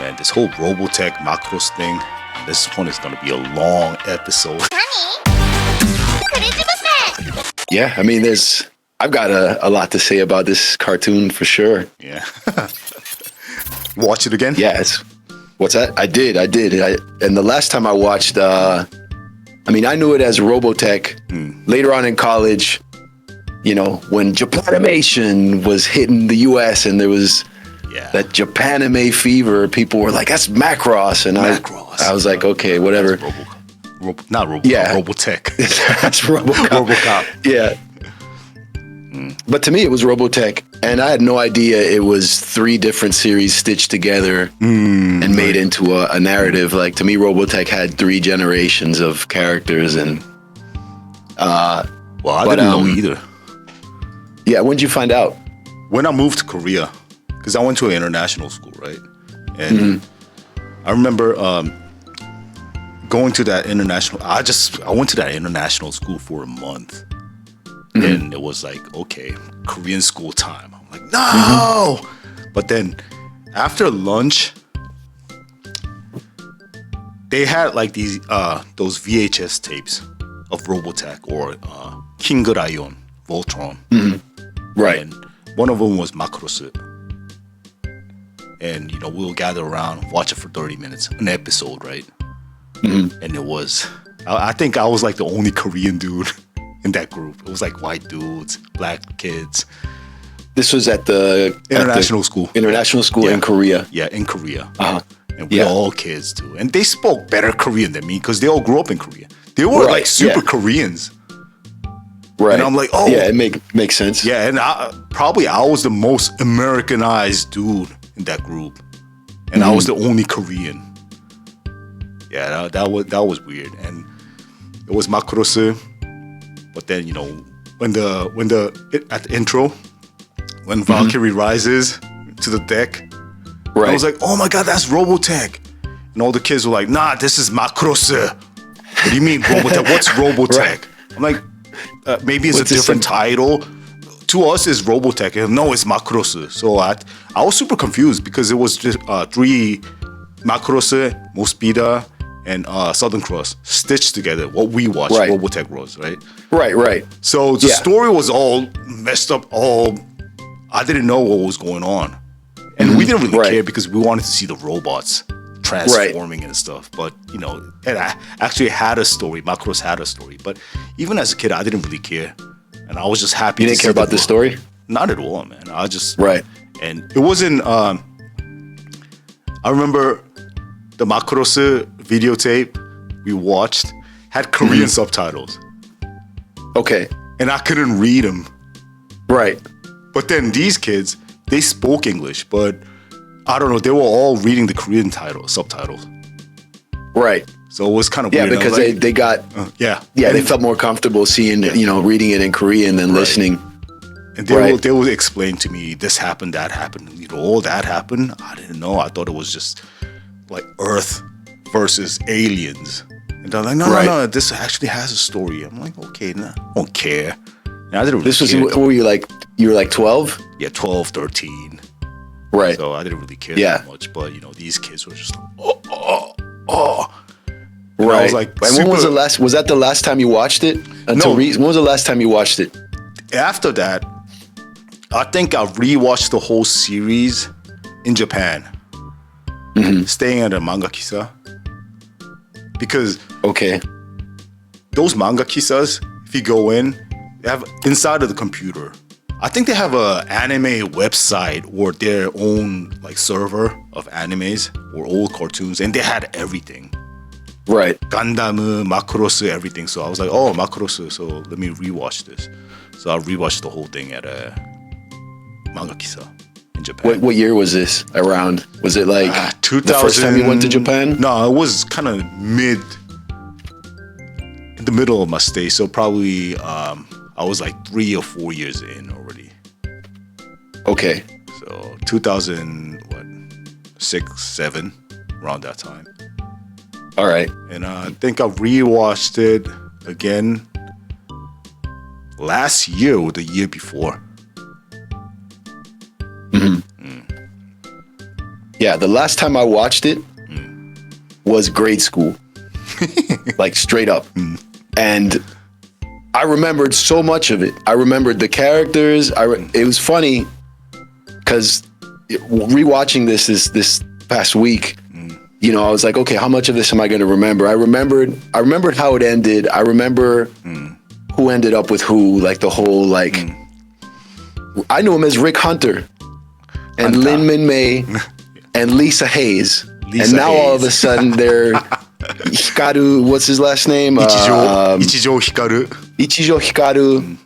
Man, this whole Robotech Macross thing, this one is going to be a long episode. Yeah, I mean, I've got a lot to say about this cartoon for sure. Yeah. Watch it again? Yeah, what's that? I did. And the last time I watched, I knew it as Robotech. Later on in college, when Japanimation was hitting the US and there was that Japanime fever, people were like, that's Macross. And I was like, okay, whatever. Not Robocop, yeah. Robotech. That's Robocop. Robocop. Yeah. But to me, it was Robotech. And I had no idea it was 3 different series stitched together and made into a narrative. Like, to me, Robotech had 3 generations of characters. And I didn't know either. Yeah, when did you find out? When I moved to Korea, because I went to an international school, right? And I remember going to that international. I went to that international school for a month, and it was like, okay, Korean school time. I'm like, no. But then after lunch, they had like these those VHS tapes of Robotech or King Rayon, Voltron. Right. And one of them was Macross. And, we'll gather around, watch it for 30 minutes, an episode, right? And it was, I think I was like the only Korean dude in that group. It was like white dudes, black kids. This was at the international school. International school in Korea. Yeah, in Korea. And we Yeah. all kids too. And they spoke better Korean than me because they all grew up in Korea. They were like super Koreans. Right. And I'm like, oh. Yeah, it makes sense. Yeah, and I was the most Americanized dude in that group. And I was the only Korean. Yeah, that was weird. And it was Macross. But then, when at the intro, when Valkyrie rises to the deck, right. I was like, oh my God, that's Robotech. And all the kids were like, nah, this is Macross. What do you mean Robotech? What's Robotech? Right. I'm like, maybe it's a different title. To us, it's Robotech. And no, it's Macross. So I was super confused because it was just 3 Macross, Mospeada, and Southern Cross stitched together. What we watched, Robotech was, right? Right. So the story was all messed up. I didn't know what was going on. And we didn't really care because we wanted to see the robots transforming and stuff. But, it actually had a story. Macross had a story. But even as a kid, I didn't really care. And I was just happy. You didn't care about the story? Not at all, man. I just... Right. And it wasn't... I remember the Macross videotape we watched had Korean subtitles. Okay. And I couldn't read them. Right. But then these kids, they spoke English, but I don't know, they were all reading the Korean subtitles. Right. So it was kind of weird. Yeah, because like, they got... they felt more comfortable seeing, reading it in Korean than listening. And they would explain to me, this happened, that happened. All that happened. I didn't know. I thought it was just like Earth versus aliens. And they're like, no, this actually has a story. I'm like, okay, I don't care. And I didn't really care. What were you like? You were like 12? Yeah, 12, 13. Right. So I didn't really care that much. But, these kids were just like, oh. And right. I was like, and when was that the last time you watched it? No. When was the last time you watched it? After that, I think I rewatched the whole series in Japan. Staying at a manga kisa. Because those manga kisas, if you go in, they have inside of the computer. I think they have a anime website or their own like server of animes or old cartoons, and they had everything. Right. Gundam, Macross, everything. So I was like, oh, Macross. So let me rewatch this. So I rewatched the whole thing at a manga kisa in Japan. What year was this around? Was it like 2000, the first time you went to Japan? No, it was kind of in the middle of my stay. So probably I was like 3 or 4 years in already. Okay. So 2006, 7, around that time. All right. And I think I rewatched it again last year or the year before. Yeah, the last time I watched it was grade school. Like straight up. And I remembered so much of it. I remembered the characters. It was funny because rewatching this past week, you know, I was like, okay, how much of this am I going to remember? I remembered how it ended. I remember who ended up with who, like the whole, like, I knew him as Rick Hunter and Lin Minmay and Lisa Hayes. And now all of a sudden they're Hikaru, what's his last name? Ichijo Hikaru. Ichijo Hikaru.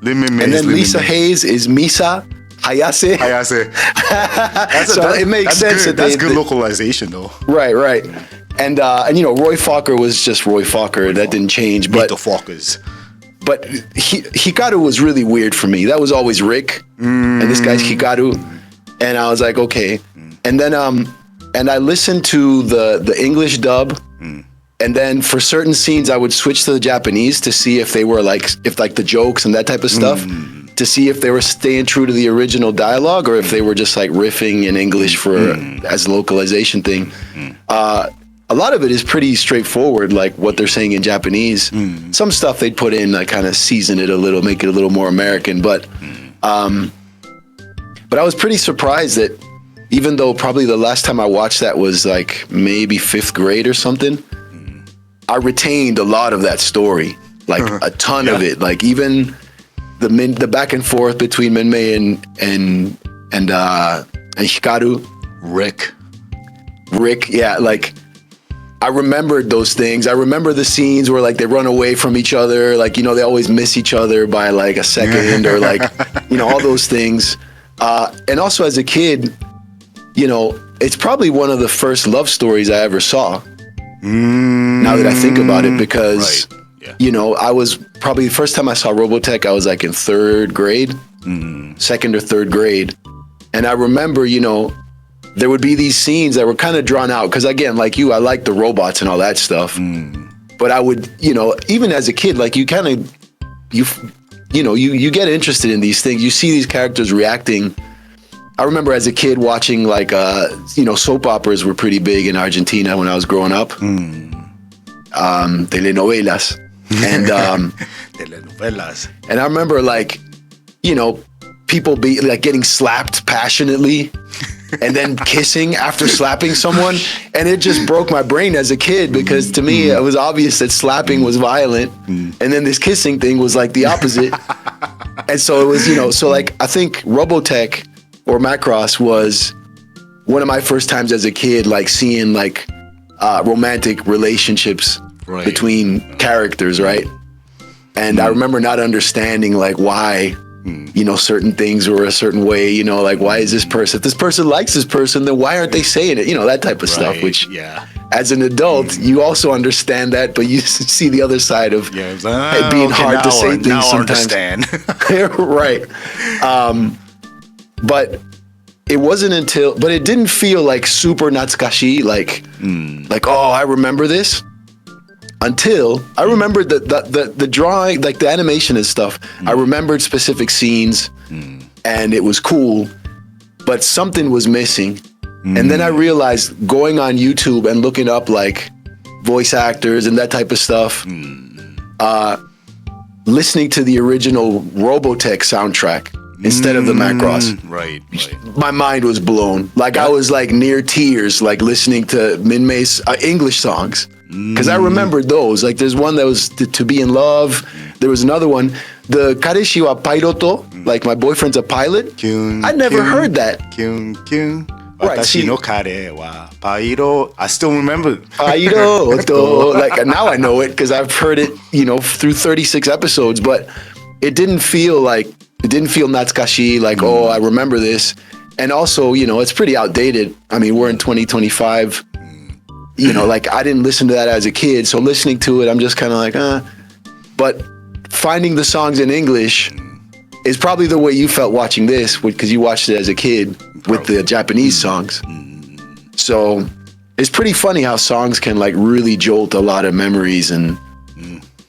Lin Minmay and then Lin Lisa Minmay. Hayes is Misa Hayase. So it makes sense good. That's good localization though. Right. And you know, Roy Fokker was just Roy Fokker. That didn't change. But the Fokkers. But Hikaru was really weird for me. That was always Rick. And this guy's Hikaru. And I was like, okay. And then and I listened to the English dub. And then for certain scenes, I would switch to the Japanese to see if they were like the jokes and that type of stuff, to see if they were staying true to the original dialogue or if they were just like riffing in English for as a localization thing. A lot of it is pretty straightforward, like what they're saying in Japanese. Some stuff they'd put in, like kind of season it a little, make it a little more American. But I was pretty surprised that even though probably the last time I watched that was like maybe 5th grade or something, I retained a lot of that story, like a ton of it. Like even the back and forth between Minmay and Hikaru. Rick, yeah, like I remembered those things. I remember the scenes where like they run away from each other, like, you know, they always miss each other by like a second or like, you know, all those things. And also as a kid, you know, it's probably one of the first love stories I ever saw. Now that I think about it, because, you know, I was probably the first time I saw Robotech, I was like in 3rd grade, 2nd or 3rd grade. And I remember, you know, there would be these scenes that were kind of drawn out. Because again, like you, I like the robots and all that stuff. But I would, you know, even as a kid, like you kind of, you know, you get interested in these things. You see these characters reacting. I remember as a kid watching like, you know, soap operas were pretty big in Argentina when I was growing up. Telenovelas. And, Telenovelas. And I remember like, you know, people be like getting slapped passionately and then kissing after slapping someone. And it just broke my brain as a kid because to me, it was obvious that slapping was violent. And then this kissing thing was like the opposite. And so it was, you know, so like, I think Robotech or Macross was one of my first times as a kid, like seeing like romantic relationships between characters, right? And I remember not understanding like why, you know, certain things were a certain way, you know, like why is this person, if this person likes this person, then why aren't they saying it? You know, that type of stuff, which as an adult, you also understand that, but you see the other side of it being hard to say things sometimes. Right. But it wasn't until, but it didn't feel like super natsukashi, like, oh, I remember this. Until I remembered the drawing, like the animation and stuff. I remembered specific scenes and it was cool, but something was missing. And then I realized going on YouTube and looking up like voice actors and that type of stuff, listening to the original Robotech soundtrack instead of the Macross. Right. My mind was blown. Like I was like near tears, like listening to Minmay's English songs. Because I remembered those. Like there's one that was To Be in Love. There was another one. The Kareshi wa Pairoto, like my boyfriend's a pilot. I never heard that. Right, Watashi no kare wa pairo. I still remember. Pairoto. Like now I know it because I've heard it, you know, through 36 episodes. But it didn't feel natsukashi, like, oh, I remember this. And also, you know, it's pretty outdated. I mean, we're in 2025. You know, like I didn't listen to that as a kid. So listening to it, I'm just kind of like, But finding the songs in English is probably the way you felt watching this, because you watched it as a kid with the Japanese songs. So it's pretty funny how songs can like really jolt a lot of memories. And,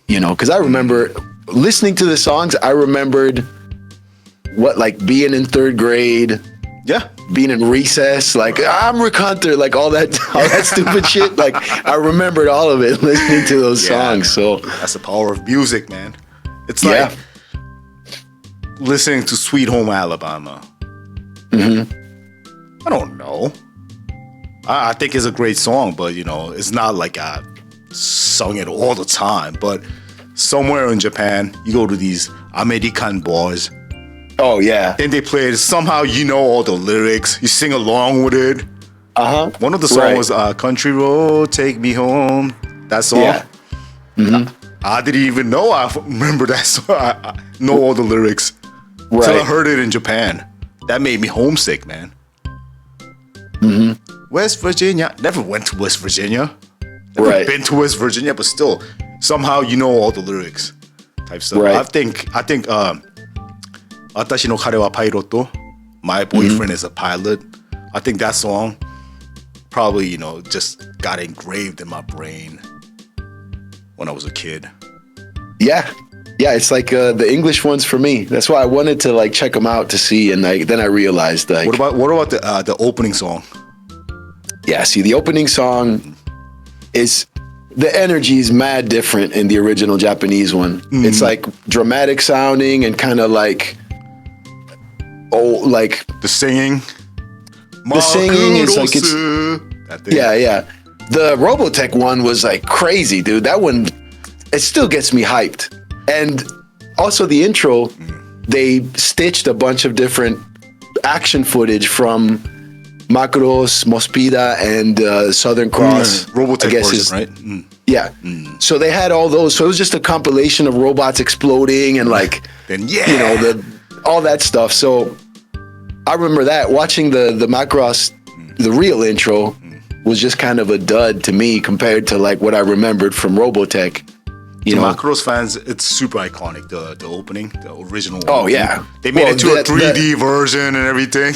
you know, because I remember listening to the songs, I remembered what, like being in 3rd grade. Yeah. being in recess, like I'm Rick Hunter, like all that stupid shit. Like I remembered all of it listening to those songs. So that's the power of music, man. It's like listening to Sweet Home Alabama. I don't know. I think it's a great song, but it's not like I sung it all the time. But somewhere in Japan, you go to these American bars. Oh yeah. Then they play it. Somehow all the lyrics. You sing along with it. One of the songs was "Country Road, Take Me Home." That song. Yeah. I didn't even know I remember that song. I know all the lyrics. Until I heard it in Japan. That made me homesick, man. West Virginia. Never went to West Virginia. Never been to West Virginia, but still, somehow all the lyrics. Type stuff. I think. Watashi no kare wa pairoto. My boyfriend is a pilot. I think that song probably, just got engraved in my brain when I was a kid. Yeah. Yeah, it's like the English ones for me. That's why I wanted to like check them out to see, and then I realized like. What about the opening song? Yeah, see, the opening song is the energy is mad different in the original Japanese one. It's like dramatic sounding and kind of like the singing. The singing is like it's yeah. The Robotech one was like crazy, dude. That one, it still gets me hyped. And also the intro, they stitched a bunch of different action footage from Macross, Mospida, and Southern Cross. Robotech version, right? Yeah. So they had all those. So it was just a compilation of robots exploding and like, all that stuff. So I remember that watching the Macross, the real intro was just kind of a dud to me compared to like what I remembered from Robotech. To Macross fans, it's super iconic. The opening, the original. Oh yeah, they made it to a 3D version and everything.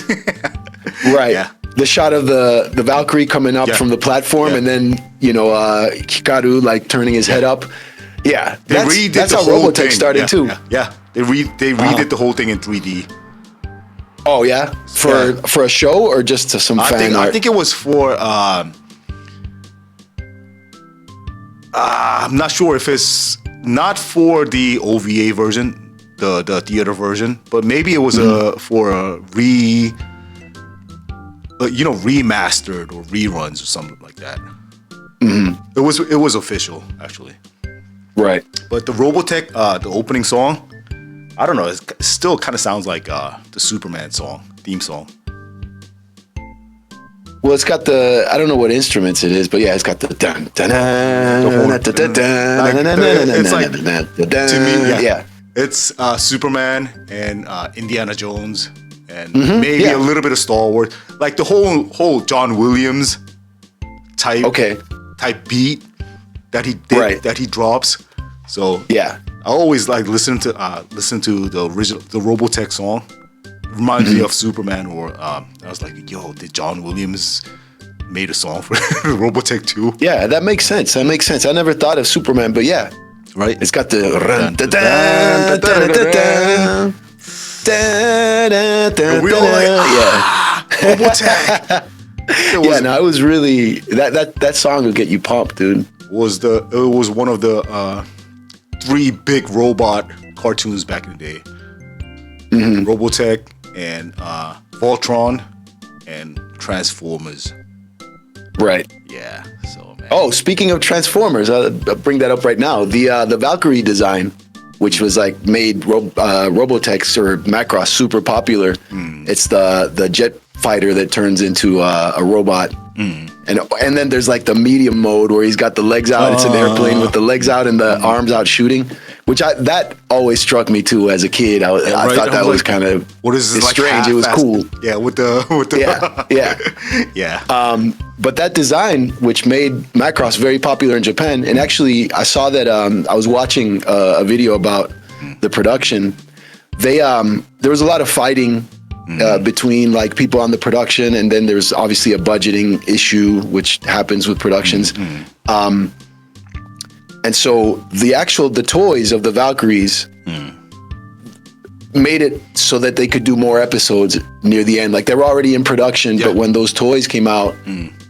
Right. Yeah. The shot of the Valkyrie coming up from the platform, and then Hikaru like turning his head up. Yeah, that's how Robotech started too. Yeah. They redid the whole thing in 3D. Oh yeah, for a show or just to some fan art? I think it was for. I'm not sure if it's not for the OVA version, the theater version, but maybe it was for a remastered or reruns or something like that. It was official actually. Right. But the Robotech, the opening song, I don't know. It still kind of sounds like the Superman theme song. Well, it's got the, I don't know what instruments it is, but yeah, it's got the dun dun dun. It's like, to me, yeah. It's Superman and Indiana Jones and maybe a little bit of Star Wars, like the whole John Williams type beat that he did, that he drops. So yeah, I always like listen to the original, the Robotech song. Reminds me of Superman, or I was like, yo, did John Williams made a song for Robotech 2? Yeah, that makes sense. I never thought of Superman, but yeah, right. It's got the Robotech. Yeah, no, it was really that song will get you pumped, dude. It was one of the 3 big robot cartoons back in the day. Robotech and Voltron and Transformers. Right. Yeah. So man. Oh, speaking of Transformers, I'll bring that up right now. The Valkyrie design, which was like made Robotech or Macross super popular. It's the jet fighter that turns into a robot. And then there's like the medium mode where he's got the legs out. It's an airplane with the legs out and the arms out shooting, which that always struck me too as a kid. I thought that was kind of strange. It was cool. Yeah, with the yeah. But that design, which made Macross very popular in Japan, and actually I saw that I was watching a video about the production. There was a lot of fighting between like people on the production, and then there's obviously a budgeting issue which happens with productions. And so the toys of the Valkyries, made it so that they could do more episodes near the end. Like they were already in production, but when those toys came out,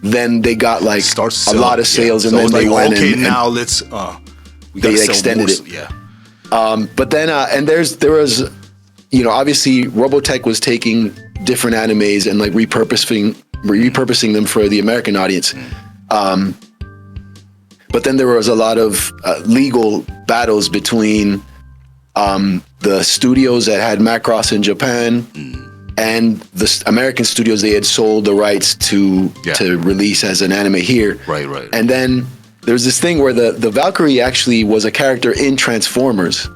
then they got like a lot of sales, and so then they like, went okay, and now let's they extended it. But then and there was, you know, obviously Robotech was taking different animes and like repurposing them for the American audience. But then there was a lot of legal battles between the studios that had Macross in Japan and the American studios. They had sold the rights to release as an anime here. Right. And then there's this thing where the Valkyrie actually was a character in Transformers,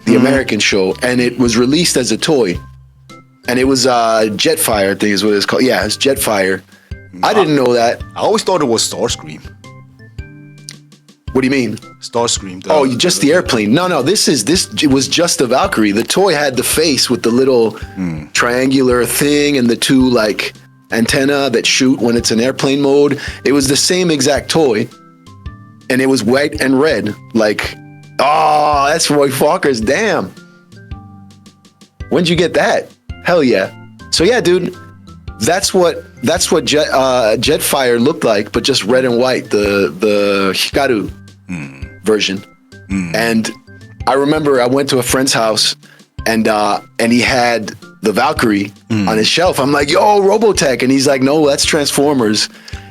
the American show, and it was released as a toy. And it was Jetfire, I think is what it's called. Yeah, it's Jetfire. I didn't know that. I always thought it was Starscream. What do you mean? Starscream. Just the airplane. No, it was just the Valkyrie. The toy had the face with the little triangular thing and the two like antenna that shoot when it's in airplane mode. It was the same exact toy. And it was white and red. Like, oh, that's Roy Fockers. Damn. When'd you get that? Hell yeah. So yeah, dude, that's what Jetfire looked like, but just red and white, the Hikaru version. And I remember I went to a friend's house and he had the Valkyrie on his shelf. I'm like, yo, Robotech. And he's like, no, that's Transformers.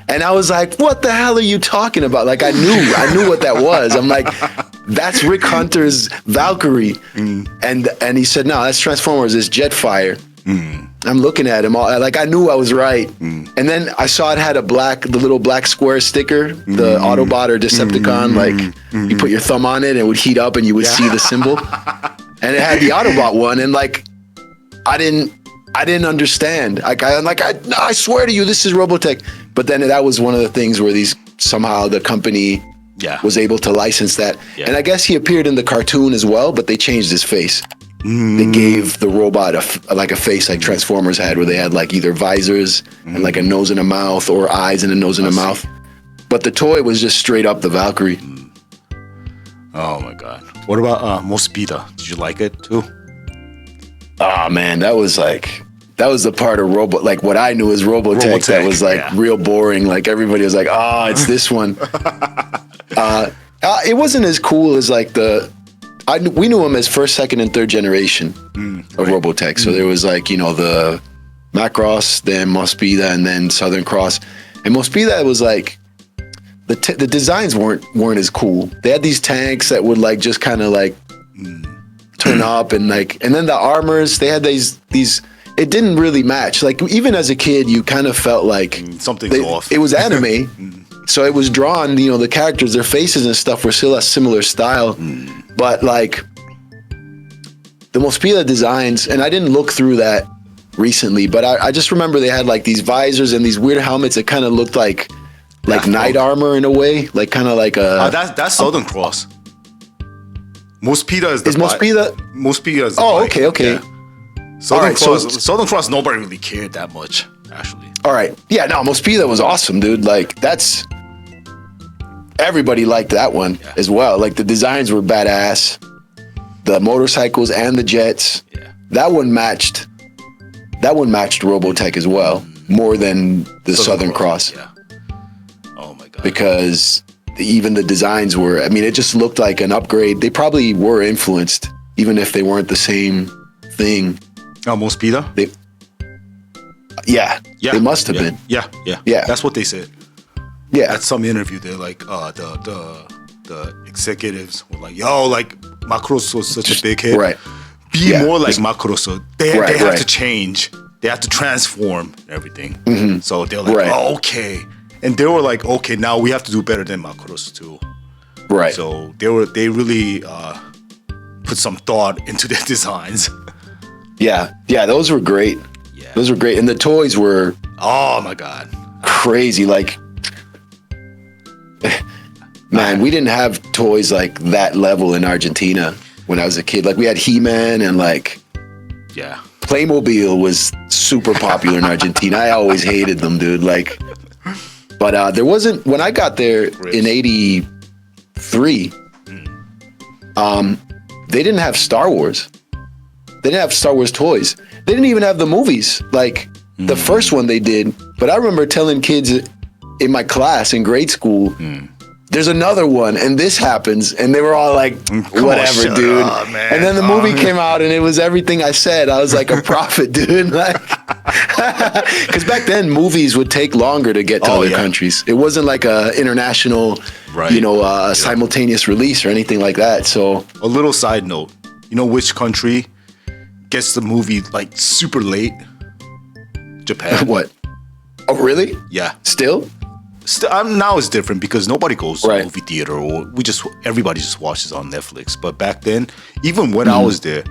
And I was like, what the hell are you talking about? Like, I knew what that was. I'm like, that's Rick Hunter's Valkyrie. And he said, no, that's Transformers. It's Jetfire. I'm looking at him, like I knew I was right. And then I saw it had the little black square sticker, the Autobot or Decepticon, like you put your thumb on it and it would heat up and you would see the symbol. And it had the Autobot one, and like I didn't understand. I swear to you, this is Robotech. But then that was one of the things where somehow the company was able to license that. And I guess he appeared in the cartoon as well, but they changed his face. They gave the robot a face like Transformers had, where they had like either visors and like a nose and a mouth, or eyes and a nose and a mouth. But the toy was just straight up the Valkyrie. Oh my god! What about Mospeada? Did you like it too? Oh man, that was the part of like what I knew as Robotech that was like real boring. Like everybody was like, it's this one. It wasn't as cool as like we knew him as first, second, and third generation of Robotech. So there was like, you know, the Macross, then Mospeada, and then Southern Cross. And Mospeada was like, the designs weren't as cool. They had these tanks that would like just kind of like turn up, and then the armors, they had these. It didn't really match. Like even as a kid, you kind of felt like something's off. It was anime. So it was drawn, you know, the characters, their faces and stuff were still a similar style. But like the Mospeada designs, and I didn't look through that recently, but I just remember they had like these visors and these weird helmets that kind of looked like knight armor in a way, like kind of like a. That's Southern Cross. Mospeada is Mospeada is. Oh, okay. Yeah. Southern Cross, nobody really cared that much, actually. All right. Yeah, no, Mospeada was awesome, dude. Like, everybody liked that one as well. Like, the designs were badass. The motorcycles and the jets. Yeah. That one matched Robotech as well, more than the Southern Cross. Yeah. Oh, my God. Because even the designs were, I mean, it just looked like an upgrade. They probably were influenced, even if they weren't the same thing. Oh, Mospeada? Yeah, they must have been. Yeah. That's what they said. Yeah, at some interview, they're like, the executives were like, "Yo, like Macross was such a big hit. Right? Be more like Macross. They have to change. They have to transform everything. So they're like, oh, okay." And they were like, "Okay, now we have to do better than Macross too." Right. So they really put some thought into their designs. Yeah, those were great. Yeah. Those were great. And the toys were, oh my God, crazy. Like, man, we didn't have toys like that level in Argentina when I was a kid. Like, we had He-Man and like, Playmobil was super popular in Argentina. I always hated them, dude. Like, but there wasn't, when I got there in 83, they didn't have Star Wars. They didn't have Star Wars toys. They didn't even have the movies. Like the first one they did. But I remember telling kids in my class in grade school, there's another one and this happens. And they were all like, whatever, dude. Up, and then the movie came out and it was everything I said. I was like a prophet, dude. Like, because back then movies would take longer to get to other countries. It wasn't like a international, simultaneous release or anything like that. So a little side note, you know which country gets the movie like super late? Japan. What? Oh, really? Yeah. Still, now it's different because nobody goes to the movie theater, or everybody just watches on Netflix. But back then, even when I was there,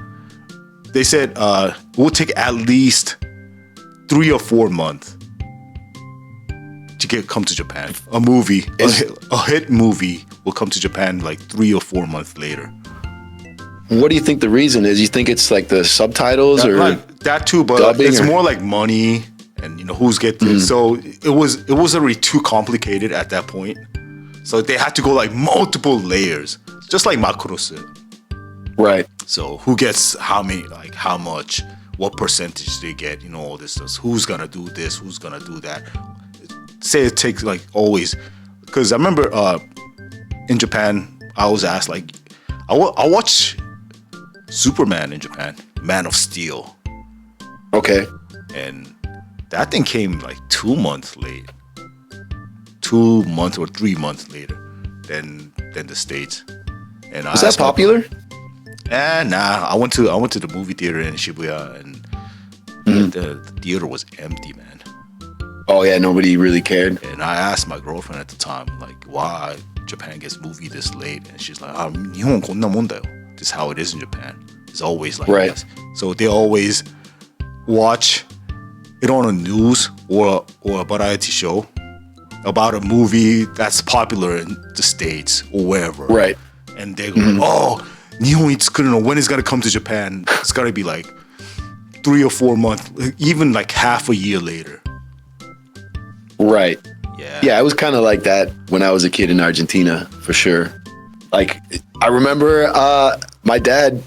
they said it will take at least 3 or 4 months to come to Japan. A hit movie will come to Japan like 3 or 4 months later. What do you think the reason is? You think it's like the subtitles or like that too? But it's more like money and who's getting. So it was already too complicated at that point. So they had to go like multiple layers, just like Macross. Right. So who gets how many, like how much, what percentage they get, all this stuff. Who's gonna do this? Who's gonna do that? Say it takes like always, because I remember in Japan I was asked like I watch Superman in Japan, Man of Steel. Okay. And that thing came like 2 months late. 2 months or 3 months later than the States. And was that popular? Nah. I went to the movie theater in Shibuya and the theater was empty, man. Oh yeah, nobody really cared. And I asked my girlfriend at the time, like, why Japan gets movie this late? And she's like, "Nihon konna mon da yo." This is how it is in Japan. It's always like this. So they always watch it on a news or a variety show about a movie that's popular in the States or wherever. Right. And they go, oh, Nihon Itsukuru, when it's gonna come to Japan? It's gotta be like 3 or 4 months, even like half a year later. Right. Yeah. Yeah, it was kind of like that when I was a kid in Argentina, for sure. Like, I remember my dad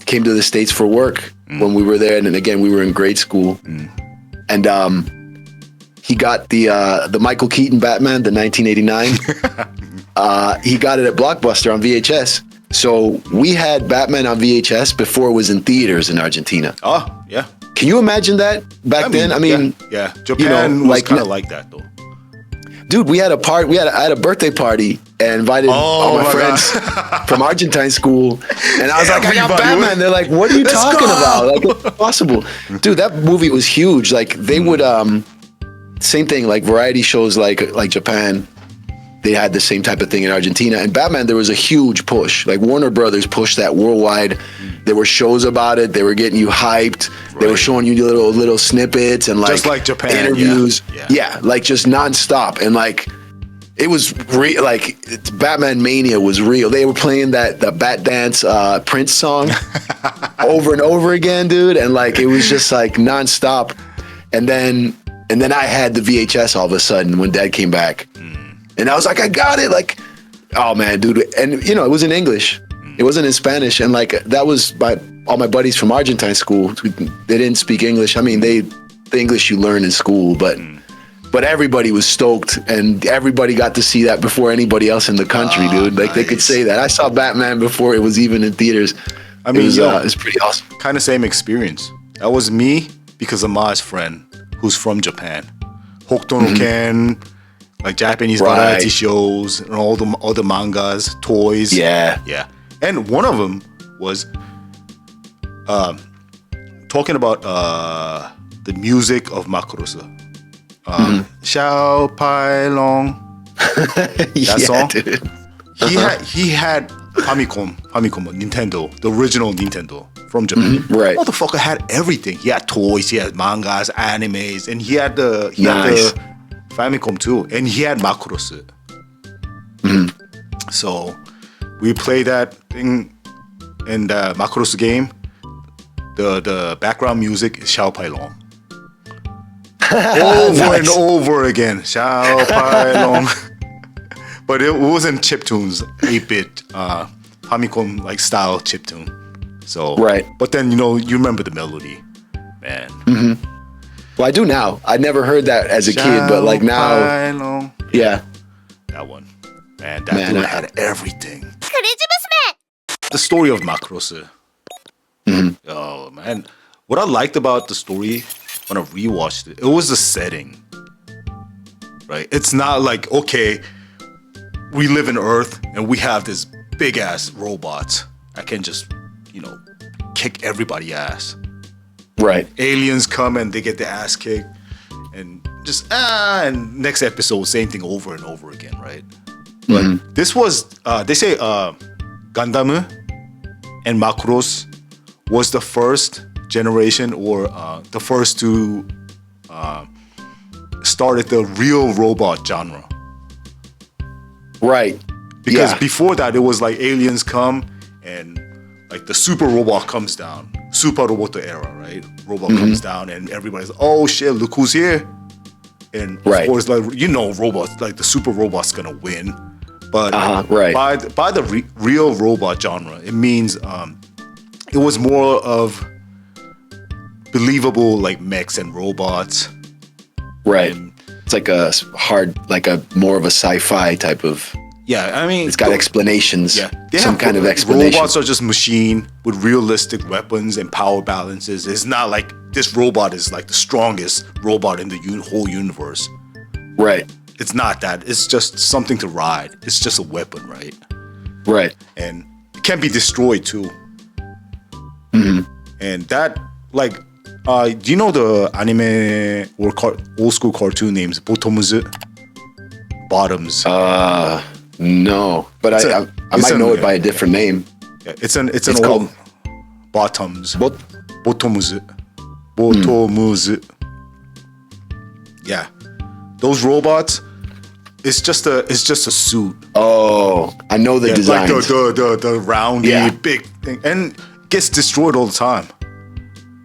came to the States for work when we were there. And then again, we were in grade school. And he got the Michael Keaton Batman, the 1989. He got it at Blockbuster on VHS. So we had Batman on VHS before it was in theaters in Argentina. Oh, yeah. Can you imagine that back then? I mean, yeah. Japan was kind of like that, though. Dude, we had a party. I had a birthday party and invited all my friends from Argentine school. And I was like, I got Batman. They're like, what are you talking about? Like, it's possible. Dude, that movie was huge. Like, they would, same thing, like variety shows like Japan. They had the same type of thing in Argentina. And Batman, there was a huge push. Like Warner Brothers pushed that worldwide. There were shows about it. They were getting you hyped. Right. They were showing you little snippets and just like Japan interviews. Yeah, like just nonstop. And like it was real. Like Batman Mania was real. They were playing the Bat Dance Prince song over and over again, dude. And like it was just like nonstop. And then I had the VHS all of a sudden when Dad came back. And I was like, I got it. Like, oh man, dude. And it was in English. It wasn't in Spanish. And like, that was all my buddies from Argentine school. They didn't speak English. I mean, the English you learn in school, but everybody was stoked and everybody got to see that before anybody else in the country, dude. Like They could say that. I saw Batman before it was even in theaters. I mean, it was pretty awesome. Kind of same experience. That was me because of my friend who's from Japan. Hokuto no Ken, like Japanese variety shows and all the mangas, toys. Yeah. And one of them was talking about the music of Macross. Xiao Pai Long. That song. Dude. He had Famicom, Nintendo, the original Nintendo from Japan. Right. Motherfucker had everything. He had toys, he had mangas, animes, and he had the Famicom too, and he had Macross. So we played that thing in the Macross game. The background music is Xiao Pai Long. Over and over again. Xiao Pai Long. But it wasn't chiptunes, 8-bit Famicom like style chiptune. So, right. But then, you remember the melody, man. Well, I do now. I never heard that as a kid, but like now, yeah. That one. Man, that dude had everything. The story of Macross. Oh, man. What I liked about the story when I rewatched it was the setting. Right? It's not like, okay, we live in Earth and we have this big ass robots. I can just, kick everybody ass. Right. Aliens come and they get their ass kicked. And just, and next episode, same thing over and over again, right? But this was, they say Gundam and Macross was the first generation or the first to started the real robot genre. Right. Because before that, it was like aliens come and like the super robot comes down. Super Robot era, right? Robot comes down and everybody's, oh shit, look who's here. And of course, like, robots, like the super robot's gonna win. But by the real robot genre, it means it was more of believable like mechs and robots. Right. And it's like a more of a sci-fi type of. Yeah, I mean, it's got explanations. Yeah, some kind of explanation. Robots are just machine with realistic weapons and power balances. It's not like this robot is like the strongest robot in the whole universe. Right. It's not that. It's just something to ride. It's just a weapon, right? Right. And it can be destroyed too. And that, like, do you know the anime or old school cartoon names? Bottoms. No, but I might know it by a different name. Yeah, it's an old Bottoms. Bottoms. Yeah, those robots. It's just a suit. Oh, I know the design. Like the roundy big thing, and it gets destroyed all the time.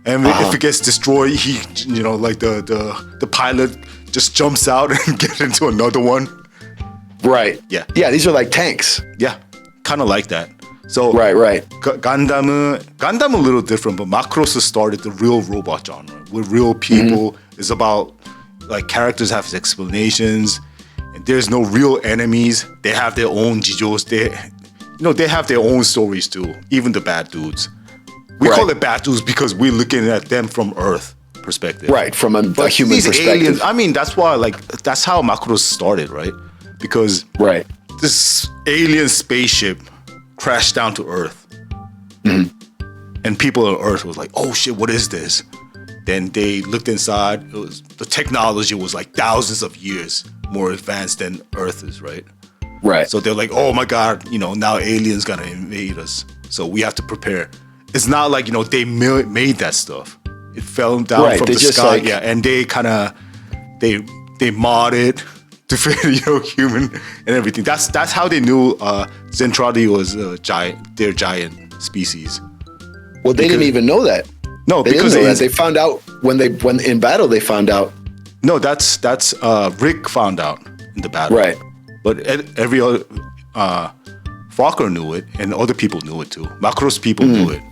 And if it gets destroyed, he, like the pilot just jumps out and gets into another one. Right. Yeah. Yeah, these are like tanks. Yeah, kind of like that. So right. Gundam a little different, but Macross started the real robot genre with real people. It's about like characters have explanations, and there's no real enemies. They have their own jijos. They have their own stories too. Even the bad dudes. We call it bad dudes because we're looking at them from Earth perspective. Right, from a human perspective. Aliens, I mean, that's why, that's how Macross started, right? Because this alien spaceship crashed down to Earth. And people on Earth was like, oh shit, what is this? Then they looked inside. The technology was like thousands of years more advanced than Earth is, right? Right. So they're like, oh my God, now aliens gonna invade us. So we have to prepare. It's not like, they made that stuff. It fell down from the sky. And they kind of, they mod it to fit, human and everything. That's how they knew Zentradi was their giant species. Well, they didn't even know that. No, because they found out when in battle they found out. No, that's Rick found out in the battle. Right. But every other Fokker knew it, and other people knew it too. Macross people knew it.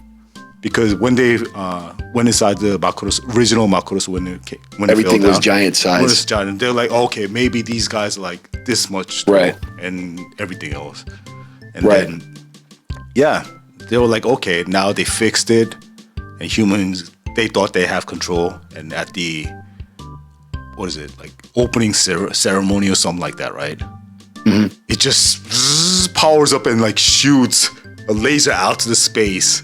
Because when they went inside the original Macross, when everything was giant size. When it was giant, they're like, okay, maybe these guys are like this much, and everything else. And then, they were like, okay, now they fixed it, and humans, they thought they have control. And at the, opening ceremony or something like that, right? It just powers up and like shoots a laser out to the space.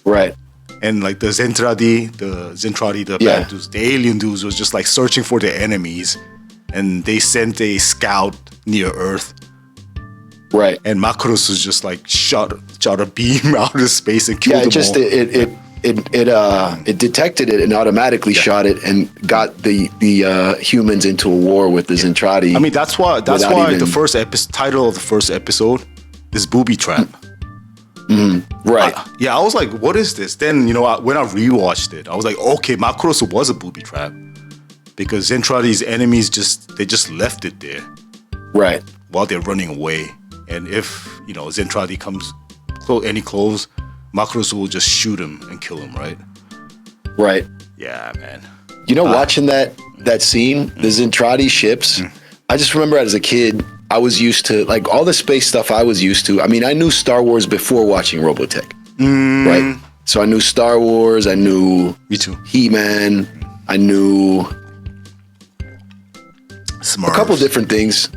Right. And like the Zentradi, the bad dudes, the alien dudes was just like searching for their enemies. And they sent a scout near Earth. Right. And Macross was just like shot a beam out of space and killed them all. It detected it and automatically shot it and got the humans into a war with the Zentradi. I mean, that's why the first title of the first episode is Booby Trap. Right. I was like, what is this? Then, when I rewatched it, I was like, okay, Macross was a booby trap. Because Zentradi's enemies just left it there. Right. While they're running away. And if, Zentradi comes any close, Macross will just shoot him and kill him, right? Right. Yeah, man. You know, watching that scene, the Zentradi ships, I just remember as a kid, I was used to, like, all the space stuff I was used to. I mean, I knew Star Wars before watching Robotech, right? So I knew Star Wars, I knew Me too. He-Man, I knew Smurfs. a couple different things.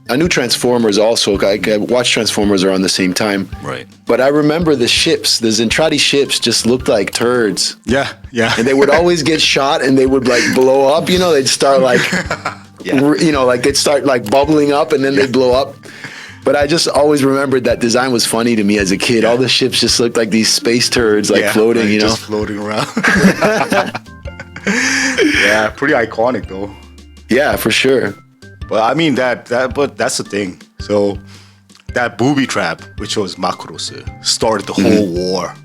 I knew Transformers also. I watched Transformers around the same time. Right. But I remember the ships, the Zentradi ships just looked like turds. Yeah. And they would always get shot and they would like blow up, you know, they'd start like, you know, like they'd start like bubbling up and then they'd blow up. But I just always remembered that design was funny to me as a kid. All the ships just looked like these space turds, like floating, you know. Just floating around. Yeah, pretty iconic though. Yeah, for sure. But I mean but that's the thing. So that booby trap, which was Macross, started the whole war.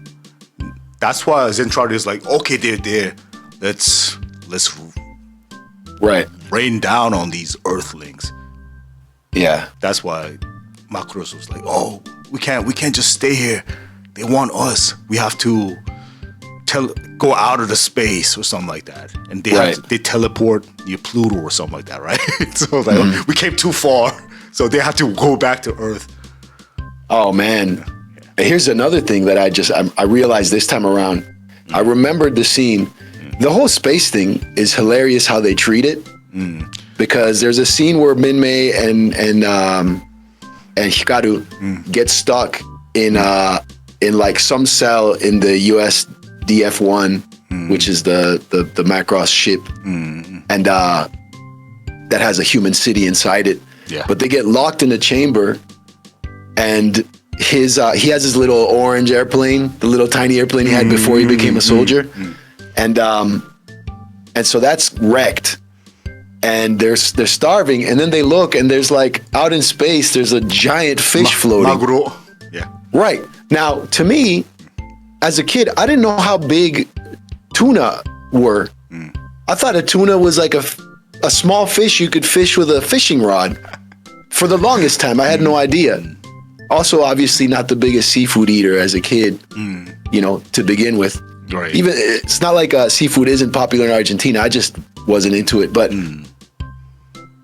That's why Zentradi is like, okay, they're there. Let's rain down on these Earthlings. Yeah. That's why Macross was like, oh, we can't just stay here. They want us. We have to go out of the space or something like that. And they teleport near Pluto or something like that, right? So like, we came too far. So they have to go back to Earth. Oh man. Here's another thing that I realized this time around. I remembered the scene. The whole space thing is hilarious how they treat it. Because there's a scene where Minmay and Hikaru get stuck in like some cell in the US DF-1, which is the Macross ship, and that has a human city inside it. Yeah. But they get locked in a chamber, and he has his little orange airplane, the little tiny airplane he had before he became a soldier, and so that's wrecked. And they're starving, and then they look, and there's like out in space, there's a giant fish floating. Maguro. Yeah. Right. Now, to me, as a kid, I didn't know how big tuna were. I thought a tuna was like a small fish you could fish with a fishing rod. For the longest time, I had no idea. Also, obviously, not the biggest seafood eater as a kid, you know, to begin with. Right. Even it's not like seafood isn't popular in Argentina. I just wasn't into it, but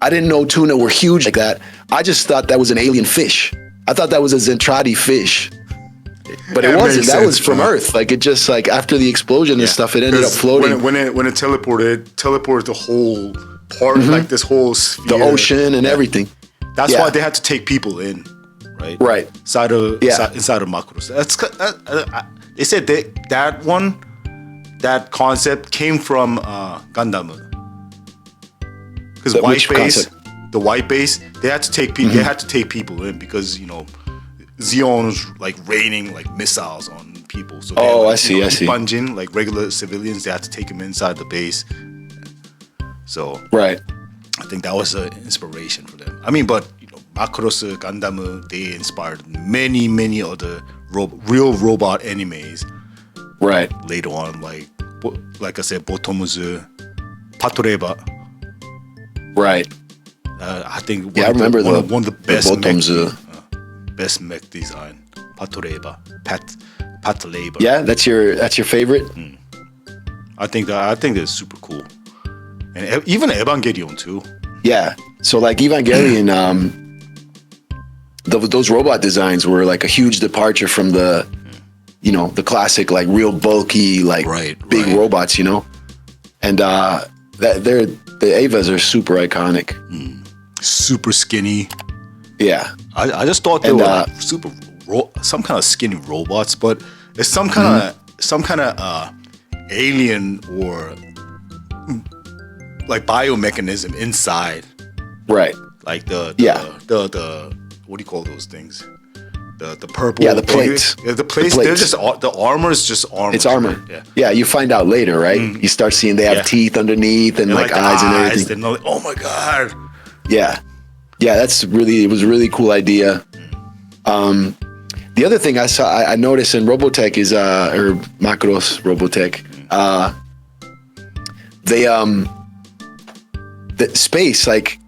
I didn't know tuna were huge like that. I just thought that was an alien fish. I thought that was a Zentradi fish, but it wasn't. That was from Earth. Like it just like after the explosion and stuff, it ended up floating. When it teleported the whole part, like this whole sphere, the ocean and everything. That's why they had to take people in, right? Right. Inside of Macross. They said that concept came from Gundam. Because the white base, they had to take people. They had to take people in because you know, Zeon was like raining like missiles on people. So I see. Bunjin, like regular civilians, they had to take them inside the base. So right, I think that was an inspiration for them. I mean, but you know, Macross, Gundam, they inspired many other real robot animes. Right. Later on, like I said, Botomuzu, Patoreba. Right. I think I remember one of the best Botomuzu. mech design. Patoreba. Patleba. Yeah, that's your favorite. I think that's super cool. And even Evangelion too. Yeah. So like Evangelion, those robot designs were like a huge departure from the, you know, the classic like real bulky like big robots, you know, and the Evas are super iconic. Super skinny. Yeah. I just thought they were like some kind of skinny robots, but it's some kind of alien or like biomechanism inside. Right. Like the what do you call those things? The purple. Yeah, the plates. The plates. They're just the armor is just armor. It's armor. Right? Yeah. You find out later, right? You start seeing they have teeth underneath and like eyes and everything. Like, oh my god. Yeah. Yeah, it was a really cool idea. The other thing I noticed in Robotech is or Macross Robotech, the space, like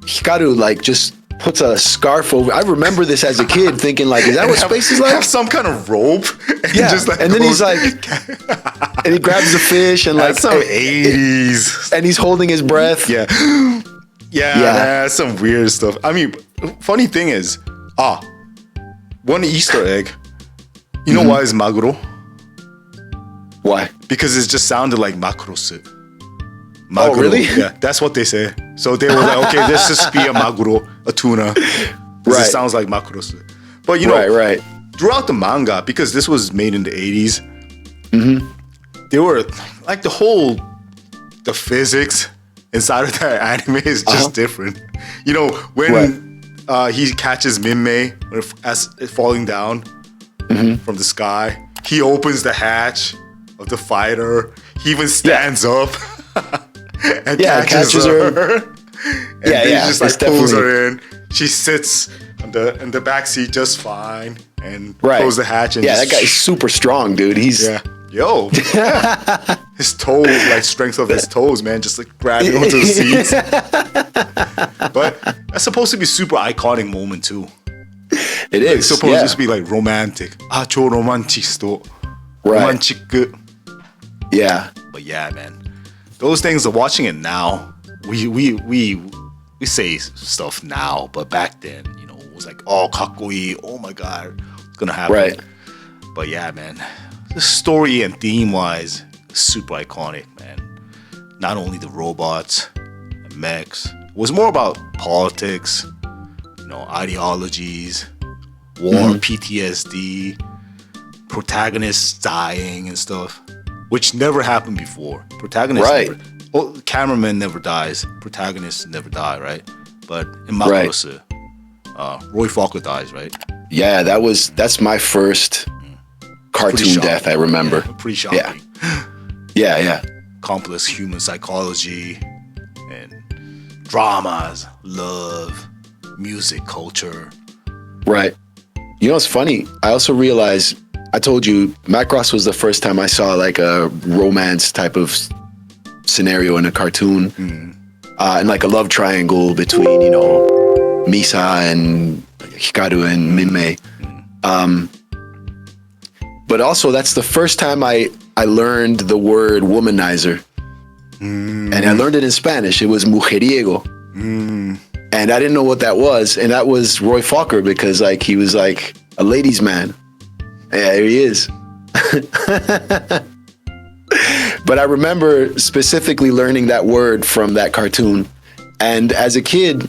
Hikaru like just puts a scarf over. I remember this as a kid thinking like, is that what space is like? Have some kind of rope. And Yeah. just like and then he's like, and he grabs the fish and like that's some 80s. and he's holding his breath. Yeah. Yeah, that's some weird stuff. I mean, funny thing is, one Easter egg. You know why it's Maguro? Why? Because it just sounded like Macross. Oh, really? Yeah, that's what they say. So they were like, okay, let's just be a Maguro, a tuna. Right. It sounds like Macross. But you know, right. throughout the manga, because this was made in the 80s, they were like the physics inside of that anime is just different. You know, when he catches Minmay as falling down from the sky, he opens the hatch of the fighter. He even stands up and catches her. And he just like pulls her in. She sits in the back seat just fine and close the hatch. And that guy's super strong, dude. He's his toes, like strength of his toes, man, just like grabbing onto the seats. But that's supposed to be super iconic moment too. It is it's supposed to be like romantic. 저 로만틱스도 romantic. Yeah. But yeah, man, those things. Are watching it now. We say stuff now, but back then, you know, it was like, oh, kakoi, oh my god, it's gonna happen. Right. But yeah, man, the story and theme wise, super iconic, man. Not only the robots and mechs, it was more about politics, you know, ideologies, war, PTSD, protagonists dying and stuff, which never happened before. Protagonists never, the cameraman never dies, protagonists never die, right? But in Macross, Roy Fokker dies, right? Yeah, that's my first cartoon death I remember. Yeah, pretty shocking. Yeah. Complex human psychology and dramas, love, music, culture. Right. You know what's funny? I also realized, I told you, Macross was the first time I saw like a romance type of scenario in a cartoon. And like a love triangle between, you know, Misa and Hikaru and Minmay. But also that's the first time I learned the word womanizer. And I learned it in Spanish. It was mujeriego. And I didn't know what that was. And that was Roy Fokker, because like he was like a ladies' man. Yeah, here he is. But I remember specifically learning that word from that cartoon. And as a kid,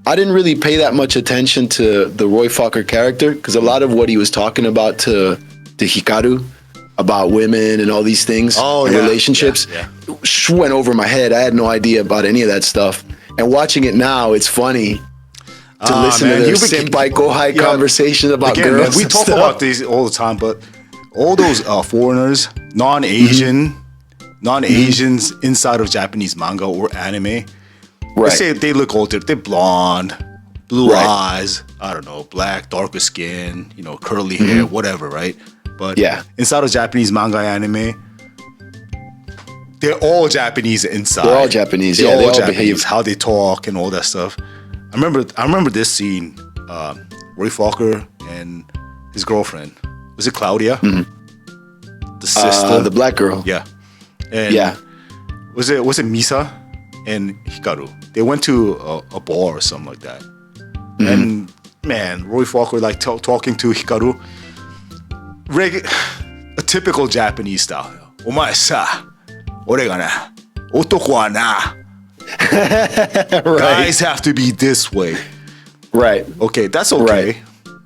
I didn't really pay that much attention to the Roy Fokker character, because a lot of what he was talking about to Hikaru, about women and all these things, and relationships, went over my head. I had no idea about any of that stuff. And watching it now, it's funny to listen to their senpai kohai conversations about girls. We talk about these all the time, but all those foreigners, non-Asians inside of Japanese manga or anime, they say they look older. They're blonde, blue eyes, I don't know, black, darker skin, you know, curly hair, whatever, right? But inside of Japanese manga anime, they're all Japanese inside. They're all Japanese. They all Japanese. How they talk and all that stuff. I remember this scene. Roy Fokker and his girlfriend. Was it Claudia? The sister, the black girl. Yeah. And was it Misa and Hikaru? They went to a bar or something like that. And man, Roy Fokker like talking to Hikaru, a typical Japanese style. Omae sa, ore ga na, otoko wa na. Guys have to be this way. Right. Okay, that's okay.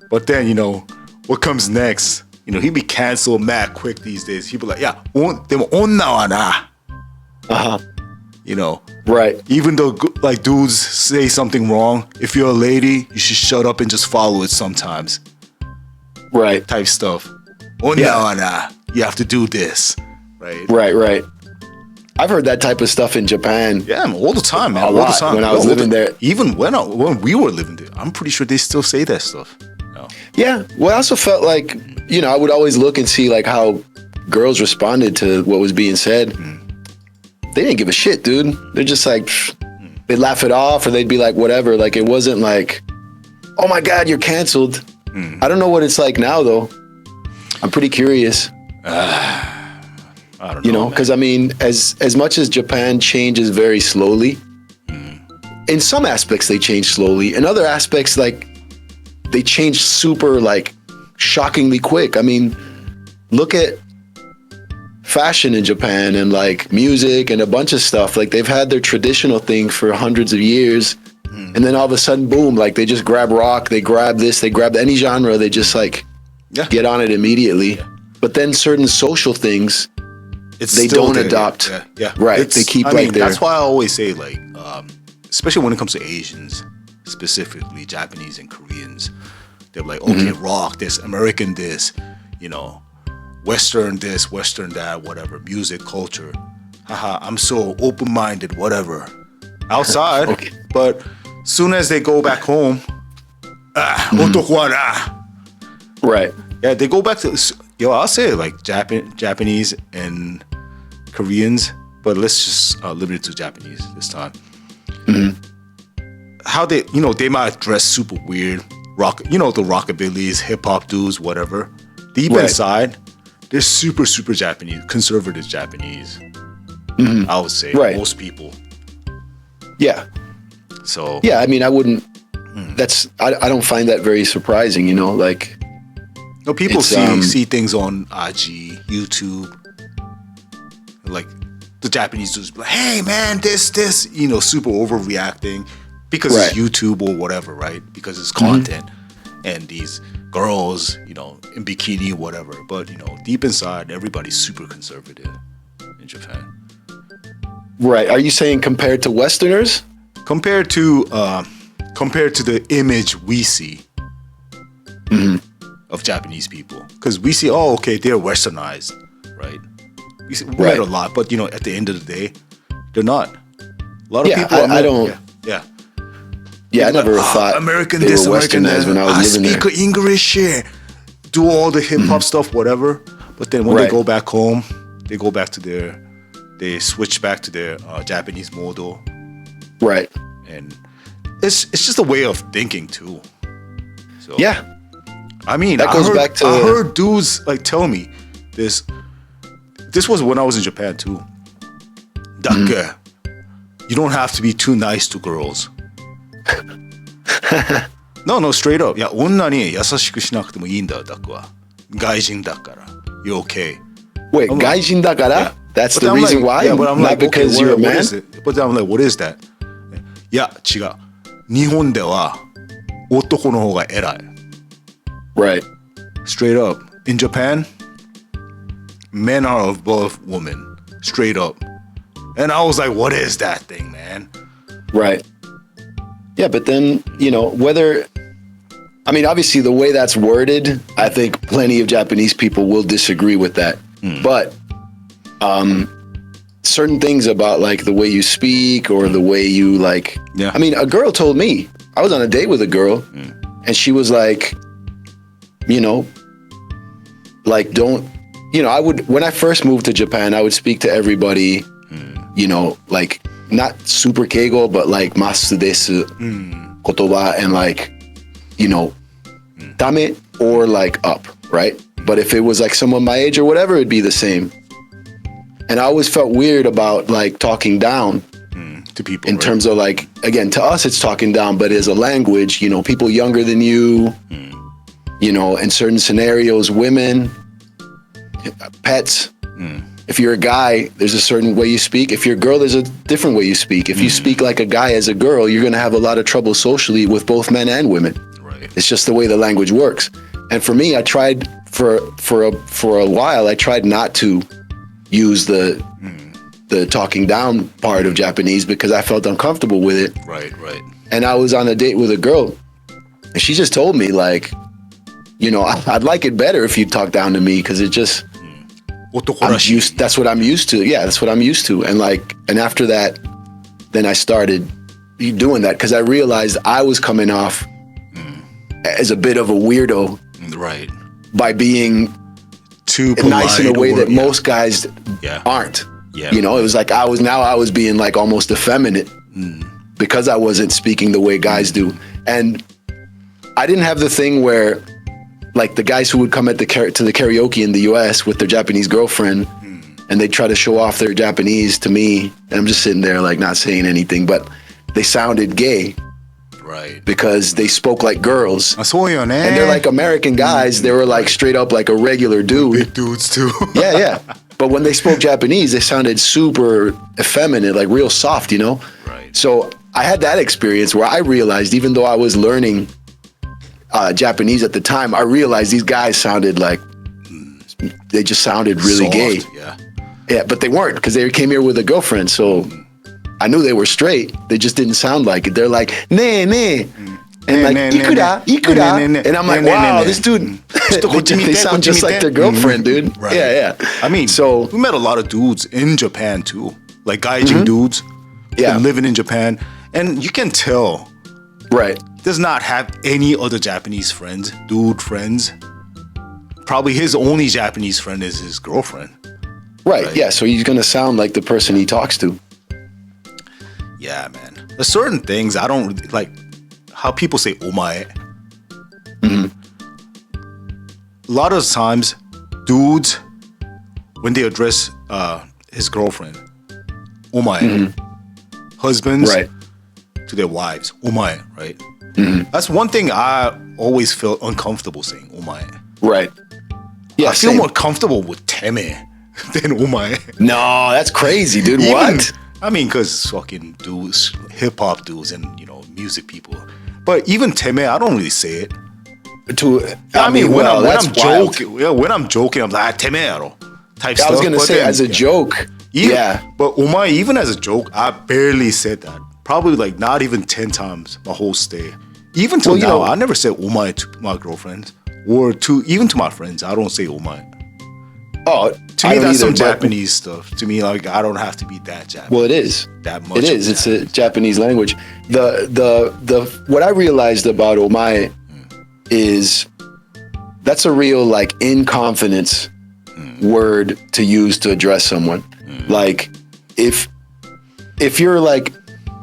But then, you know, what comes next? You know, he'd be canceled mad quick these days. He'd be like, yeah, demo onna wa na. You know. Right. Even though like dudes say something wrong, if you're a lady, you should shut up and just follow it sometimes. Right. Type stuff. Onna wa na. You have to do this. Right. Right. I've heard that type of stuff in Japan. Yeah, all the time, man. A lot when I was living there. Even when we were living there, I'm pretty sure they still say that stuff. No. Yeah. Well, I also felt like, you know, I would always look and see like how girls responded to what was being said. They didn't give a shit, dude. They're just like, they'd laugh it off or they'd be like, whatever. Like, it wasn't like, oh my God, you're canceled. I don't know what it's like now, though. I'm pretty curious. I don't know. You know, because I mean, as much as Japan changes very slowly, in some aspects they change slowly. In other aspects, like, they change super, like, shockingly quick. I mean, look at fashion in Japan and like music and a bunch of stuff. Like, they've had their traditional thing for hundreds of years, and then all of a sudden, boom, like they just grab rock, they grab this, they grab any genre, they just like get on it immediately. But then certain social things, they don't adopt. Right. They keep that's why I always say, like, especially when it comes to Asians, specifically Japanese and Koreans, they're like, okay, rock this, American this, you know, Western this, Western that, whatever, music, culture. Haha, I'm so open-minded, whatever. Outside, but soon as they go back home, right. Yeah, they go back to, I'll say like Japanese and Koreans, but let's just limit it to Japanese this time. How they, you know, they might dress super weird, rock, you know, the rockabillys, hip hop dudes, whatever. Deep inside, they're super, super Japanese, conservative Japanese. I would say most people. Yeah. So. Yeah, I mean, I wouldn't. That's I don't find that very surprising. You know, like. No, people see things on IG, YouTube, like the Japanese dudes be like, hey man, this, you know, super overreacting because it's YouTube or whatever, right? Because it's content and these girls, you know, in bikini, whatever. But, you know, deep inside, everybody's super conservative in Japan. Right. Are you saying compared to Westerners? Compared to the image we see of Japanese people, because we see, oh, okay, they're Westernized, right? We met a lot, but, you know, at the end of the day, they're not. A lot of people. I don't. Yeah, I never thought American they this, were American Westernized that. when I was living there. Speak English, do all the hip hop stuff, whatever. But then when they go back home, they switch back to their Japanese model. Right. And it's just a way of thinking too. So yeah. I mean, that goes back to. I heard dudes like tell me this. This was when I was in Japan too. That you don't have to be too nice to girls. No, straight up. いや、女に優しくしなくてもいいんだよ、ダクは。外人だから。You're okay. Wait, 外人だから? That's the reason why? Yeah, but I'm not like, because okay, you're a what man? is it? But I'm like, what is that? いや、違う。日本では男の方が偉い。Right. Straight up. In Japan, men are above women. Straight up. And I was like, what is that thing, man? Right. Yeah, but then, you know, I mean, obviously the way that's worded, I think plenty of Japanese people will disagree with that. But certain things about like the way you speak or the way you like, I mean, a girl told me, I was on a date with a girl and she was like, you know, like when I first moved to Japan, I would speak to everybody, you know, like not super keigo, but like masu desu, kotoba, and like, you know, dame or like up, right? But if it was like someone my age or whatever, it'd be the same. And I always felt weird about like talking down to people in terms of like, again, to us, it's talking down, but as a language, you know, people younger than you, you know, in certain scenarios, women, pets. If you're a guy, there's a certain way you speak. If you're a girl, there's a different way you speak. If you speak like a guy as a girl, you're going to have a lot of trouble socially with both men and women. Right. It's just the way the language works. And for me, I tried for a while, I tried not to use the talking down part of Japanese because I felt uncomfortable with it. Right. And I was on a date with a girl and she just told me like, you know, I'd like it better if you talk down to me because it just, that's what I'm used to. Yeah, that's what I'm used to. And like, and after that, then I started doing that because I realized I was coming off as a bit of a weirdo. Right. By being too nice in a way that most guys aren't. Yeah. You know, it was like I was being like almost effeminate because I wasn't speaking the way guys do. And I didn't have the thing where like the guys who would come to the karaoke in the US with their Japanese girlfriend and they try to show off their Japanese to me. And I'm just sitting there like not saying anything, but they sounded gay. Right. Because they spoke like girls. And they're like American guys. They were like straight up like a regular dude. Big dudes too. Yeah. But when they spoke Japanese, they sounded super effeminate, like real soft, you know? Right. So I had that experience where I realized, even though I was learning Japanese at the time, I realized these guys sounded like, they just sounded really Soft, gay. Yeah, but they weren't, because they came here with a girlfriend. So I knew they were straight. They just didn't sound like it. They're like, ne. And like, ikura. And I'm like, wow, this dude, they sound just like their girlfriend, dude. Right. Yeah. I mean, so we met a lot of dudes in Japan too, like gaijin dudes. Yeah. Living in Japan. And you can tell. Right. Does not have any other Japanese friends, dude friends. Probably his only Japanese friend is his girlfriend. Right. Yeah. So he's going to sound like the person he talks to. Yeah, man. There's certain things I don't really like how people say omae. A lot of times, dudes, when they address his girlfriend, omae. Husbands to their wives, omae, right? That's one thing I always feel uncomfortable saying, omae. Right. Yeah, I feel more comfortable with teme than omae. No, that's crazy, dude. What? I mean, because fucking dudes, hip hop dudes, and music people. But even teme, I don't really say it. I mean, when I'm joking, I'm like teme yaro type stuff. I was gonna say as a joke. But omae, even as a joke, I barely said that. Probably like not even 10 times my whole stay. Even till now, I never said omae to my girlfriends or even to my friends. I don't say omae. Oh, to me, that's some Japanese stuff. To me, like I don't have to be that Japanese. Well, it is. That much. It is. It's a Japanese language. The what I realized about omae is that's a real like in confidence word to use to address someone. Like if you're like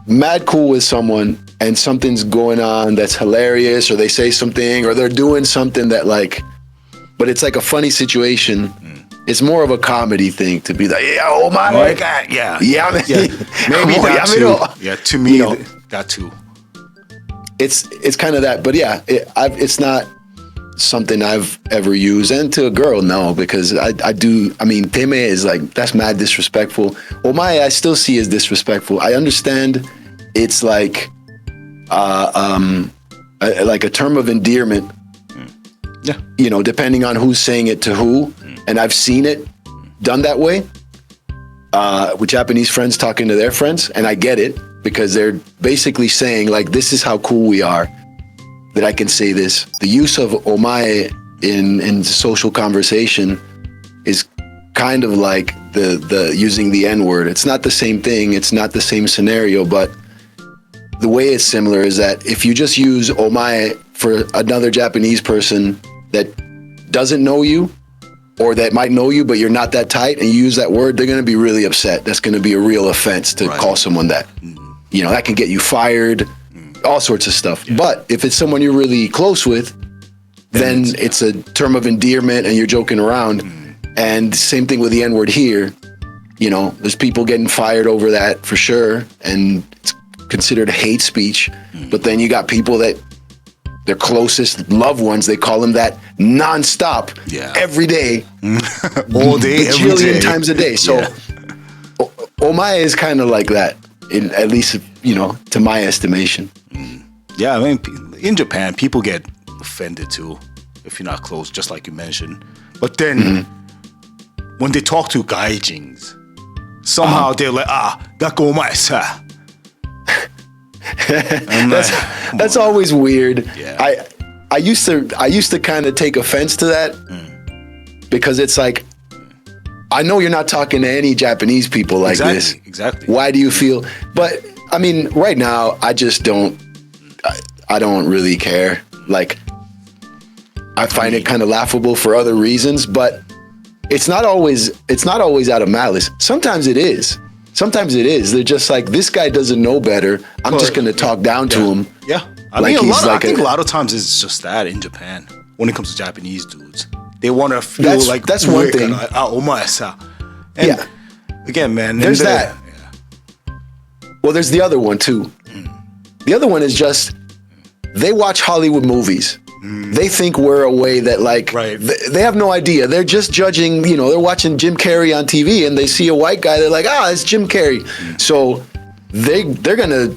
mad cool with someone and something's going on that's hilarious, or they say something, or they're doing something that like, but it's like a funny situation. It's more of a comedy thing to be like, yeah, oh my god, yeah, maybe that too. Yeah, to me, that too. It's kind of that, but yeah, it's not something I've ever used. And to a girl, no, because I mean, teme is like, that's mad disrespectful. Omae, I still see as disrespectful. I understand it's like a term of endearment. Yeah. Depending on who's saying it to who. And I've seen it done that way with Japanese friends talking to their friends. And I get it, because they're basically saying like, this is how cool we are, that I can say this. The use of omae in social conversation is kind of like the using the N-word. It's not the same thing. It's not the same scenario, but the way it's similar is that if you just use omae for another Japanese person that doesn't know you, or that might know you, but you're not that tight, and you use that word, they're going to be really upset. That's going to be a real offense to call someone that. That can get you fired, all sorts of stuff. Yeah. But if it's someone you're really close with, then it's a term of endearment and you're joking around. And same thing with the N-word here. There's people getting fired over that for sure, and it's considered hate speech. But then you got people that their closest loved ones, they call them that nonstop, every day, all day, every day, times a day. So omae is kind of like that, at least to my estimation. Yeah, I mean, in Japan, people get offended too if you're not close, just like you mentioned. But then when they talk to gaijins, somehow they're like, gakko omae sa. That's always weird. Yeah. I used to kind of take offense to that because it's like, I know you're not talking to any Japanese people like this. Exactly. Why do you feel? But I mean, right now, I just don't. I don't really care. Like, I find it kind of laughable for other reasons, but it's not always out of malice. Sometimes it is. sometimes it is. They're just like, this guy doesn't know better. I'm just going to talk down to him. Yeah. I mean, I think a lot of times it's just that in Japan when it comes to Japanese dudes. They want to feel like that's one thing. And again, man, there's that. Well, there's the other one too. The other one is just they watch Hollywood movies. They think we're a way that like they have no idea. They're just judging, they're watching Jim Carrey on TV and they see a white guy. They're like, it's Jim Carrey. So they're going to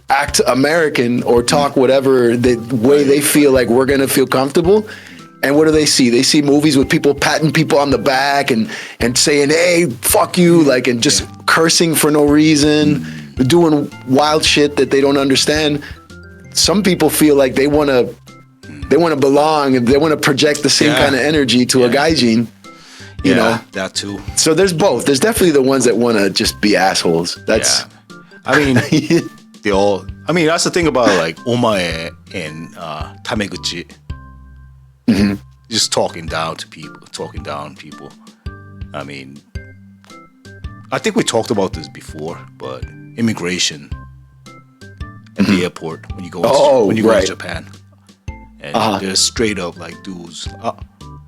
act American or talk whatever the way they feel like we're going to feel comfortable. And what do they see? They see movies with people patting people on the back and saying, hey, fuck you, like, and just cursing for no reason, doing wild shit that they don't understand. Some people feel like they want to belong and they want to project the same kind of energy to a gaijin, you know? That too. So there's both. There's definitely the ones that want to just be assholes. That's, I mean, that's the thing about like omae and tameguchi. Just talking down people. I mean, I think we talked about this before, but immigration at the airport when you go to Japan. And they're straight up like dudes.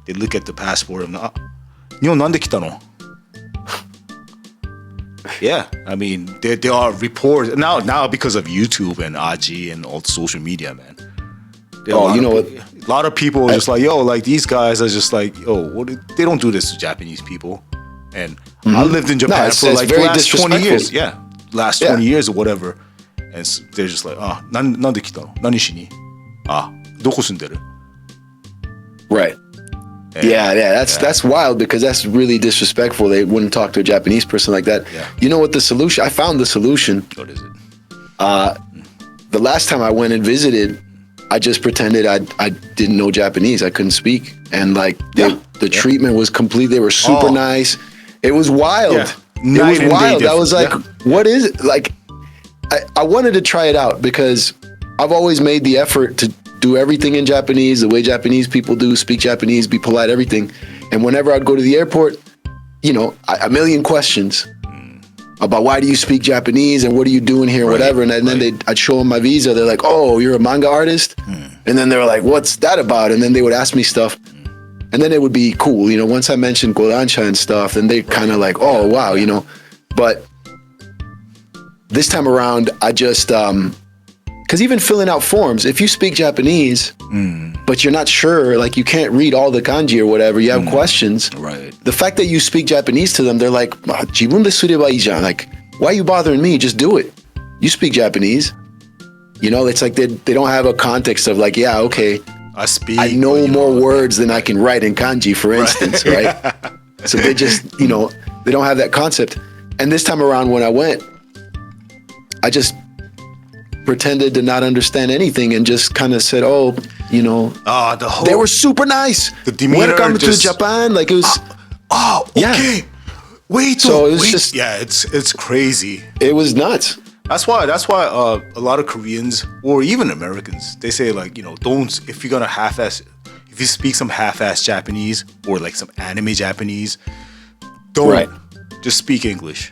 They look at the passport and "Nihon nande kita no?" Yeah, I mean there are reports now because of YouTube and Amagi and all the social media, man. A lot of people are just like, yo, like these guys are just like, yo, they don't do this to Japanese people. And I lived in Japan for like the last 20 years. Yeah, last 20 years or whatever. And so they're just like, nande kita no? Nani shi ni? Doko sunderu? Right. And that's wild because that's really disrespectful. They wouldn't talk to a Japanese person like that. Yeah. You know what the solution? I found the solution. What is it? The last time I went and visited, I just pretended I didn't know Japanese. I couldn't speak. And like the treatment was complete. They were super nice. It was wild. Yeah. It was wild. I was like, what is it? Like, I wanted to try it out because I've always made the effort to do everything in Japanese, the way Japanese people do, speak Japanese, be polite, everything. And whenever I'd go to the airport, a million questions about why do you speak Japanese and what are you doing here, whatever. And then I'd show them my visa. They're like, oh, you're a manga artist? And then they were like, what's that about? And then they would ask me stuff. And then it would be cool. Once I mentioned Godansha and stuff, then they kind of like, oh, wow, But this time around, I just... because even filling out forms, if you speak Japanese, but you're not sure, like you can't read all the kanji or whatever, you have questions. Right. The fact that you speak Japanese to them, they're like, "Jibun de sureba ii jan." Like, why are you bothering me? Just do it. You speak Japanese. It's like they don't have a context of like, yeah, okay, I know more words than I can write in kanji, for instance, right? So they just, they don't have that concept. And this time around when I went, I just pretended to not understand anything and just kind of said, they were super nice. The demeanor welcome to Japan. Like it was. Okay. Wait. So it was just. Yeah, it's crazy. It was nuts. That's why a lot of Koreans or even Americans, they say like, don't, if you're gonna if you speak some half-ass Japanese or like some anime Japanese, don't just speak English.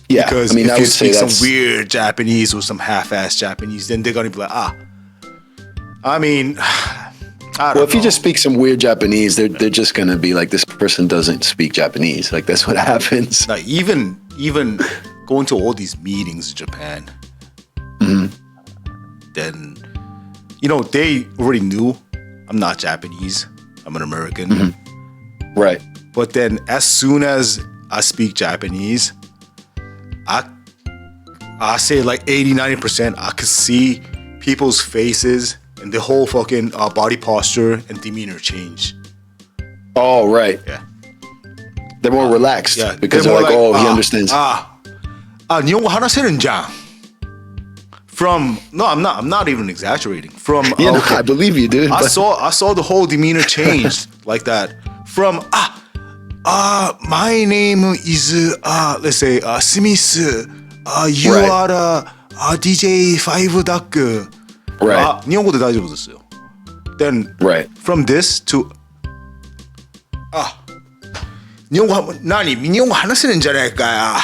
Yeah, because if you speak some weird Japanese or some half-ass Japanese, then they're gonna be like, I mean, I don't know. If you just speak some weird Japanese, they're just gonna be like, this person doesn't speak Japanese. Like that's what happens. Like even going to all these meetings in Japan, then they already knew I'm not Japanese. I'm an American. Right. But then as soon as I speak Japanese, I say like 80-90%, I could see people's faces and the whole fucking body posture and demeanor change. Oh, right. Yeah. They're more relaxed because they're like, he understands. 日本語話せるんじゃん. No, I'm not even exaggerating. I believe you, dude. I saw the whole demeanor change like that. From my name is let's say Smith. You are DJ 5 Duck. Right. 日本語で大丈夫ですよ. Then from this to 日本語何日本語話せるんじゃないかよ。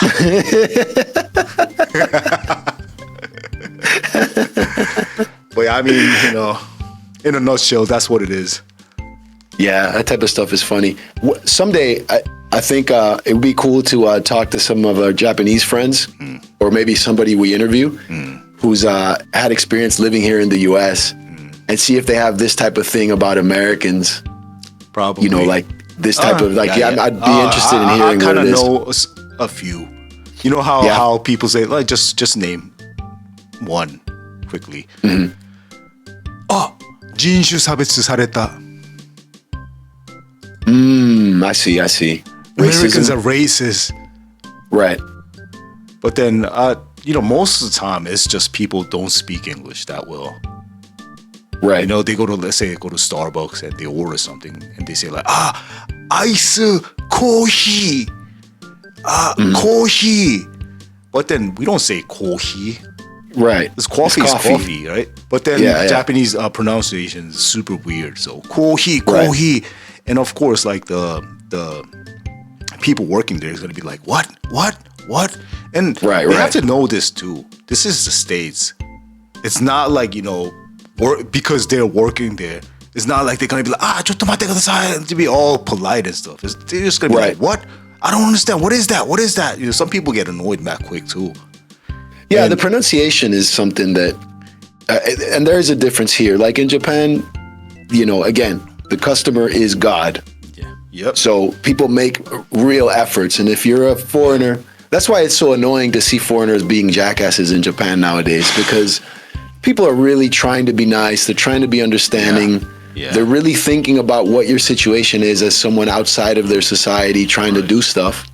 But I mean, you know, in a nutshell, that's what it is. Yeah, that type of stuff is funny. Someday, I think it would be cool to talk to some of our Japanese friends, or maybe somebody we interview who's had experience living here in the U.S. And see if they have this type of thing about Americans. Probably. You know, like this type of, like, I'd be interested in hearing what it is. I kind of know a few. You know how people say, like, just name one quickly. あ、人種差別された。I see. Americans are racist. Right. But then, you know, most of the time, it's just people don't speak English that well. Right. You know, they let's say they go to Starbucks and they order something and they say like, ice, coffee, coffee. But then we don't say coffee. Right. Because coffee is coffee, right? But then Japanese pronunciation is super weird. So coffee. Right. And of course, like the people working there is going to be like, what? And they have to know this too. This is the States. It's not like, you know, because they're working there. It's not like they're going to be like, ちょっと待ってください to be all polite and stuff. They're just going to be like, what? I don't understand. What is that? You know, some people get annoyed that quick too. Yeah, the pronunciation is something that, and there is a difference here. Like in Japan, you know, again, the customer is God. Yeah. Yep. So people make real efforts. And if you're a foreigner, that's why it's so annoying to see foreigners being jackasses in Japan nowadays, because people are really trying to be nice. They're trying to be understanding. Yeah. They're really thinking about what your situation is as someone outside of their society trying to do stuff.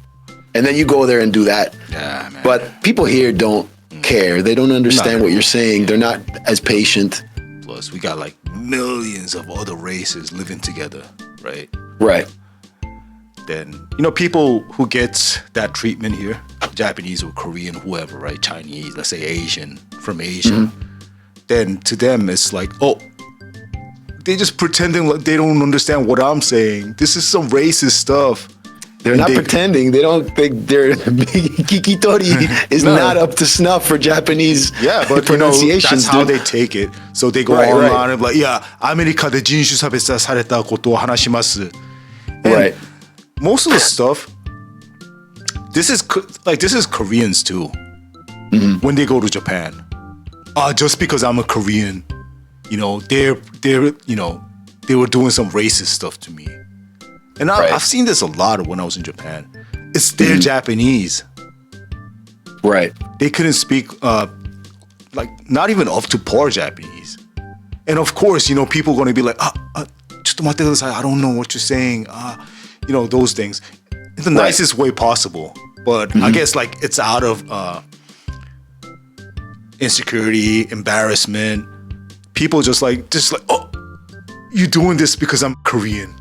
And then you go there and do that. Yeah, man. But people here don't care. They don't understand what you're saying. They're not as patient. Plus, we got like millions of other races living together, right? Right. Then, you know, people who get that treatment here, Japanese or Korean, whoever, right? Chinese, let's say Asian, from Asia. Then to them, it's like, oh, they just pretending like they don't understand what I'm saying. This is some racist stuff. They're not pretending. They don't think their kikitori is not up to snuff for Japanese but you know, that's how they take it. So they go online and be like, yeah, アメリカで人種差別されたことを話します。And most of the stuff, this is Koreans too. When they go to Japan, just because I'm a Korean, you know, they're you know, they were doing some racist stuff to me. And I've seen this a lot when I was in Japan. It's their Japanese. Right. They couldn't speak, like, not even up to par Japanese. And of course, you know, people are going to be like, ちょっと待ってください, I don't know what you're saying. You know, those things. In the nicest way possible. But I guess, like, it's out of insecurity, embarrassment. People just like, oh, you're doing this because I'm Korean.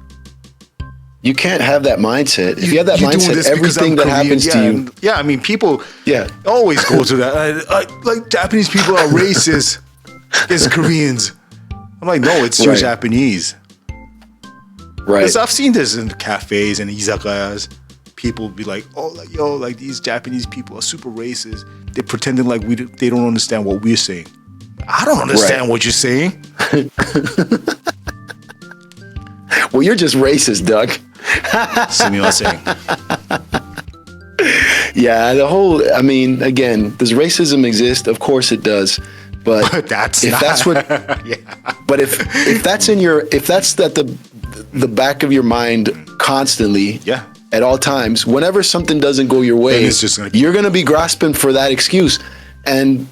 You can't have that mindset. If you have that mindset, everything that happens to you. Yeah, I mean, people always go to that. Like, Japanese people are racist against Koreans. I'm like, no, it's your Japanese. Right. Because I've seen this in cafes and izakayas. People be like, oh, like, yo, like, these Japanese people are super racist. They're pretending like they don't understand what we're saying. I don't understand what you're saying. Well, you're just racist, Doug. Yeah, I mean, again, does racism exist? Of course it does. But But that's if that's at the back of your mind constantly, at all times, whenever something doesn't go your way, you're going to be grasping for that excuse, and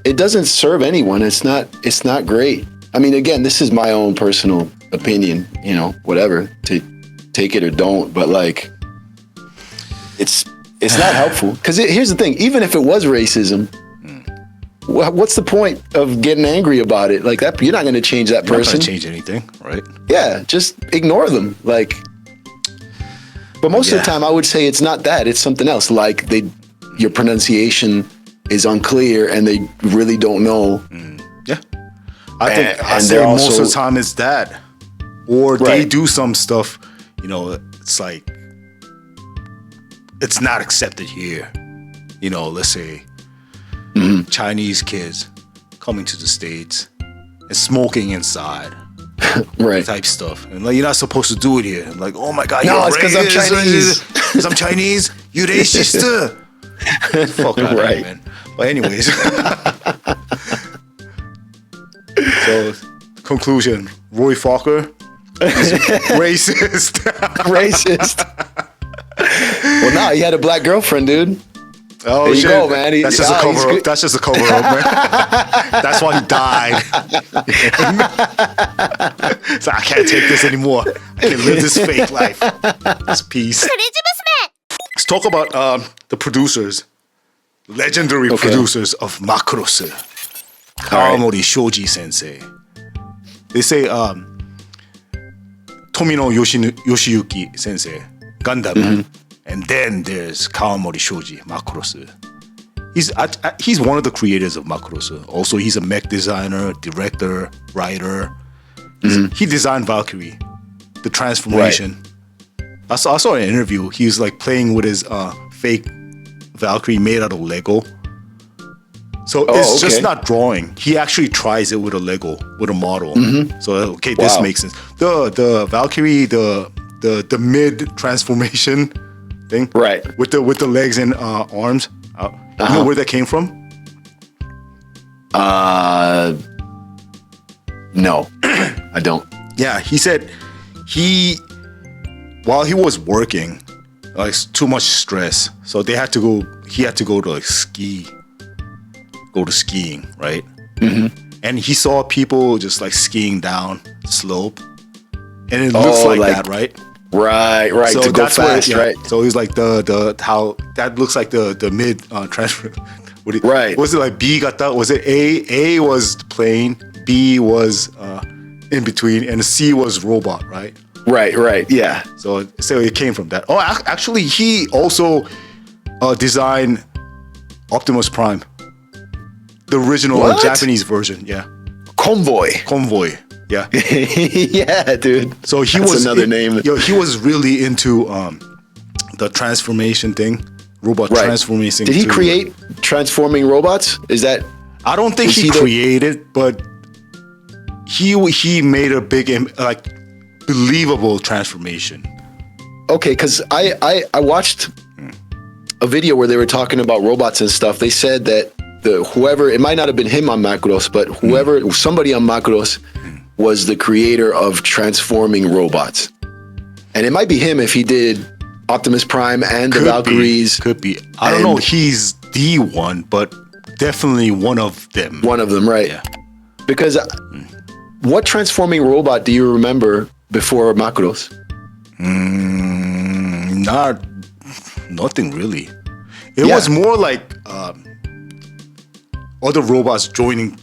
it doesn't serve anyone. It's not great. I mean, again, this is my own personal opinion, you know, whatever, to take it or don't, but like, it's not helpful. Because here's the thing, even if it was racism, what's the point of getting angry about it? Like, that, you're not going to change that person. You're not going to change anything, right? Yeah, just ignore them. Like, but most of the time, I would say it's not that. It's something else. Like, your pronunciation is unclear and they really don't know. Yeah. I think most of the time it's that. Or they do some stuff, you know, it's like, it's not accepted here. You know, let's say Chinese kids coming to the States and smoking inside. Right. Type stuff. And like, you're not supposed to do it here. I'm like, oh my God, no, you're it's because I'm Chinese. Because I'm Chinese? You racist? Fuck out of here, man. But anyways. So, conclusion. Roy Fokker is racist. Racist. Well, no, he had a black girlfriend, dude. Oh, there you shit. go, man. That's just a cover up. That's just a cover up, man. That's why he died. So I can't take this anymore. I can't live this fake life. That's peace. Let's talk about the producers. Legendary producers of Macross. Kawamori Shoji sensei. They say Tomino Yoshiyuki sensei, Gundam. And then there's Kawamori Shoji, Macross. He's one of the creators of Macross. Also, he's a mech designer, director, writer. He designed Valkyrie, the transformation. Right. I saw an interview. He was like playing with his fake Valkyrie made out of Lego. So it's just not drawing. He actually tries it with a Lego, with a model. So this makes sense. The Valkyrie, the mid transformation thing, right? With the legs and arms. You know where that came from? No, I don't. Yeah, he said while he was working, like too much stress, so he had to go to like go to skiing, right? And he saw people just like skiing down slope, and it looks like that, right? Right. So to go fast, right? So he's like the how that looks like the mid transfer. Right. Was it like B got that? Was it A? A was plane, B was in between, and C was robot, right? Right. Yeah. So it came from that. Oh, actually, he also designed Optimus Prime, the original Japanese version. Yeah. Convoy. Yeah. Yeah, dude. So That's another name. He was really into the transformation thing, robot transformation. Did he create transforming robots? Is that? I don't think he created, but he made a big believable transformation. Okay, because I watched a video where they were talking about robots and stuff. They said that whoever, it might not have been him on Macross, but somebody on Macross was the creator of transforming robots. And it might be him if he did Optimus Prime and the Valkyries. Could be. I don't know he's the one, but definitely one of them. One of them, right. Yeah. Because what transforming robot do you remember before Macross? Nothing really. It was more like other robots joining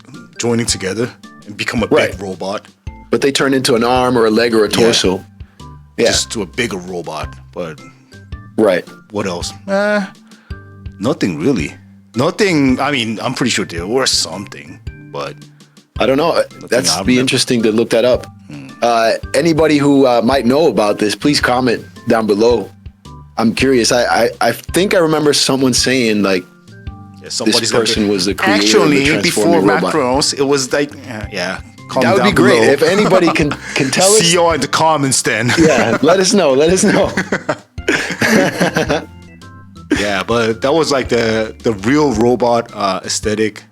together and become a big robot. But they turn into an arm or a leg or a torso. Yeah. Just to a bigger robot. But what else? Nothing really. Nothing. I mean, I'm pretty sure there was something, but I don't know. That's be interesting to look that up. Anybody who might know about this, please comment down below. I'm curious. I think I remember someone saying like this person was the creator actually of the before robot. Macross. It was like That would be great if anybody can tell us. See you in the comments then. Yeah, let us know. Yeah, but that was like the real robot aesthetic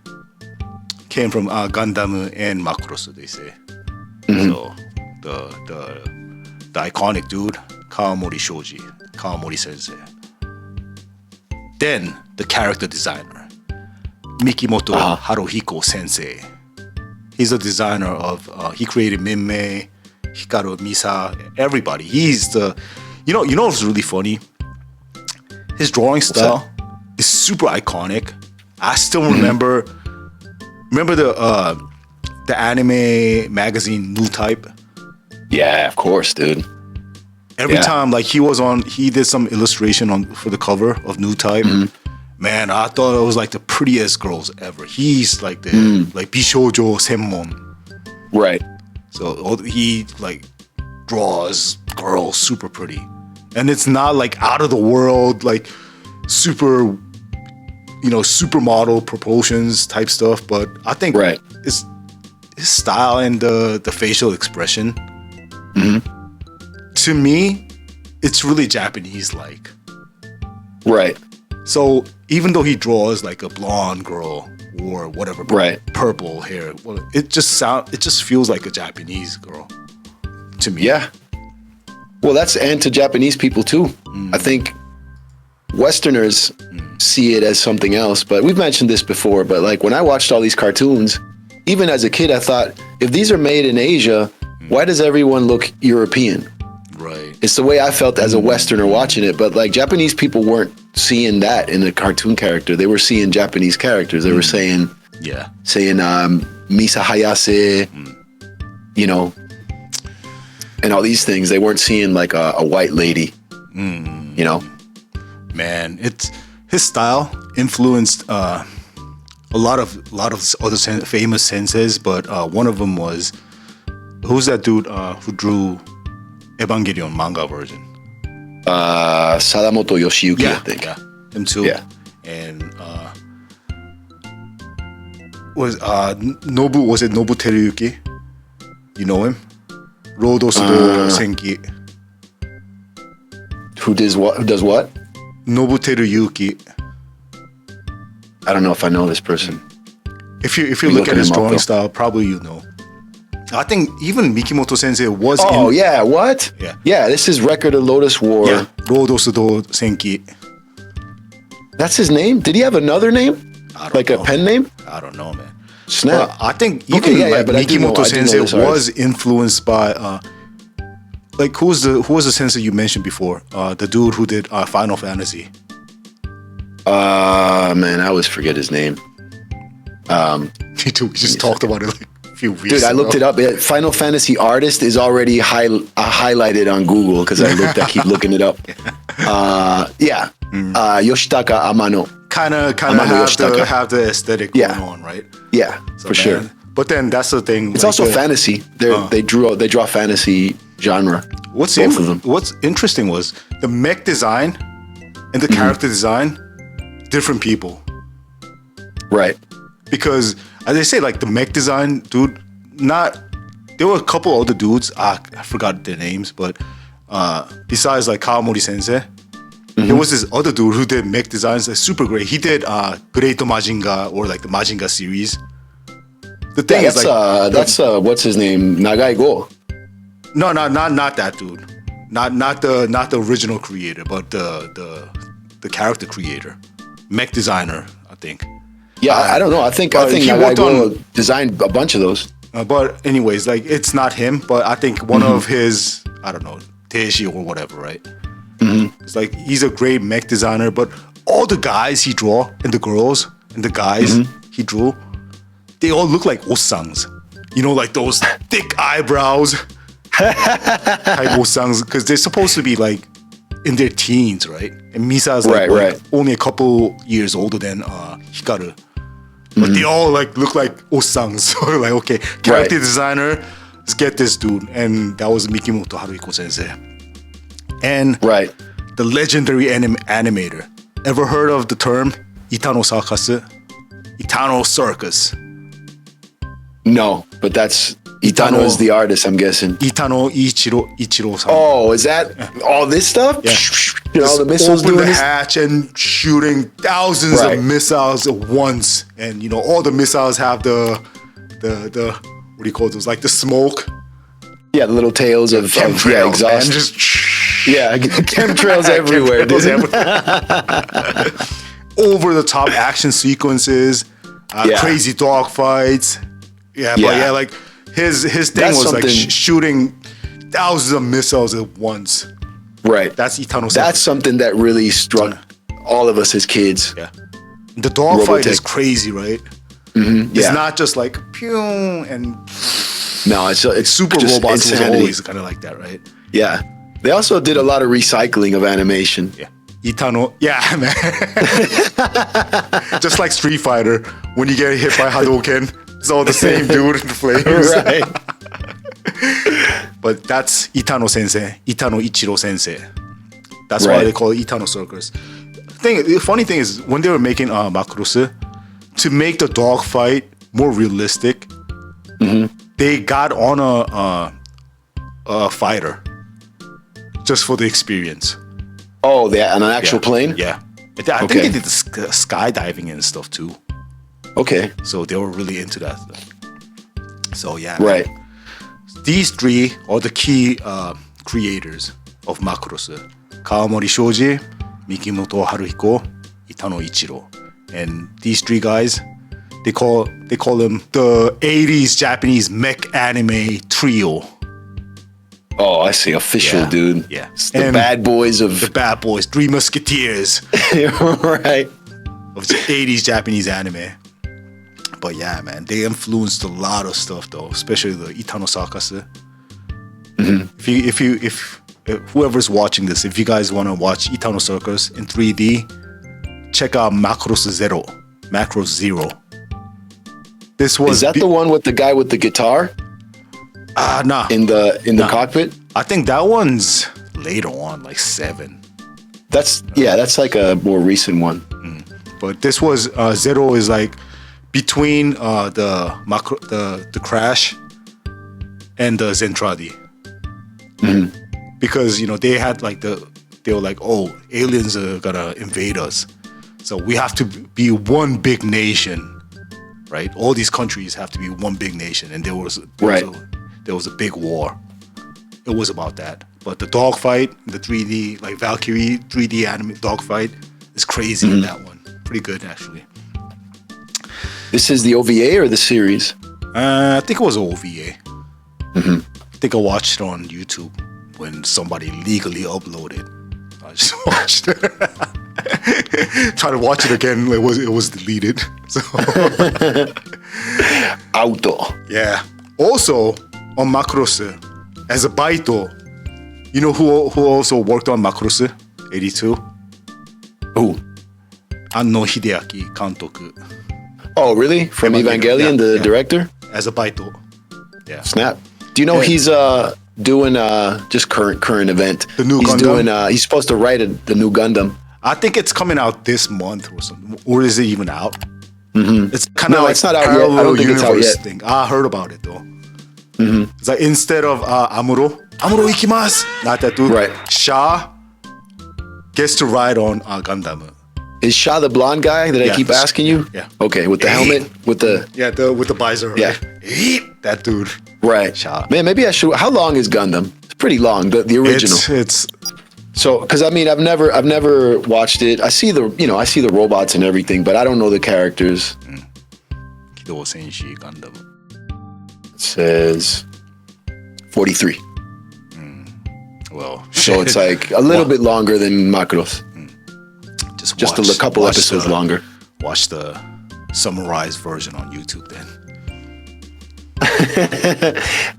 came from Gundam and Macross, they say. So the iconic dude, Kawamori Shoji, Kawamori Sensei. Then the character designer, Mikimoto Haruhiko Sensei. He's a designer of, he created Minmay, Hikaru, Misa, everybody. He's the, you know what's really funny? His drawing style is super iconic. I still remember the anime magazine New Type? Yeah, of course, dude. Every time, like he did some illustration for the cover of New Type. Man, I thought it was like the prettiest girls ever. He's like the like Bishoujo Senmon. Right. So he like draws girls super pretty. And it's not like out of the world, like super, supermodel proportions type stuff. But I think it's his style and the facial expression. To me, it's really Japanese-like. Right. So even though he draws like a blonde girl or whatever, purple hair, well, it just feels like a Japanese girl to me. Yeah. Well, and to Japanese people too. I think Westerners see it as something else, but we've mentioned this before, but like when I watched all these cartoons, even as a kid, I thought, if these are made in Asia, why does everyone look European? Right. It's the way I felt as a Westerner watching it, but like Japanese people weren't seeing that in a cartoon character. They were seeing Japanese characters. They were saying Misa Hayase, and all these things. They weren't seeing like a white lady, Man, his style influenced a lot of other famous senseis, but one of them was, who's that dude who drew Evangelion manga version? Sadamoto Yoshiyuki, I think. Yeah, him too. Yeah. And was it Nobu Teruyuki? You know him? Rodo Sudo Senki. Who does what? Nobu Teruyuki. I don't know if I know this person. If you look at his drawing style, probably you know. I think even Mikimoto Sensei was what? Yeah, this is Record of Lotus War. Yeah, Rodo Sudo Senki. That's his name? Did he have another name? Like a pen name? I don't know, man. Snap. But I think even Mikimoto Sensei was influenced by who was the sensei you mentioned before? The dude who did Final Fantasy. Man, I always forget his name. Me too. We just talked about it like a few weeks ago. Dude, I looked it up. Final Fantasy artist is already highlighted on Google because I keep looking it up. Yoshitaka Amano. Kind of have the aesthetic going on, right? Yeah, so, for sure. But then that's the thing. It's also fantasy. They draw fantasy genre. What's interesting was the mech design and the character design, different people. Right. Because as I say, like the mech design, dude, there were a couple other dudes, I forgot their names, but besides like Kawamori Sensei, there was this other dude who did mech designs that's super great. He did Great Majinga or like the Majinga series. The thing is that's what's his name? Nagai Go. No, not that dude. Not the original creator, but the character creator, mech designer, I think. Yeah, I don't know. I think Nagai Go designed a bunch of those. But anyways, like it's not him, but I think one of his, I don't know, Teishi or whatever, right? It's like he's a great mech designer, but all the guys he draw and the girls and the guys he drew, they all look like osangs. Like those thick eyebrows type osangs, because they're supposed to be like in their teens, right? And Misa's like only a couple years older than Hikaru. But they all like look like osangs. So like, okay, character designer, let's get this dude. And that was Mikimoto Haruhiko Sensei. And the legendary animator. Ever heard of the term Itano Circus? No, but that's Itano is the artist, I'm guessing. Itano Ichiro-san. Oh, is that all this stuff? Yeah. All the missiles doing the hatch and shooting thousands of missiles at once, and all the missiles have the what do you call those? Like the smoke. Yeah, the little tails of exhaust. And just chemtrails everywhere. Over the top action sequences, crazy dog fights. Like his thing was like shooting thousands of missiles at once. Right. That's Itano. That's something that really struck all of us as kids. Yeah. The dogfight is crazy, right? It's not just like pew and no, it's super robots was always kind of like that, right? Yeah. They also did a lot of recycling of animation. Yeah. Itano, man. Just like Street Fighter, when you get hit by Hadouken, it's all the same dude in the flames. Right. But that's Itano Sensei, Itano Ichiro Sensei. That's why they call it Itano Circus. The funny thing is, when they were making Macross, to make the dog fight more realistic, they got on a fighter just for the experience. Oh, they on an actual plane? Yeah. I think they did the skydiving and stuff too. Okay. So they were really into that stuff. So yeah. Right. Man. These three are the key creators of Macross. Kawamori Shoji, Mikimoto Haruhiko, Itano Ichiro. And these three guys, they call them the 80s Japanese mech anime trio. Oh, I see. Official, dude. Yeah. It's the bad boys of... The bad boys. Three Musketeers. Right. Of the 80s Japanese anime. But yeah, man. They influenced a lot of stuff, though. Especially the Itano Circus. If whoever's watching this, if you guys want to watch Itano Circus in 3D, check out Macross Zero. Macross Zero. This was... Is that the one with the guy with the guitar? Nah. In the cockpit? I think that one's later on, like 7. That's like a more recent one. But this was Zero is like between the Crash and the Zentradi. Because they had like they were like, oh, aliens are gonna invade us, so we have to be one big nation, right? All these countries have to be one big nation, and there was a big war. It was about that. But the dogfight, the 3D, like Valkyrie 3D anime dogfight is crazy in that one. Pretty good, actually. This is the OVA or the series? I think it was OVA. I think I watched it on YouTube when somebody legally uploaded. I just watched it. Try to watch it again. It was deleted. So Auto. Yeah. Also on Macross, as a baito, you know who also worked on Macross 82? Who? Anno Hideaki Kantoku. Oh, really? From Evangelion, the director? As a baito. Yeah. Snap. Do you know he's doing just current event? The new Gundam? He's supposed to write the new Gundam. I think it's coming out this month or something. Or is it even out? It's kind of like it's not out yet. I don't think it's out yet. Thing. I heard about it though. It's like instead of Amuro ikimasu, not that dude. Right. Sha gets to ride on Gundam. Is Sha the blonde guy that I keep asking you? Yeah. Okay, with the helmet, with the with the visor. Yeah. Right? That dude. Right. Sha. Man, maybe I should. How long is Gundam? It's pretty long. The original. It's so because I mean I've never watched it. I see the robots and everything, but I don't know the characters. Kido Senshi Gundam. It says 43. Well, so it's like a little bit longer than Macross. Just a couple episodes longer. Watch the summarized version on YouTube then.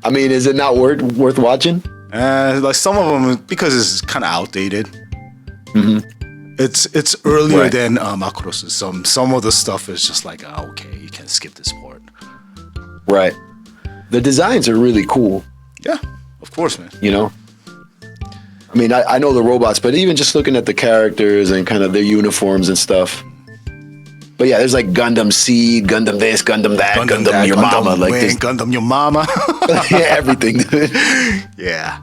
I mean, is it not worth watching? Like some of them, because it's kind of outdated. It's earlier than Macross. Some of the stuff is just like, okay, you can skip this part. Right. The designs are really cool. Yeah, of course, man. I mean, I know the robots, but even just looking at the characters and kind of their uniforms and stuff. But yeah, there's like Gundam Seed, Gundam this, Gundam that, Gundam your mama. Like this. Gundam your mama. Yeah, everything, dude. Yeah.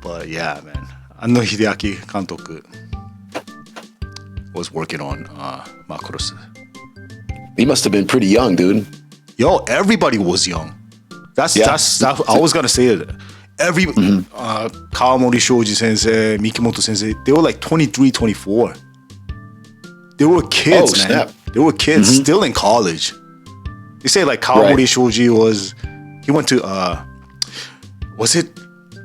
But yeah, man. Anno Hideaki Kantoku was working on Macross. He must have been pretty young, dude. Yo, everybody was young. That's I was gonna say it. Kawamori Shoji sensei, Mikimoto sensei, they were like 23, 24. They were kids, man. Snap. They were kids still in college. They say like Kawamori Shoji he went to was it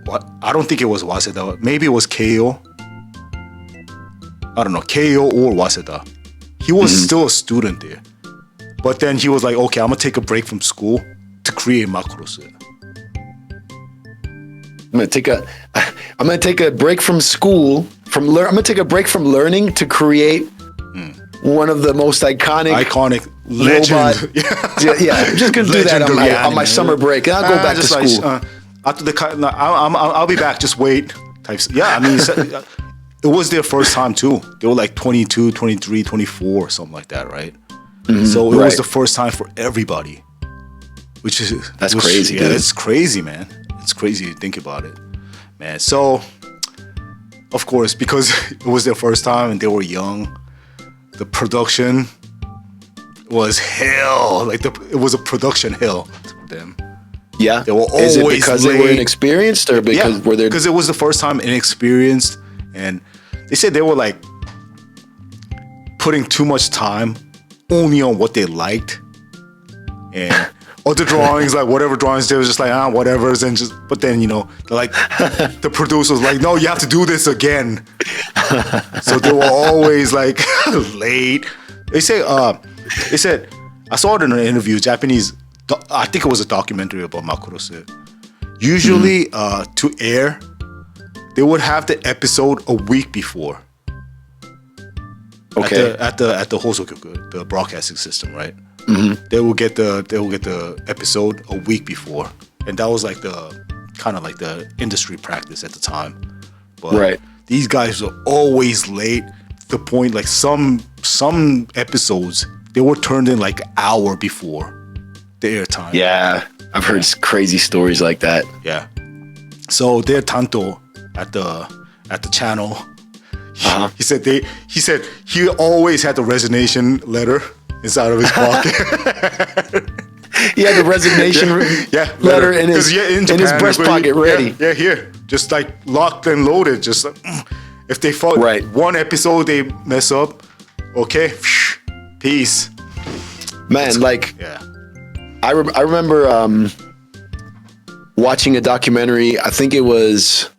what? I don't think it was Waseda. Maybe it was Keio. I don't know, Keio or Waseda. He was still a student there. But then he was like, okay, I'm gonna take a break from school to create Macross. I'm gonna take a break from school. I'm gonna take a break from learning to create one of the most iconic legend. Yeah, I'm just gonna do that on my summer break. And I'll go back to school. After I'll be back. Just wait. Types. Yeah, I mean, it was their first time too. They were like 22, 23, 24, something like that, right? So it was the first time for everybody, that's crazy. Yeah, it's crazy, man. It's crazy to think about it, man. So, of course, because it was their first time and they were young, the production was hell. Like it was a production hell for them. Yeah, they were always Is it because late. They were inexperienced, or because were there? Because it was the first time inexperienced, and they said they were like putting too much time only on what they liked, and other drawings, like whatever drawings, they were just like whatever, and just. But then like the producer was like, no, you have to do this again. So they were always like late. They said I saw it in an interview, Japanese. I think it was a documentary about Macross. Usually, to air, they would have the episode a week before. Okay. At the Hosokyoku, the broadcasting system, right? They will get the episode a week before, and that was like the kind of like the industry practice at the time. But these guys were always late. To the point, like some episodes, they were turned in like an hour before the airtime. Yeah, I've heard crazy stories like that. Yeah. So their tanto at the channel, he said he always had the resignation letter inside of his pocket. He had the resignation letter in his breast pocket ready. Yeah, here, just like locked and loaded. Just like, if they fought one episode, they mess up. Okay, peace. Man, I remember watching a documentary. I think it was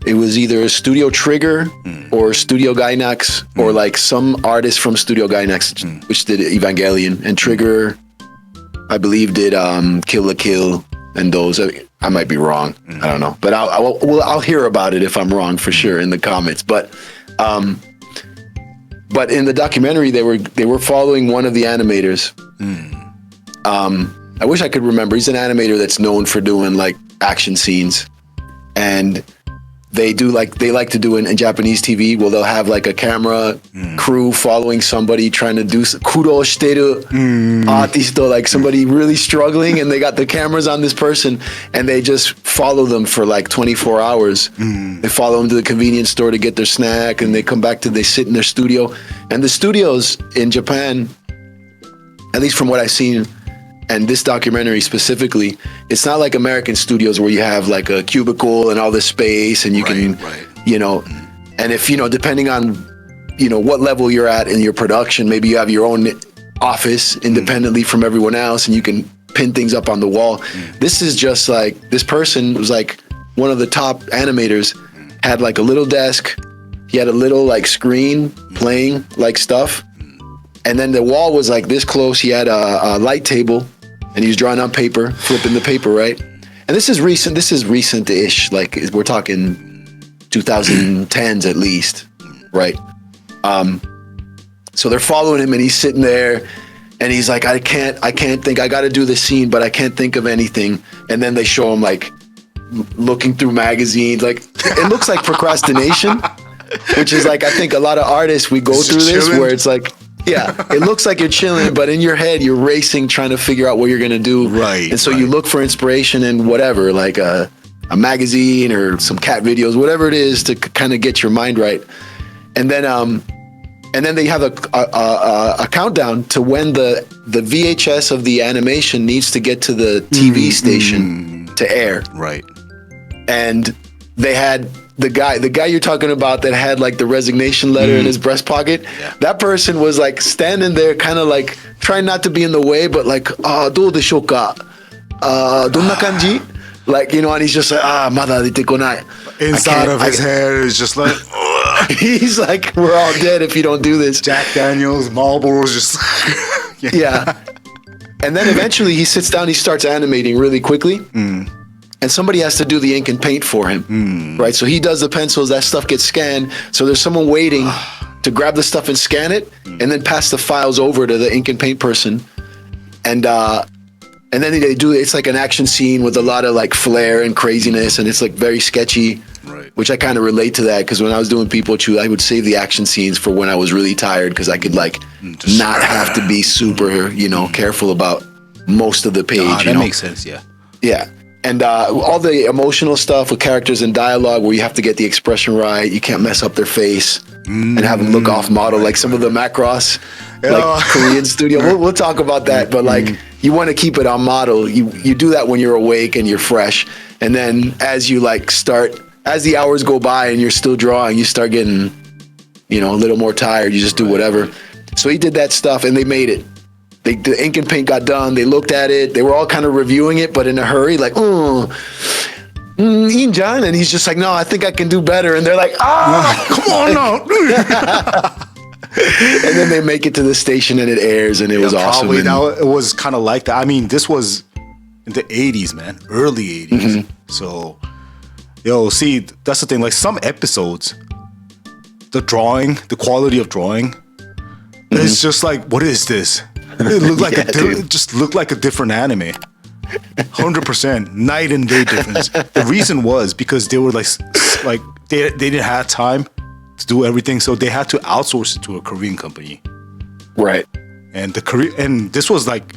either Studio Trigger or Studio Gainax or like some artist from Studio Gainax, which did Evangelion, and Trigger, I believe, did Kill la Kill and those. I might be wrong. I don't know, but I'll hear about it if I'm wrong for sure in the comments. But in the documentary, they were following one of the animators. I wish I could remember. He's an animator that's known for doing like action scenes, and they like to do in Japanese TV. Well, they'll have like a camera crew following somebody trying to do kuro shiteru artisto, like somebody really struggling, and they got the cameras on this person, and they just follow them for like 24 hours. They follow them to the convenience store to get their snack, and they come back they sit in their studio. And the studios in Japan, at least from what I've seen, and this documentary specifically, it's not like American studios where you have like a cubicle and all this space and you can, and if, depending on, what level you're at in your production, maybe you have your own office independently from everyone else and you can pin things up on the wall. This is just like, this person was like one of the top animators, had like a little desk. He had a little like screen playing like stuff. And then the wall was like this close. He had a light table. And he was drawing on paper, flipping the paper, right? And this is recent. This is recent-ish. Like we're talking 2010s at least, right? So they're following him, and he's sitting there, and he's like, I can't think. I got to do the scene, but I can't think of anything. And then they show him like looking through magazines. Like it looks like procrastination, which is like I think a lot of artists we go through this where it's like. Yeah, it looks like you're chilling, but in your head, you're racing, trying to figure out what you're going to do. Right. And so you look for inspiration in whatever, like a magazine or some cat videos, whatever it is to kind of get your mind right. And then they have a countdown to when the VHS of the animation needs to get to the TV station to air. Right. And they had the guy you're talking about that had like the resignation letter in his breast pocket. Yeah. That person was like standing there, kind of like trying not to be in the way, but like, do desho ka? Donna kanji? Like, and he's just like, mada dete konai. Inside of his head is just like, he's like, we're all dead if you don't do this. Jack Daniels, Marlboro's just. Yeah. And then eventually he sits down, he starts animating really quickly. And somebody has to do the ink and paint for him, right? So he does the pencils, that stuff gets scanned. So there's someone waiting to grab the stuff and scan it, and then pass the files over to the ink and paint person. And then they do, it's like an action scene with a lot of like flair and craziness, and it's like very sketchy. Right. Which I kind of relate to that because when I was doing People Chew, I would save the action scenes for when I was really tired because I could like not have to be super, careful about most of the page. That makes sense. Yeah. Yeah. And all the emotional stuff with characters and dialogue where you have to get the expression right. You can't mess up their face and have them look off model like some of the Macross, like Korean studio. We'll talk about that. But like you want to keep it on model. You do that when you're awake and you're fresh. And then as you like as the hours go by and you're still drawing, you start getting, a little more tired. You just do whatever. So he did that stuff and they made it. The ink and paint got done. They looked at it. They were all kind of reviewing it, but in a hurry, like, Injan. And he's just like, no, I think I can do better. And they're like, come on now. And then they make it to the station and it airs and it was awesome. Probably now it was kind of like that. I mean, this was in the 80s, man, early 80s. So, see, that's the thing. Like some episodes, the quality of drawing, it's just like, what is this? It looked like it just looked like a different anime. 100% night and day difference. The reason was because they were like they didn't have time to do everything, so they had to outsource it to a Korean company. Right. And this was like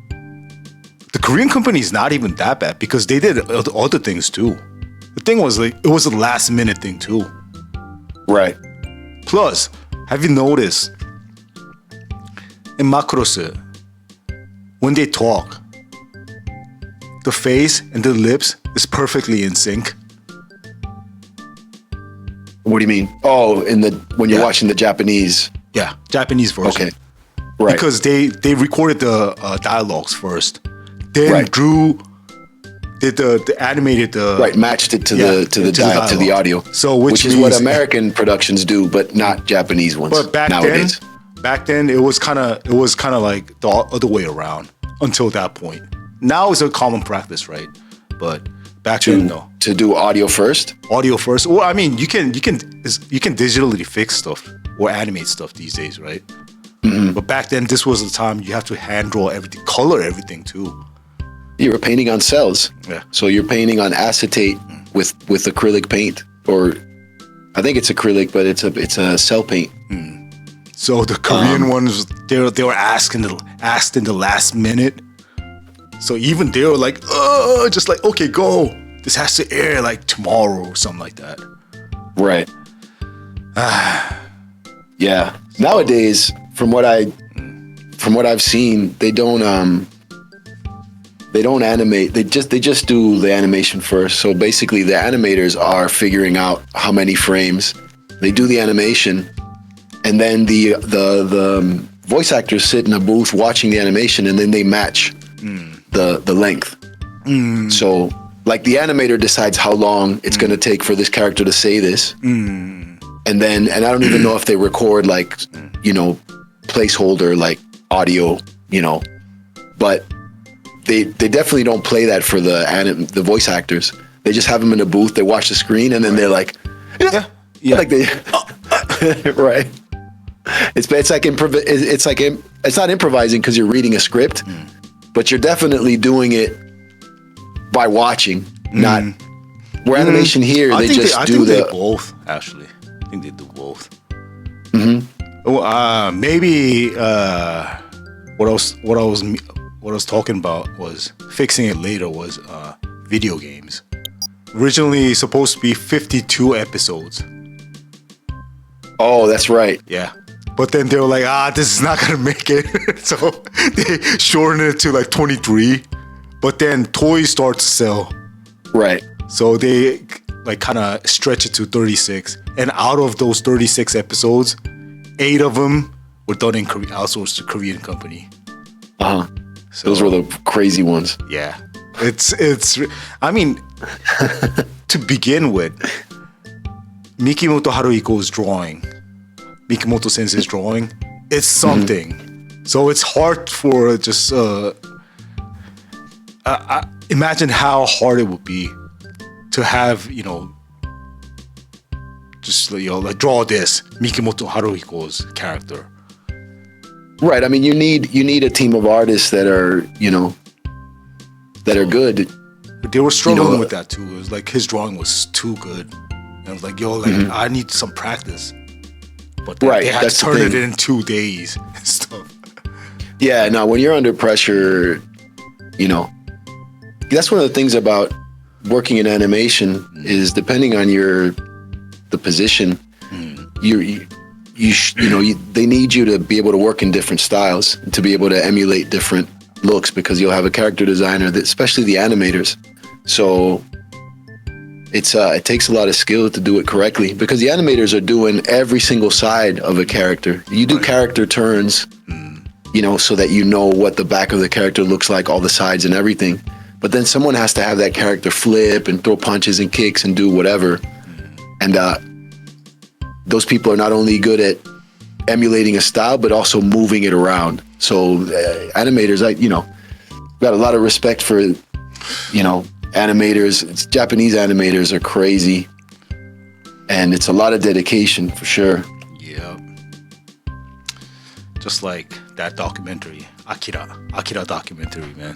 the Korean company is not even that bad because they did other things too. The thing was like it was a last minute thing too. Right. Plus, have you noticed in Macross, when they talk, the face and the lips is perfectly in sync. What do you mean? Oh, when you're watching the Japanese. Yeah, Japanese version. Okay, right. Because they recorded the dialogues first, then did the animated matched it to the audio. So which is what American productions do, but not Japanese ones. But back then it was kind of like the other way around until that point. Now it's a common practice, right? But back then, no. To do audio first. Well, I mean, you can digitally fix stuff or animate stuff these days, right? But back then, this was the time you have to hand draw everything, color everything too. You were painting on cells. Yeah. So you're painting on acetate with acrylic paint, or I think it's acrylic, but it's a cell paint. So the Korean ones, they were asked in the last minute. So even they were like, just like, okay, go. This has to air like tomorrow or something like that. Right. Yeah. Nowadays, from what I've seen, they don't animate. They just do the animation first. So basically, the animators are figuring out how many frames. They do the animation, and then the voice actors sit in a booth watching the animation, and then they match the length. So like the animator decides how long it's going to take for this character to say this, and I don't even know if they record like placeholder like audio, but they definitely don't play that for the voice actors. They just have them in a booth. They watch the screen, and then they're like, like they right. It's not improvising because you're reading a script, but you're definitely doing it by watching, not where animation here. I think they both actually. I think they do both. Maybe what I was talking about was fixing it later was video games. Originally supposed to be 52 episodes. Oh, that's right. Yeah. But then they were like, this is not gonna make it. So they shortened it to like 23. But then toys start to sell. Right. So they like kind of stretch it to 36. And out of those 36 episodes, 8 of them were done in outsourced to Korean company. So, those were the crazy ones. Yeah. I mean, to begin with, Mikimoto Haruhiko's drawing, Mikimoto Sensei's drawing, it's something. So it's hard for just imagine how hard it would be to have, just like draw this Mikimoto Haruhiko's character. Right. I mean, you need a team of artists that are, that are good. They were struggling with that too. It was like his drawing was too good. And I was like, yo, like I need some practice. But they had to turn it in 2 days and stuff. Yeah, now when you're under pressure, you know, that's one of the things about working in animation is depending on the position, they need you to be able to work in different styles, to be able to emulate different looks, because you'll have a character designer, especially the animators. So it takes a lot of skill to do it correctly, because the animators are doing every single side of a character. You do character turns, you know, so that you know what the back of the character looks like, all the sides and everything. But then someone has to have that character flip and throw punches and kicks and do whatever. And those people are not only good at emulating a style, but also moving it around. So animators, got a lot of respect for, animators. Japanese animators are crazy. And it's a lot of dedication for sure. Yeah. Just like that documentary, Akira documentary, man.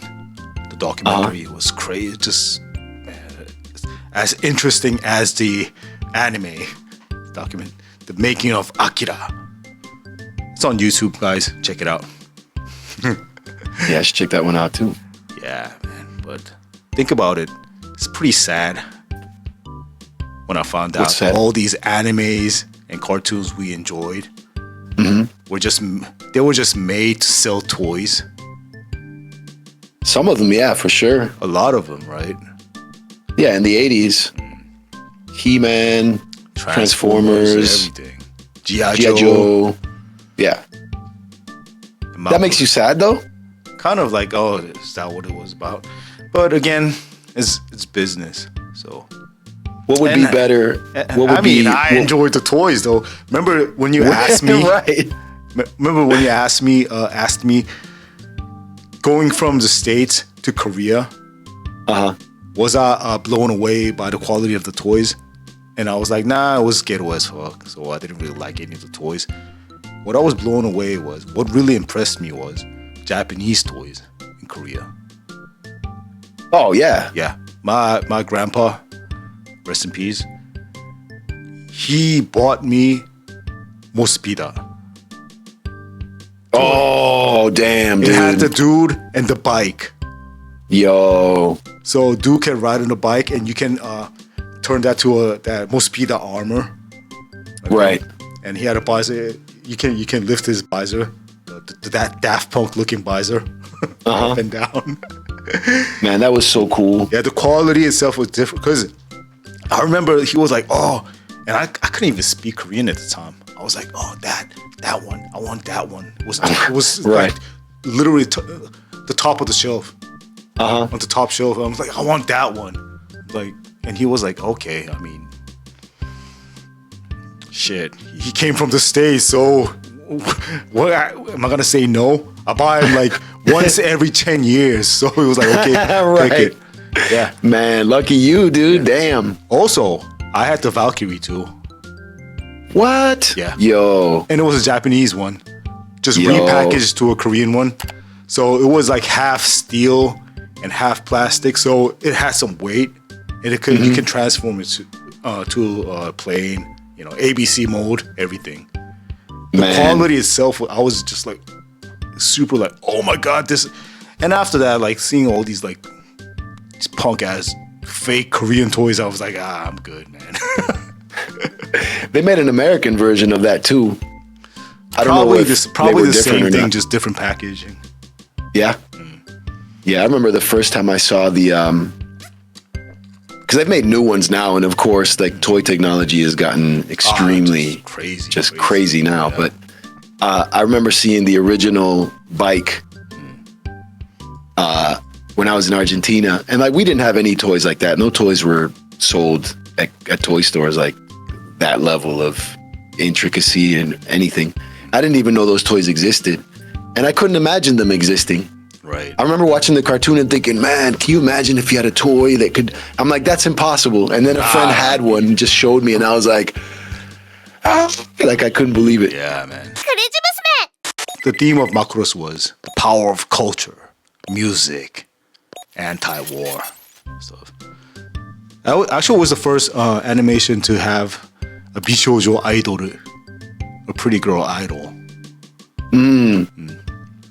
The documentary was crazy. Just, man, as interesting as the anime document, the making of Akira. It's on YouTube, guys. Check it out. Yeah, I should check that one out too. Yeah, man. But think about it. It's pretty sad when I found out all these animes and cartoons we enjoyed they were just made to sell toys. Some of them, yeah, for sure. A lot of them, right? Yeah, in the 80s. He-Man, Transformers, everything. G.I. Joe. Yeah. That makes you sad, though? Kind of like, oh, is that what it was about? But again, it's business, so... What would be better? I enjoyed the toys, though. Remember when you asked me... Right. Remember when you asked me, going from the States to Korea, was I blown away by the quality of the toys? And I was like, nah, it was ghetto as fuck, so I didn't really like any of the toys. What I was blown away was, what really impressed me was Japanese toys in Korea. Oh, yeah. Yeah. My grandpa, rest in peace, he bought me Mospida. Oh, damn, dude. It had the dude and the bike. Yo. So dude can ride on the bike and you can turn that to that Mospida armor. Okay? Right. And he had a visor. You can lift his visor, that Daft Punk looking visor, up and down. Man, that was so cool. Yeah, the quality itself was different because I remember he was like, oh, and I couldn't even speak Korean at the time. I was like, oh, that one, I want that one. It was right. Like literally the top of the shelf. On the top shelf, I was like, I want that one. Like, and he was like, okay, I mean, shit, he came from the States, so what am I gonna say no? I buy him like once every 10 years, so he was like, okay, right. take it. Yeah, man, lucky you, dude. Yeah. Damn. Also, I had the Valkyrie too. What? Yeah. Yo. And it was a Japanese one, just repackaged to a Korean one. So it was like half steel and half plastic, so it had some weight, and it could you can transform it to a plane. You know, ABC mode, everything. The quality itself, I was just like super like, oh my god, this. And after that, like seeing all these like these punk ass fake Korean toys, I was like, I'm good, man. They made an American version of that too. I don't know if probably the same thing, just different packaging. Yeah. Yeah, I remember the first time I saw the because they've made new ones now, and of course, like toy technology has gotten extremely crazy now. Yeah. But I remember seeing the original bike when I was in Argentina, and like we didn't have any toys like that. No toys were sold at toy stores like that level of intricacy and anything. I didn't even know those toys existed, and I couldn't imagine them existing. Right. I remember watching the cartoon and thinking, man, can you imagine if you had a toy that could... I'm like, that's impossible. And then a friend had one and just showed me, and I was like, like I couldn't believe it. Yeah, man. The theme of Macross was the power of culture, music, anti-war. stuff. Actually was the first animation to have a Bishoujo idol, a pretty girl idol.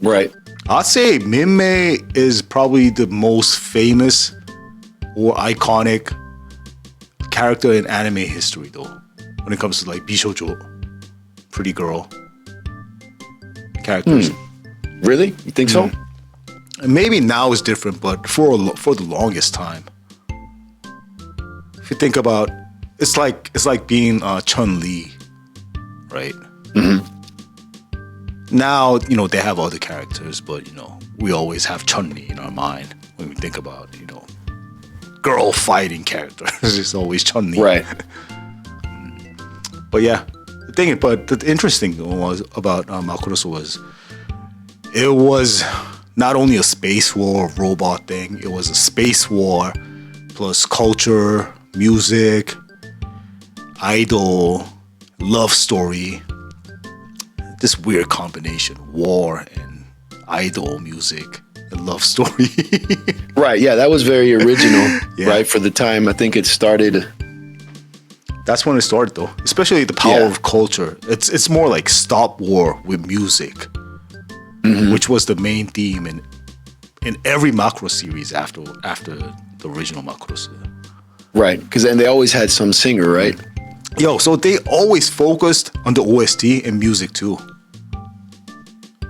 Right. I'd say Minmay is probably the most famous or iconic character in anime history, though, when it comes to like Bishoujo, pretty girl characters. Really? You think so? Maybe now it's different, but for the longest time, if you think about, it's like being Chun-Li, right? Now, you know, they have other characters, but, you know, we always have Chun-Li in our mind when we think about, you know, girl fighting characters. It's always Chun-Li. Right. But yeah, the interesting thing was about Macross was, it was not only a space war robot thing, it was a space war plus culture, music, idol, love story. This weird combination, war and idol music and love story. Right, yeah, that was very original, right, for the time. I think it started... That's when it started, though. Especially the power of culture. It's more like stop war with music, which was the main theme in every Macross series after the original Macross. Right, because then they always had some singer, right? So they always focused on the OST and music too.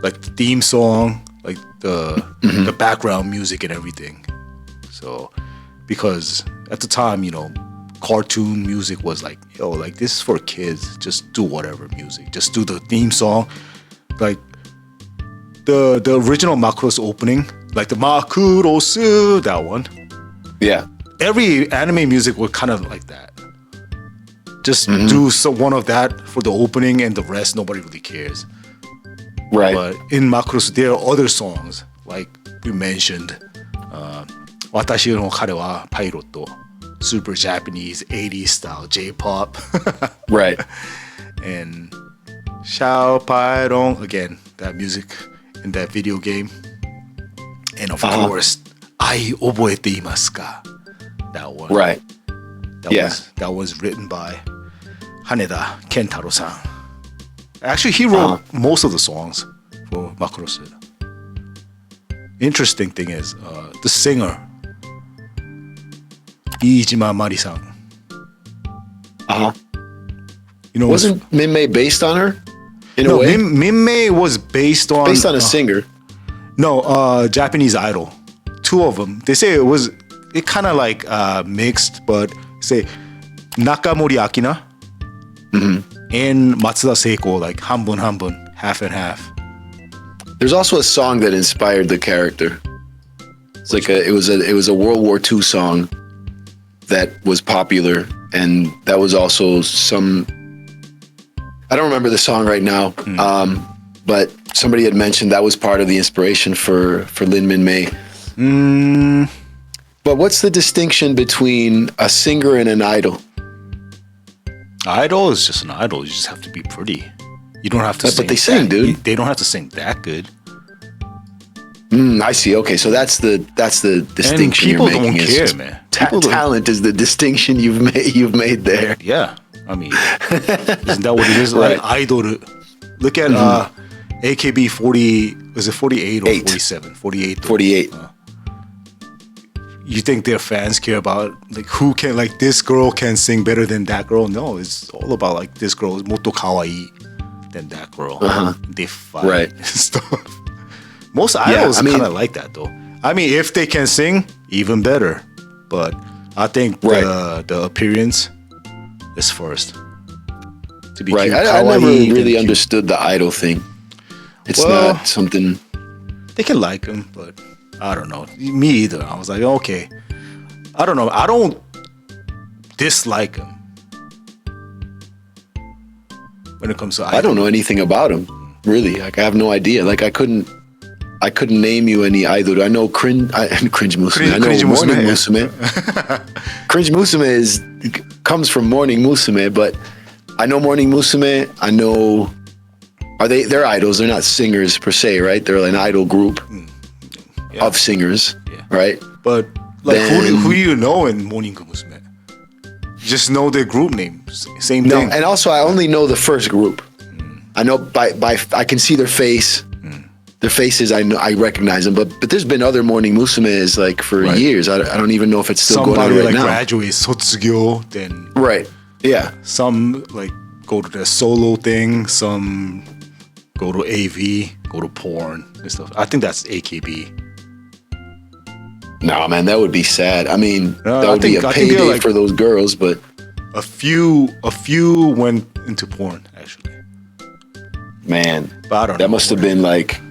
Like the theme song, like the background music and everything. So, because at the time, you know, cartoon music was like, like this is for kids. Just do whatever music. Just do the theme song. Like the original Macross opening, like the Macross, that one. Yeah. Every anime music was kind of like that. Just do one of that for the opening, and the rest nobody really cares. Right. But in Macross, there are other songs like you mentioned. Watashi no Kare wa Pilot, super Japanese 80s style J-pop. Right. And Shao Pyron, again, that music in that video game. And of course, Ai Oboete Imasu ka? That one. Right. That was written by Haneda Kentaro-san. Actually, he wrote most of the songs for Macross. Interesting thing is, the singer, Iijima Mari-san. You know, wasn't Minmay based on her? In a way? Minmay was based on a singer. No, Japanese idol. Two of them. They say it kind of like mixed, but say Nakamori Akina and Matsuda Seiko, like hanbun, half and half. There's also a song that inspired the character. It's like it was a World War II song that was popular, and that was also some. I don't remember the song right now, but somebody had mentioned that was part of the inspiration for Lin Minmay. But what's the distinction between a singer and an idol? Idol is just an idol. You just have to be pretty. You don't have to sing. But they sing, dude. They don't have to sing that good. I see. Okay, so that's the distinction and people you're making. Don't care, man. Talent is the distinction you've made there. Yeah, I mean, isn't that what it is? Right. Like idol. Look at AKB 40. Was it 48 or 47? 48. 48. You think their fans care about like who can, like this girl can sing better than that girl? No, it's all about like this girl is motto kawaii than that girl. They fight and stuff. Most idols kind of like that though. I mean, if they can sing, even better. But I think the appearance is first. To be cute, I never really understood the idol thing. It's not something they can like them, but I don't know. Me either. I was like, okay. I don't know. I don't dislike him. When it comes to idol. I don't know anything about him, really. Like I have no idea. Like I couldn't name you any idol. I know Cringe Musume. I know Morning Musume. Cringe Musume comes from Morning Musume, but I know Morning Musume. I know they're idols. They're not singers per se, right? They're an idol group. Of singers, right? But Like then, who do you know in Morning Musume? Just know their group names. Same thing. No, and also I only know the first group. I know by I can see their face. Their faces, I recognize them, but there's been other Morning Musumes like for years. I don't even know if it's still going on right now. Graduates, Sotsugyo, then yeah. Some like go to their solo thing. Some go to AV, go to porn and stuff. I think that's AKB. No, man, that would be sad. I mean, that would be a payday like, for those girls, but a few went into porn actually. Man, but I don't know. That must have been like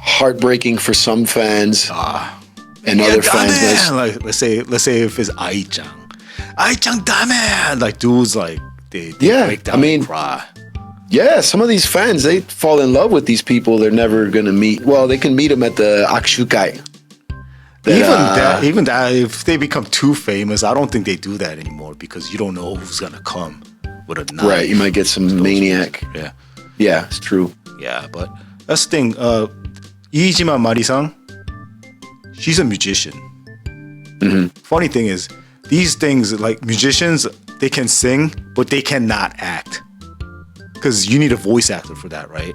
heartbreaking for some fans and other fans. Like let's say if it's Ai-chan dame, like dudes like they break down and cry. Yeah, some of these fans, they fall in love with these people they're never gonna meet. Well, they can meet them at the Akushukai. Even that, if they become too famous, I don't think they do that anymore because you don't know who's gonna come with a knife. Right, you might get some maniac. Yeah, it's true. Yeah, but that's the thing. Iijima Mari-san, she's a musician. Funny thing is, these things, like musicians, they can sing, but they cannot act. Because you need a voice actor for that, right?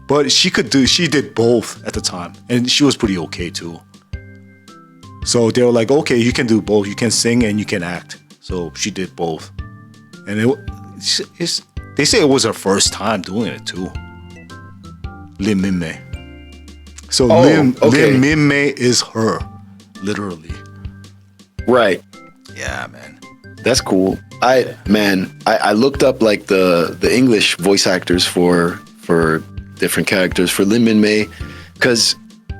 But she did both at the time. And she was pretty okay too. So they were like, okay, you can do both. You can sing and you can act. So she did both. And they say it was her first time doing it too. Theme Minmay. So Theme Minmay is her, literally. Right. Yeah, man. That's cool. I looked up like the English voice actors for different characters for Theme Minmay because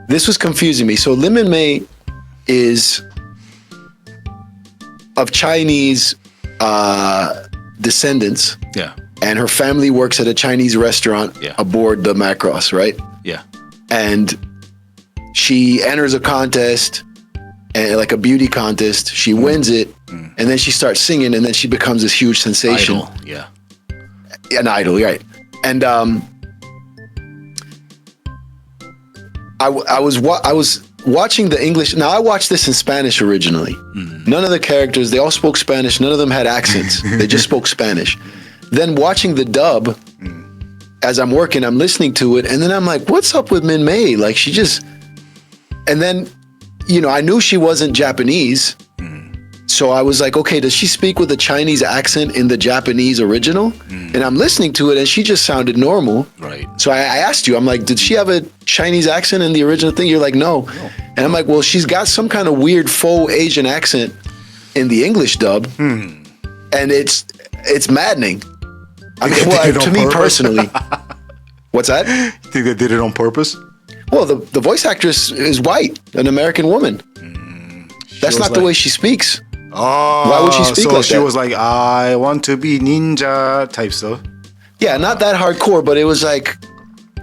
this was confusing me. So Theme Minmay is of Chinese descendants. Yeah. And her family works at a Chinese restaurant aboard the Macross, right? Yeah. And she enters a contest, like a beauty contest. She wins it, and then she starts singing, and then she becomes this huge sensation. Idol, yeah. An idol, right. And I was watching the English. Now, I watched this in Spanish originally. None of the characters, they all spoke Spanish. None of them had accents. They just spoke Spanish. Then watching the dub, as I'm working, I'm listening to it, and then I'm like, what's up with Minmay? Like, she just... And then, you know, I knew she wasn't Japanese, so I was like, okay, does she speak with a Chinese accent in the Japanese original? And I'm listening to it, and she just sounded normal. Right. So I asked you, I'm like, did she have a Chinese accent in the original thing? You're like, no. And I'm like, well, she's got some kind of weird faux Asian accent in the English dub, and it's maddening. I mean, well, to me personally. What's that? You think they did it on purpose? Well, the voice actress is white, an American woman. That's not the way she speaks. Oh, why would she speak like that? So she was like, I want to be ninja type stuff. Yeah, not that hardcore, but it was like,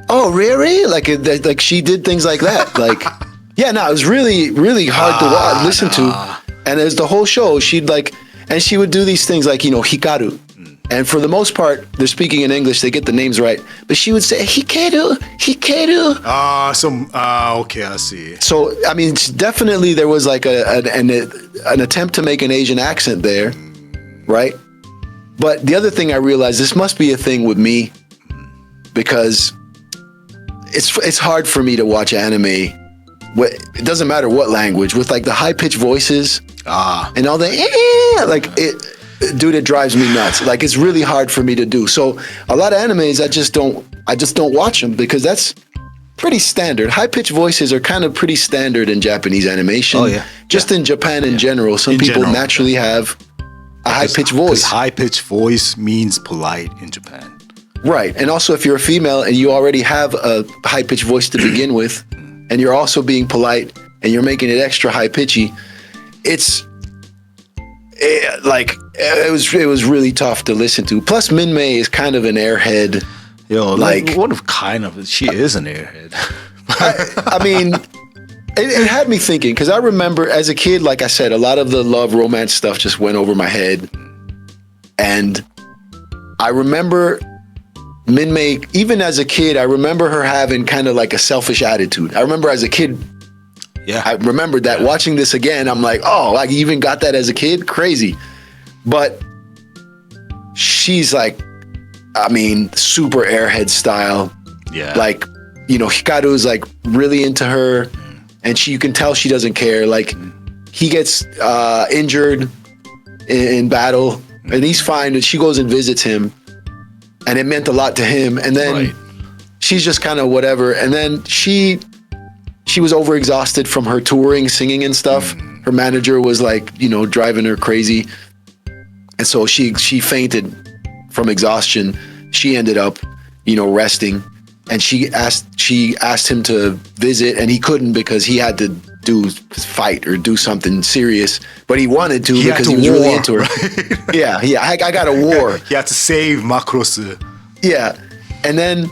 oh, really? Like she did things like that. Like, yeah, no, it was really, really hard to listen to. And as the whole show, she would do these things like, you know, Hikaru. And for the most part, they're speaking in English. They get the names right. But she would say, Hikaru. Okay, I see. So, I mean, definitely there was like an attempt to make an Asian accent there, right? But the other thing I realized, this must be a thing with me because it's hard for me to watch anime. It doesn't matter what language, with like the high-pitched voices and all the dude, it drives me nuts. Like, it's really hard for me to do. So a lot of animes, I just don't watch them because that's pretty standard. High-pitched voices are kind of pretty standard in Japanese animation. Oh, yeah. Just in Japan in general, some people naturally have a high-pitched voice. High-pitched voice means polite in Japan. Right. And also, if you're a female and you already have a high-pitched voice to begin with, and you're also being polite and you're making it extra high-pitchy, it was really tough to listen to. Plus, Minmay is kind of an airhead. Yo, like what if kind of she is an airhead? I mean, it had me thinking because I remember as a kid, like I said, a lot of the love romance stuff just went over my head, and I remember Minmay. Even as a kid, I remember her having kind of like a selfish attitude. I remember as a kid Yeah. I remembered that watching this again. I'm like, oh, I even got that as a kid. Crazy. But she's like, I mean, super airhead style. Yeah. Like, you know, Hikaru's like really into her, and you can tell she doesn't care. Like, he gets injured in battle, and he's fine, and she goes and visits him, and it meant a lot to him. And then she's just kind of whatever. And then she was overexhausted from her touring, singing and stuff. Her manager was like, you know, driving her crazy, and so she fainted from exhaustion. She ended up, you know, resting, and she asked him to visit, and he couldn't because he had to fight or do something serious, but he wanted to because he was really into her. Right? Yeah, I got a war. He had to save Macross. Yeah, and then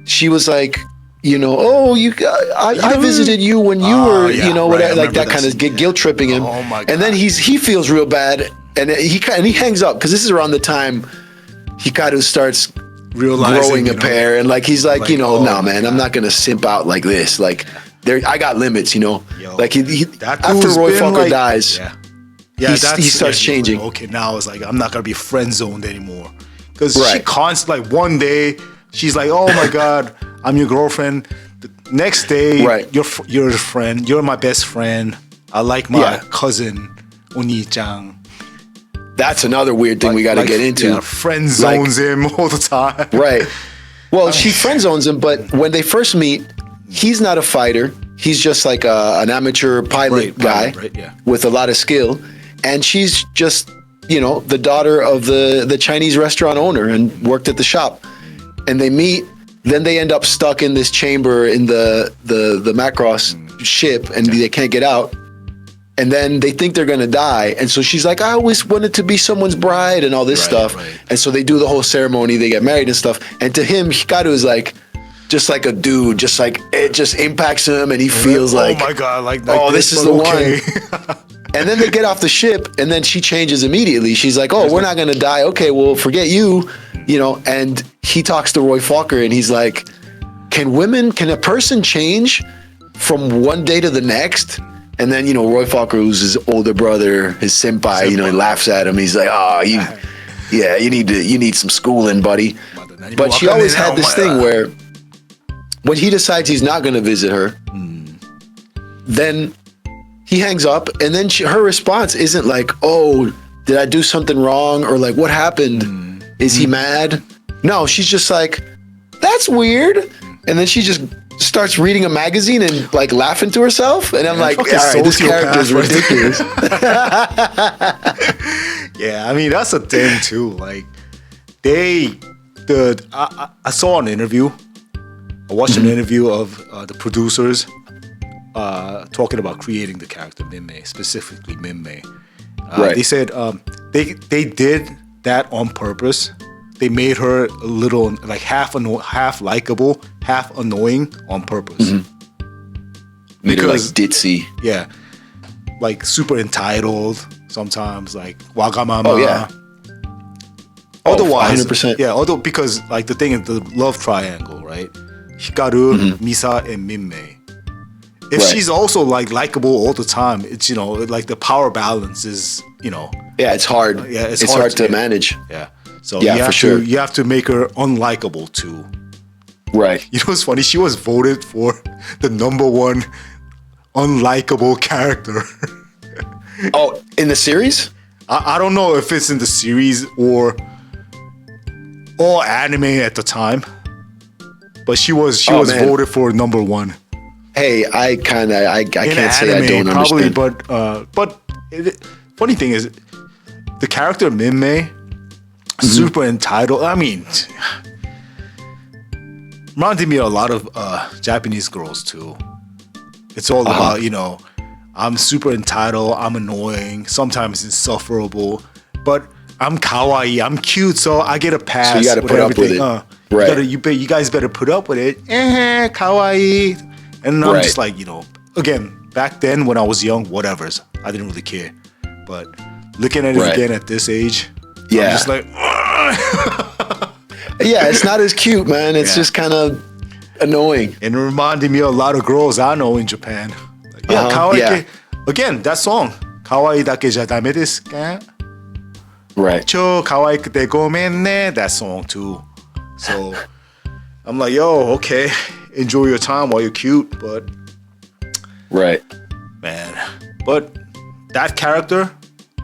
she was like, you know, oh, I visited you when you were, you know, whatever, like that kind of guilt tripping him. Oh my God. And then he feels real bad, and he hangs up because this is around the time Hikaru starts realizing growing a pair, and like he's like, you know, nah, man, I'm not gonna simp out like this. Like, I got limits, you know. Like he after Roy Falker dies, he starts changing. Okay, now it's like I'm not gonna be friend zoned anymore because she constantly, like, one day she's like, oh my God, I'm your girlfriend. The next day, you're a friend. You're my best friend. I like my cousin Oni-chan. That's another weird thing we got to get into. Yeah, friend zones him all the time. Right. Well, she friend zones him, but when they first meet, he's not a fighter. He's just like an amateur pilot guy with a lot of skill. And she's just, you know, the daughter of the Chinese restaurant owner and worked at the shop. And they meet. Then they end up stuck in this chamber in the Macross ship, and they can't get out. And then they think they're going to die. And so she's like, I always wanted to be someone's bride and all this stuff. And so they do the whole ceremony. They get married and stuff. And to him, Hikaru is like, just like a dude, just like, it just impacts him. And he feels like, oh my God, like oh, this is the one. And then they get off the ship, and then she changes immediately. She's like, oh, we're not going to die. Okay, well, forget you, you know. And he talks to Roy Falker, and he's like, can a person change from one day to the next? And then, you know, Roy Falker, who's his older brother, his senpai, you know, he laughs at him. He's like, oh, you need some schooling, buddy. But she always had this thing where when he decides he's not going to visit her, then he hangs up, and then her response isn't like, oh, did I do something wrong? Or like, what happened? Is he mad? No, she's just like, that's weird. And then she just starts reading a magazine and like laughing to herself. And I'm like, all right, this character is ridiculous. Yeah, I mean, that's a thing too. Like, I saw an interview. I watched an interview of the producers talking about creating the character Minmay, specifically Minmay. They said they did that on purpose. They made her a little like half likable, half annoying on purpose. Made her like ditzy. Yeah, like super entitled sometimes, like wagamama. Oh yeah. Otherwise, 100%. yeah. Although because like the thing is the love triangle, right? Hikaru, Misa, and Minmay. If she's also like likable all the time, it's, you know, like the power balance is, you know. Yeah, it's hard. Yeah, it's hard to manage. Yeah. So you have to make her unlikable too. Right. You know what's funny? She was voted for the #1 unlikable character. Oh, in the series? I don't know if it's in the series or anime at the time, but she was voted for #1. Hey, I can't anime, say I don't probably, understand. But funny thing is, the character Minmay, super entitled. I mean, reminded me of a lot of Japanese girls too. It's all about, you know, I'm super entitled, I'm annoying, sometimes insufferable, but I'm kawaii, I'm cute, so I get a pass. So you got to put everything. up with it. You guys better put up with it. Kawaii. And I'm just like, you know, again, back then when I was young, whatevers. I didn't really care. But looking at it again at this age, I'm just like, yeah, it's not as cute, man. It's just kind of annoying. And it reminded me of a lot of girls I know in Japan. Yeah, kawaii. Yeah. Again, that song. Kawaii dake ja dame desu ka? Right. Cho kawaikute gomen ne. That song too. So I'm like, yo, okay, enjoy your time while you're cute, but Right. man, but that character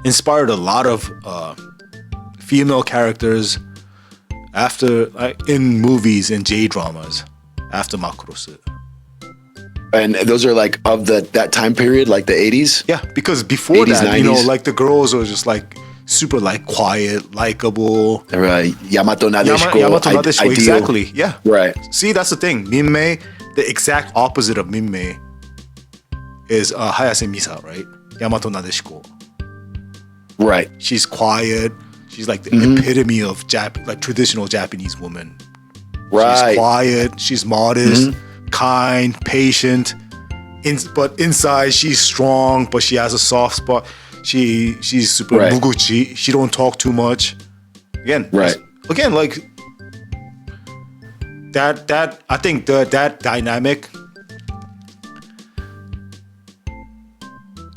inspired a lot of female characters after in movies and J-dramas after Macross. And those are like of that time period, like the 80s? Yeah, because before 80s, that, 90s. you know, like the girls were just like super like quiet, likable. Right. Yamato Nadeshiko. Yamato Nadeshiko, ideal. exactly. Yeah. Right. See, that's the thing. Minmay, the exact opposite of Minmay is Hayase Misa, right? Yamato Nadeshiko. Right. She's quiet. She's like the epitome of like traditional Japanese woman. Right. She's quiet. She's modest, kind, patient. But inside, she's strong. But she has a soft spot. She's super muguchi. She don't talk too much. Again, Right. Again, like that. I think that dynamic,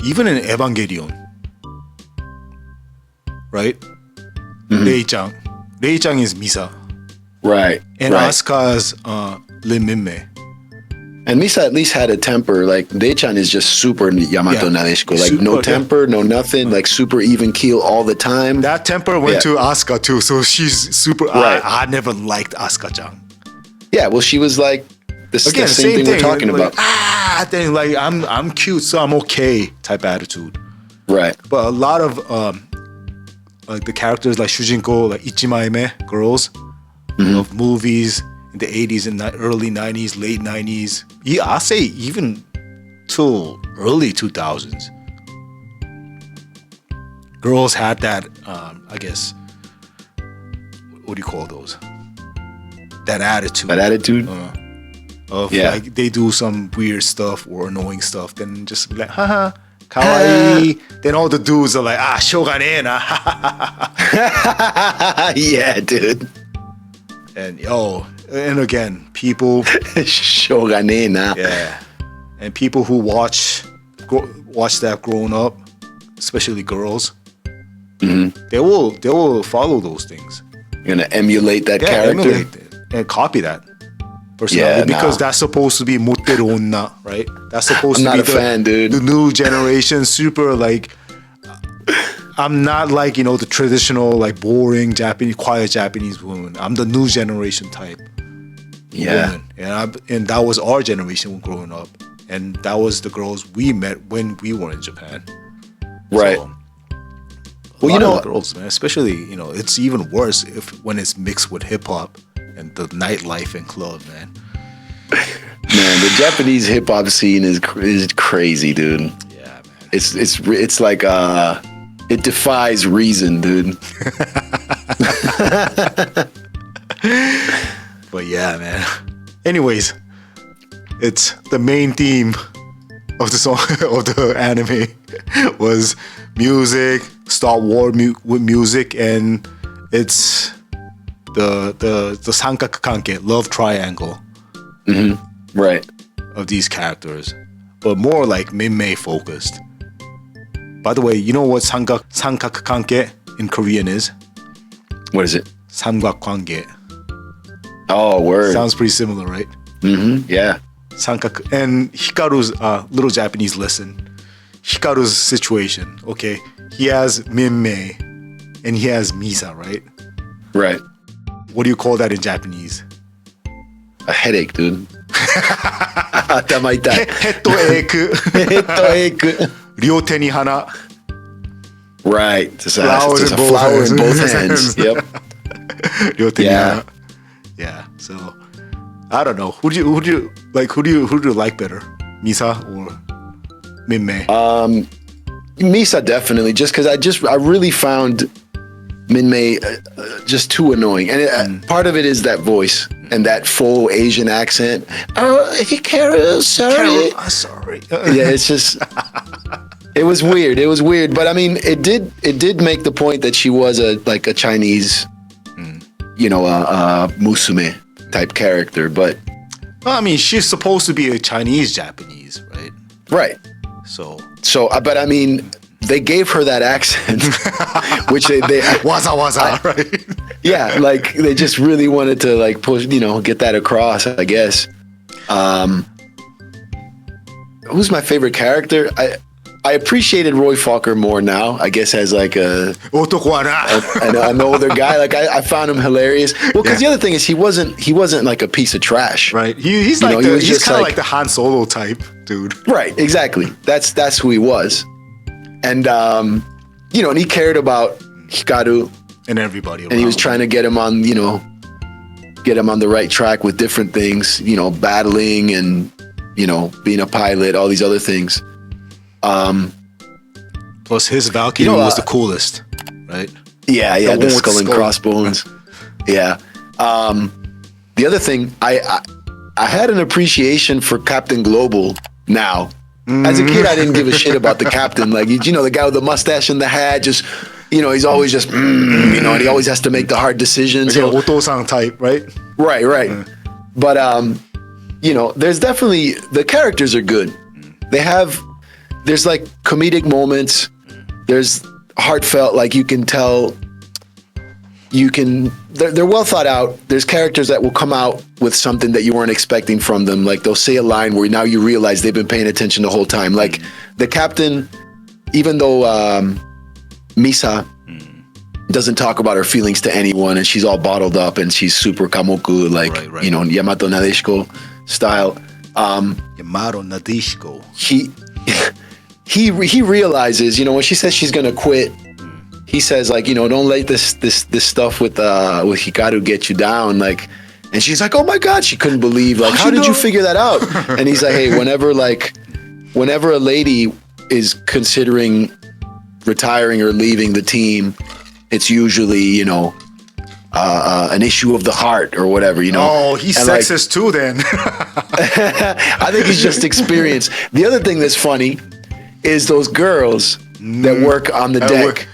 even in Evangelion, right? Rei-chan. Rei-chan is Misa. Right. And right. Asuka's Lin Minmay. And Misa at least had a temper. Like, Dei-chan is just super Yamato Nadeshiko. Like, no temper, no nothing. Like, super even keel all the time. That temper went to Asuka too. So she's super... Right. I never liked Asuka-chan. Yeah, well, she was like... the same thing we're talking like, about. Then like, I'm cute, so I'm okay type attitude. Right. But a lot of like the characters like Shujinko, like Ichimaime girls of movies in the 80s and early 90s, late 90s. Yeah, I say even till early 2000s. Girls had that, I guess, what do you call those? That attitude. That attitude? Of like they do some weird stuff or annoying stuff, then just be like, haha, kawaii. Then all the dudes are like, shogane na. Yeah, dude. And again, people Shogane na. Yeah. And people who watch that growing up, especially girls, they will follow those things. You're gonna emulate that character. Emulate it and copy that personality because that's supposed to be motteru onna, right? That's supposed to be the new generation, super like. I'm not like, the traditional like boring Japanese, quiet Japanese woman. I'm the new generation type. Yeah. Woman. And that was our generation growing up, and that was the girls we met when we were in Japan. Right. So, well, girls, man, especially it's even worse when it's mixed with hip hop and the nightlife and club, man. Man, the Japanese hip hop scene is crazy, dude. Yeah, man. It's like it defies reason, dude. But yeah, man. Anyways, it's the main theme of the song of the anime was music, start war with music, and it's the sankaku kanke, love triangle, right, of these characters, but more like Minmay focused. By the way, you know what sankaku kanke in Korean is? What is it? Samgakwange. Oh, word. Sounds pretty similar, right? Yeah. Sankaku. And Hikaru's little Japanese lesson. Hikaru's situation. Okay, he has Minmay and he has Misa, right? Right. What do you call that in Japanese? A headache, dude. Atama itai. Hettoeku. Hettoeku. Ryote ni hana. Right. It's a Flowers flower in both hands. Yep. Ryote ni hana. Yeah. So I don't know. Who do you like better? Misa or Minmay? Misa definitely, just because I really found Minmay just too annoying, and part of it is that voice and that full Asian accent. Oh, Hikaru, sorry. Sorry. Yeah, it's just it was weird. But I mean, it did make the point that she was a Chinese, Musume type character. But well, I mean, she's supposed to be a Chinese Japanese, right? Right. So, but I mean, they gave her that accent, which they waza, right? Yeah, like they just really wanted to like push, get that across, I guess. Who's my favorite character? I appreciated Roy Fokker more now, I guess, as like an older guy. Like I found him hilarious. Well, because the other thing is he wasn't like a piece of trash. Right. He's like he's kind of like the Han Solo type dude. Right. Exactly. That's who he was. And and he cared about Hikaru and everybody around. And he was trying to get him on, get him on the right track with different things, battling and being a pilot, all these other things. Plus his Valkyrie was the coolest, right? Yeah, the skull and crossbones. Yeah. The other thing, I had an appreciation for Captain Global now. As a kid, I didn't give a shit about the captain. Like, the guy with the mustache and the hat, just, he's always just, and he always has to make the hard decisions. Like Oto-san type, right? Right. But, there's definitely, the characters are good. There's like comedic moments. There's heartfelt, like you can tell, they're well thought out. There's characters that will come out with something that you weren't expecting from them. Like they'll say a line where now you realize they've been paying attention the whole time. Like the captain, even though Misa doesn't talk about her feelings to anyone and she's all bottled up and she's super kamoku, like, right. Yamato Nadeshiko style. Yamato Nadeshiko. He realizes, when she says she's going to quit, he says, like, don't let this stuff with Hikaru get you down. Like, and she's like, oh my God, she couldn't believe, like, how did you figure that out? And he's like, hey, whenever a lady is considering retiring or leaving the team, it's usually, an issue of the heart or whatever, Oh, he's sexist too then. I think he's just experienced. The other thing that's funny is those girls that work on the deck.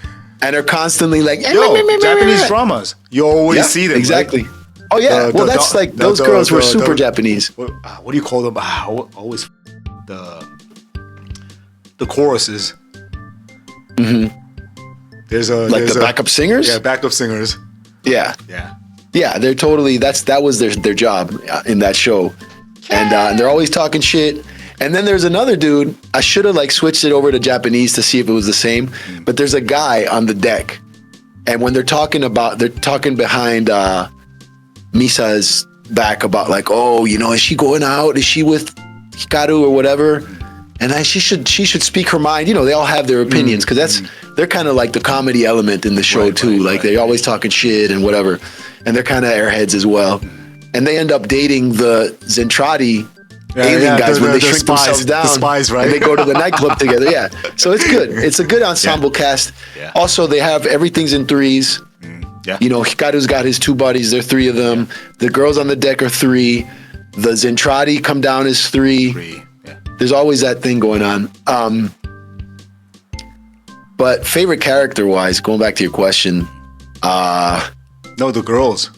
And are constantly like, Japanese dramas. You always see them. Exactly. Right? Oh yeah. Those girls were super Japanese. What do you call them? Always the choruses. Mm-hmm. There's the backup singers. Yeah, backup singers. Yeah. They're totally. That was their job in that show, and they're always talking shit. And then there's another dude. I should have switched it over to Japanese to see if it was the same. But there's a guy on the deck, and when they're talking behind Misa's back about like, oh, is she going out? Is she with Hikaru or whatever? And she should speak her mind. They all have their opinions because they're kind of like the comedy element in the show too. Like they're always talking shit and whatever, and they're kind of airheads as well. And they end up dating the Zentradi. Alien guys when they shrink themselves down, the spies, right? And they go to the nightclub together. Yeah, so it's good. It's a good ensemble cast. Yeah. Also, they have everything's in threes. Yeah. Hikaru's got his two buddies. There are three of them. Yeah. The girls on the deck are three. The Zentradi come down as three. Yeah. There's always that thing going on. But favorite character wise, going back to your question, no, the girls.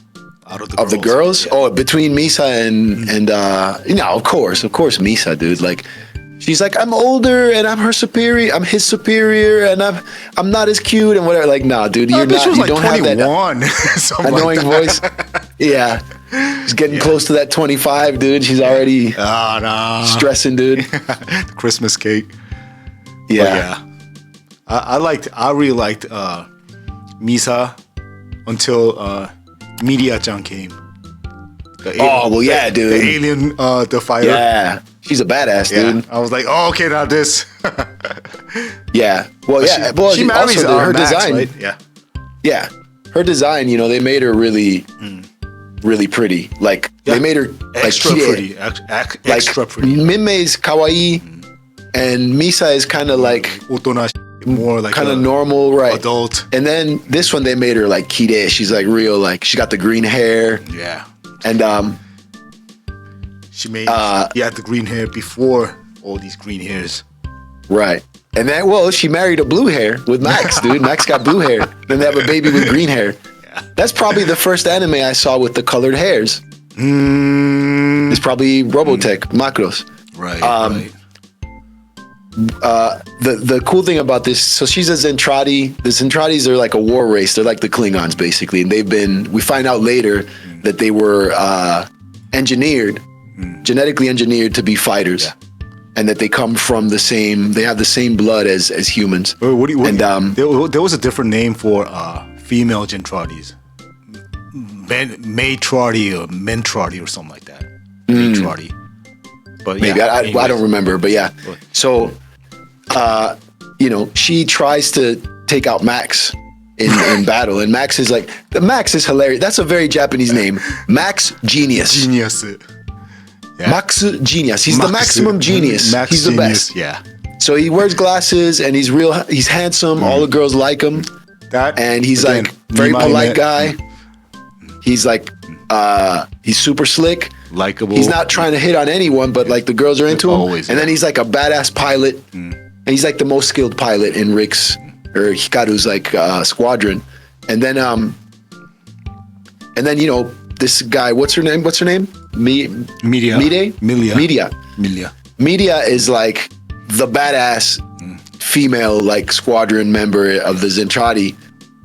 Out of the girls? Yeah. Oh, between Misa and of course Misa, dude. Like, she's like, I'm older and I'm his superior, and I'm not as cute and whatever. Like, nah, dude, you're not. You don't have that annoying voice. Yeah, she's getting close to that 25, dude. She's already stressing, dude. The Christmas cake. Yeah, I really liked Misa until. Media-chan came. Dude. The alien, the fighter. Yeah, she's a badass, dude. I was like, oh, okay, now this. Yeah. Well, yeah. She marries her Max, design, right? Yeah. Yeah. Her design, they made her really, really pretty. Like, they made her extra pretty. Extra pretty. Minmay's kawaii, and Misa is kind of like more like kind of normal, right? Adult. And then this one they made her like kide. She's like real, like she got the green hair. Yeah. And she had the green hair before all these green hairs. Right. And then she married a blue hair with Max, dude. Max got blue hair. Then they have a baby with green hair. Yeah. That's probably the first anime I saw with the colored hairs. It's probably Robotech Macross. Right. the cool thing about this, so she's a Zentradi. The Zentradis are like a war race. They're like the Klingons, basically. And we find out later that they were genetically engineered to be fighters. Yeah. And that they come from they have the same blood as humans. There was a different name for female Gentradis. Matradi or Mentradi or something like that. Matradi. But maybe I don't remember, but yeah. So, she tries to take out Max in battle, and Max is hilarious. That's a very Japanese name, Max Genius. Genius. Yeah. Max Genius. He's the maximum genius. He's the genius, best. Yeah. So he wears glasses and he's handsome. All the girls like him. And he's like very polite guy. He's like he's super slick. Likable. He's not trying to hit on anyone, but like the girls are into him. Always, and then he's like a badass pilot. And he's like the most skilled pilot in Rick's or Hikaru's like squadron. And then this guy, what's her name? Media is like the badass female like squadron member of the Zentradi,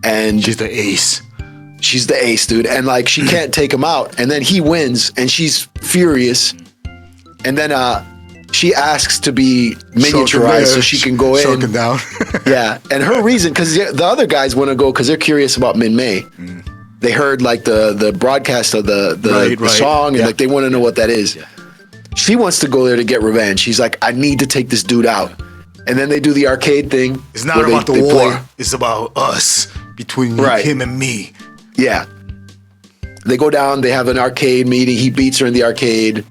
and she's the ace. She's the ace, dude, and like she can't take him out, and then he wins, and she's furious, and then she asks to be miniaturized so she can go in. Shrunken down. Yeah, and her reason, because the other guys want to go because they're curious about Minmay. They heard like the broadcast of the song, and like they want to know what that is. Yeah. She wants to go there to get revenge. She's like, I need to take this dude out. And then they do the arcade thing. It's not about the war. It's about us, between him and me. Yeah. They go down, they have an arcade meeting. He beats her in the arcade.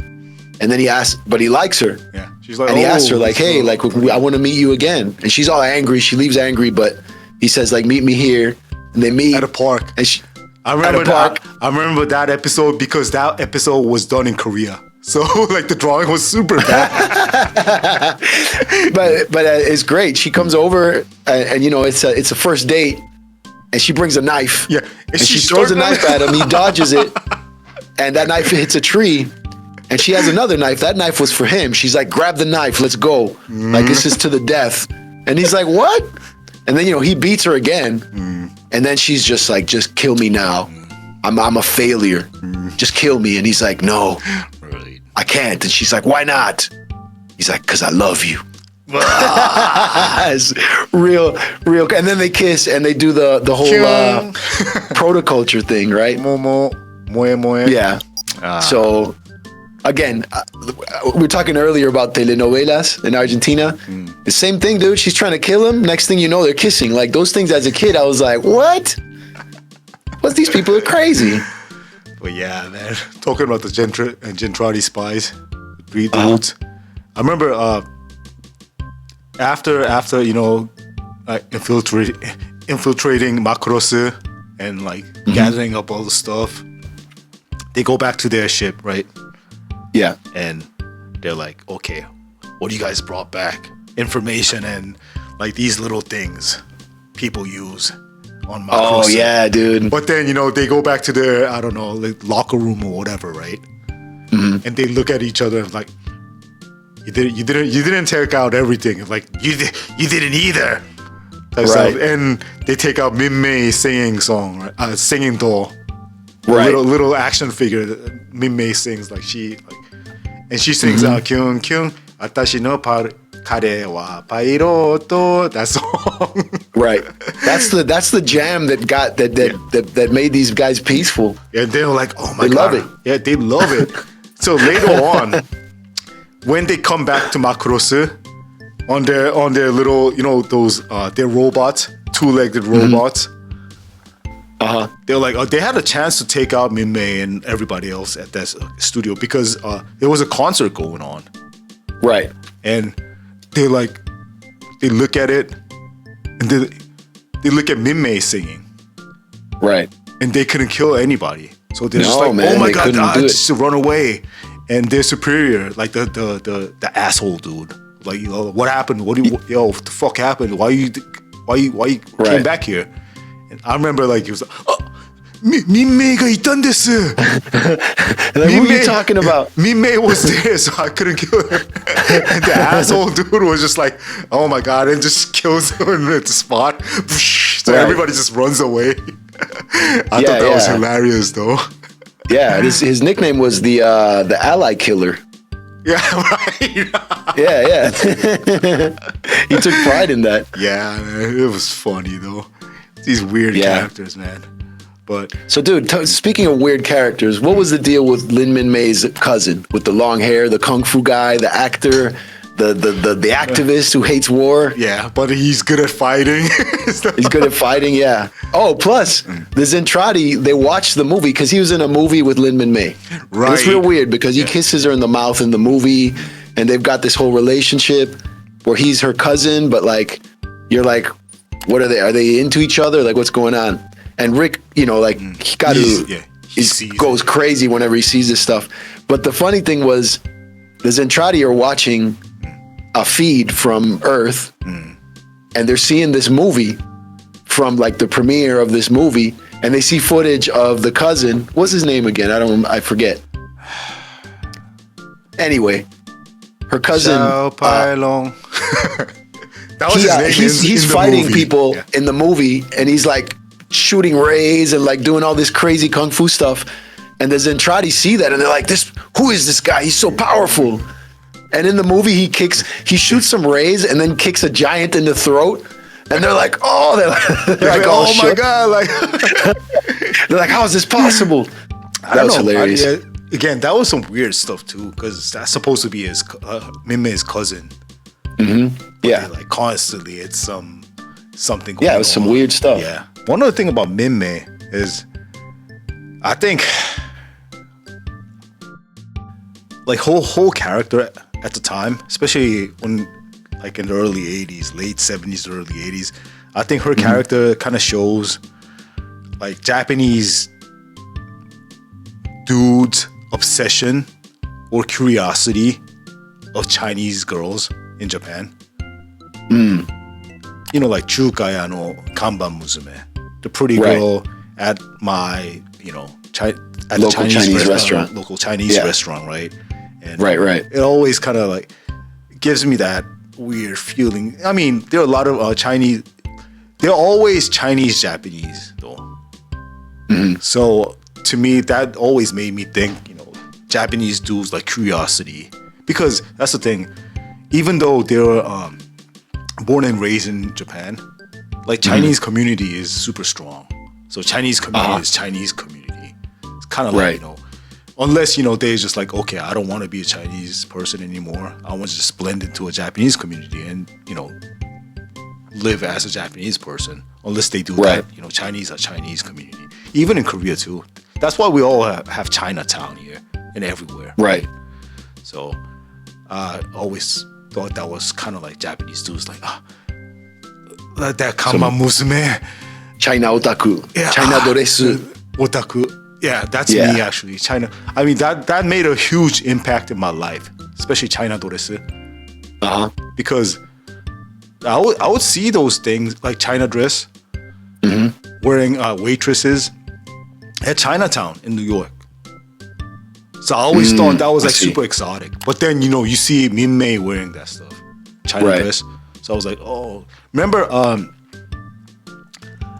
And then he asks, but he likes her. Yeah. She's like, and he asks her like, hey, like, I want to meet you again. And she's all angry. She leaves angry, but he says like, meet me here. And they meet. At a park. And I remember that episode because that episode was done in Korea. So like the drawing was super bad. but it's great. She comes over and it's a first date, and she brings a knife. Yeah, and she throws a knife at him. He dodges it, and that knife hits a tree. And she has another knife. That knife was for him. She's like, grab the knife. Let's go. Like this is to the death. And he's like, what? And then he beats her again. And then she's just like, just kill me now. I'm a failure. Just kill me. And he's like, no, I can't. And she's like, why not? He's like, because I love you. It's real. And then they kiss and they do the whole protoculture thing, right? Yeah. So again, we were talking earlier about telenovelas in Argentina. The same thing, dude. She's trying to kill him. Next thing you know, they're kissing. Like those things as a kid, I was like, what? What? These people are crazy. But yeah, man. Talking about the Gentrati spies, three dudes. I remember after infiltrating Macross and like gathering up all the stuff, they go back to their ship, right? Yeah. And they're like, okay, what you guys brought back? Information and like these little things people use on Macross. Oh yeah, dude. But then, they go back to their, I don't know, like locker room or whatever, right? And they look at each other and like, you didn't take out everything. Like you didn't either. Right. Stuff. And they take out Minmay singing song, right? Singing doll. Right. Little action figure that Minmay sings and she sings kyun kyun atashi no kare wa pairoto, that song. Right. That's the jam that made these guys peaceful. Yeah, they're like, oh my god. They love it. Yeah, they love it. So later on, when they come back to Macross on their little, those their robots, two-legged robots. They're like, they had a chance to take out Minmay and everybody else at that studio because there was a concert going on. Right. And they look at it and they look at Minmay singing. Right. And they couldn't kill anybody. So they're just like, man, oh my god, just to run away. And their superior, like the asshole dude, like, what happened? What the fuck happened? Why you came back here? And I remember like he was like, oh, Minmay がいたんです Like, who are you talking about? Minmay was there, so I couldn't kill him. And the asshole dude was just like, oh my god, and just kills him at the spot. So everybody just runs away. I thought that was hilarious, though. Yeah, his nickname was the Ally Killer. Yeah, right. Yeah. He took pride in that. Yeah, man, it was funny though. These weird characters, man. But so, dude, speaking of weird characters, what was the deal with Lin Minmay's cousin with the long hair, the kung fu guy, the actor, the activist who hates war? Yeah, but he's good at fighting. He's good at fighting, yeah. Oh, plus the Zentradi, they watched the movie because he was in a movie with Lin Minmay. Right. And it's real weird because he kisses her in the mouth in the movie, and they've got this whole relationship where he's her cousin, but like you're like, what are they? Are they into each other? Like, what's going on? And Rick, Hikaru goes crazy whenever he sees this stuff. But the funny thing was, the Zentradi are watching a feed from Earth, and they're seeing this movie from like the premiere of this movie, and they see footage of the cousin. What's his name again? I forget. Anyway, her cousin. That was his name. He's fighting people in the movie, and he's like shooting rays and like doing all this crazy kung fu stuff. And the Zentradi see that, and they're like, who is this guy? He's so powerful. And in the movie, he shoots some rays and then kicks a giant in the throat. And they're like, they're like, oh my God. Like, they're like, how is this possible? That was hilarious. Again, that was some weird stuff too, because that's supposed to be his Minmay's cousin. Mm-hmm. Yeah. Like constantly, it's something. Yeah, it was some weird stuff. Yeah. One other thing about Minmay is, I think, like whole character at the time, especially when like in the early 80s, late 70s, early 80s, I think her character kind of shows like Japanese dudes' obsession or curiosity of Chinese girls in Japan. Like Chukaya no Kanban Musume, the pretty girl at my, at the local Chinese restaurant. Local Chinese restaurant, right? And right. It always kind of like gives me that weird feeling. I mean, there are a lot of Chinese. They're always Chinese Japanese though. So to me, that always made me think, Japanese dudes like curiosity, because that's the thing. Even though they're born and raised in Japan, like Chinese community is super strong. So Chinese community is Chinese community. It's kind of like, unless, they're just like, okay, I don't want to be a Chinese person anymore. I want to just blend into a Japanese community and, live as a Japanese person. Unless they do that, Chinese are Chinese community. Even in Korea too. That's why we all have Chinatown here and everywhere. Right. So I always thought that was kind of like Japanese dudes, like, that Kanban Musume. China Otaku. Yeah, China Doresu. Otaku. Yeah, that's me actually. China. I mean, that made a huge impact in my life, especially China Doresu. Because I would see those things like China dress, wearing waitresses at Chinatown in New York. So I always thought that was like super exotic. But then, you see Minmay wearing that stuff, China dress. So I was like, oh, remember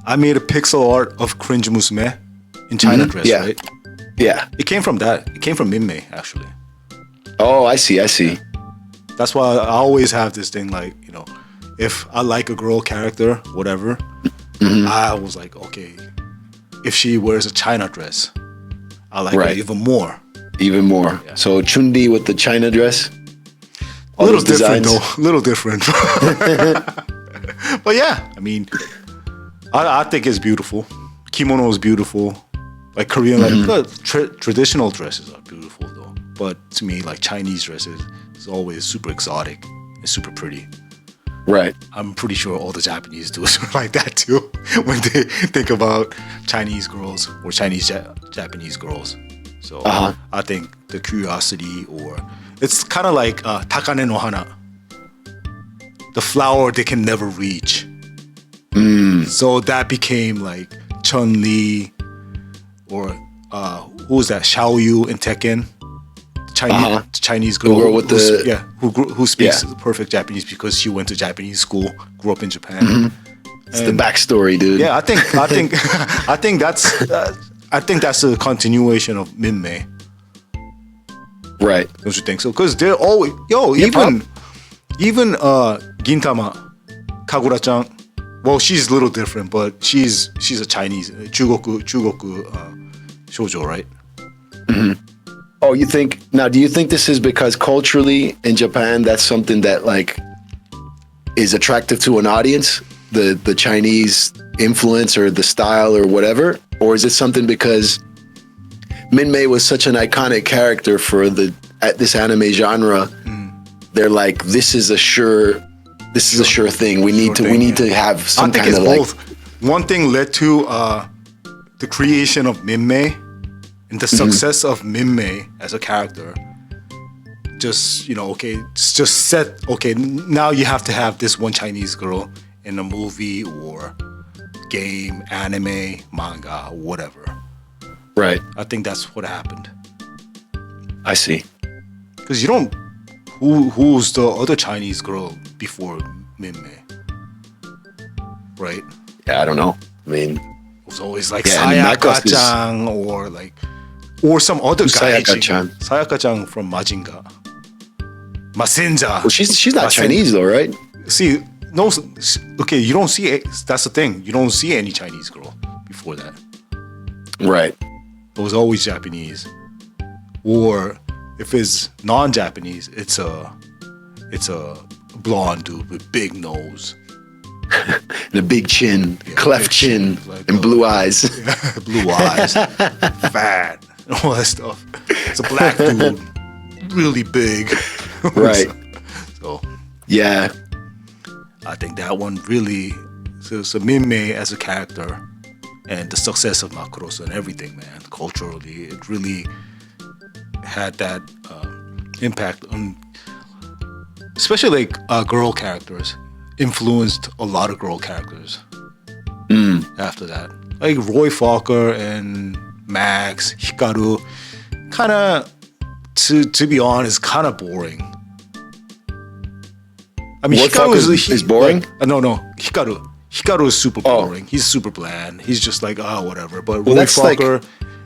I made a pixel art of Cringe Musume in China dress, right? Yeah. It came from that. It came from Minmay, actually. Oh, I see. That's why I always have this thing like, if I like a girl character, whatever, I was like, okay, if she wears a China dress, I like her even more. Even more. Yeah. So Chundi with the China dress? A little different though. A little different. But yeah, I mean, I think it's beautiful. Kimono is beautiful. Like Korean, traditional dresses are beautiful though. But to me, like Chinese dresses is always super exotic and super pretty. Right. I'm pretty sure all the Japanese dudes are like that too when they think about Chinese girls or Japanese girls. So I think the curiosity, or it's kind of like Takane no Hana, the flower they can never reach. So that became like Chun-Li, or who was that? Xiaoyu in Tekken. Chinese girl with the who speaks perfect Japanese because she went to Japanese school, grew up in Japan. It's the backstory, dude. Yeah, I think that's a continuation of Minmay. Right. Don't you think so? Because they're always even Gintama, Kagura-chan. Well, she's a little different, but she's a Chinese Chugoku shoujo, right? Mm-hmm. Oh, do you think this is because culturally in Japan that's something that like is attractive to an audience, the Chinese influence or the style or whatever, or is it something because Minmay was such an iconic character for this anime genre? They're like, this is a sure thing. We need to have some kind of like. Both. One thing led to the creation of Minmay and the success of Minmay as a character. Just now you have to have this one Chinese girl in a movie or game, anime, manga, whatever. Right. I think that's what happened. I see. Because you don't. Who's the other Chinese girl before Minmay? Right? Yeah, I don't know. I mean, it was always like Sayaka-chan or some other guy. Sayaka-chan from Majinga. Messenger. Well, she's not Chinese though, right? See, no. Okay, you don't see it. That's the thing. You don't see any Chinese girl before that. Right. It was always Japanese, or if it's non-Japanese, it's a blonde dude with big nose and a big chin, cleft chin, like, and blue eyes. Blue eyes, fat, all that stuff. It's a black dude, really big. Right. So yeah, I think that one really. So Minmay as a character and the success of Macross and everything, man, culturally, it really had that impact on, especially like girl characters, influenced a lot of girl characters after that. Like Roy Falker and Max, Hikaru, kind of, to be honest, kind of boring. I mean, Hikaru is boring? No, Hikaru. Hikaru is super boring. He's super bland. He's just like, whatever. But Roy Falker,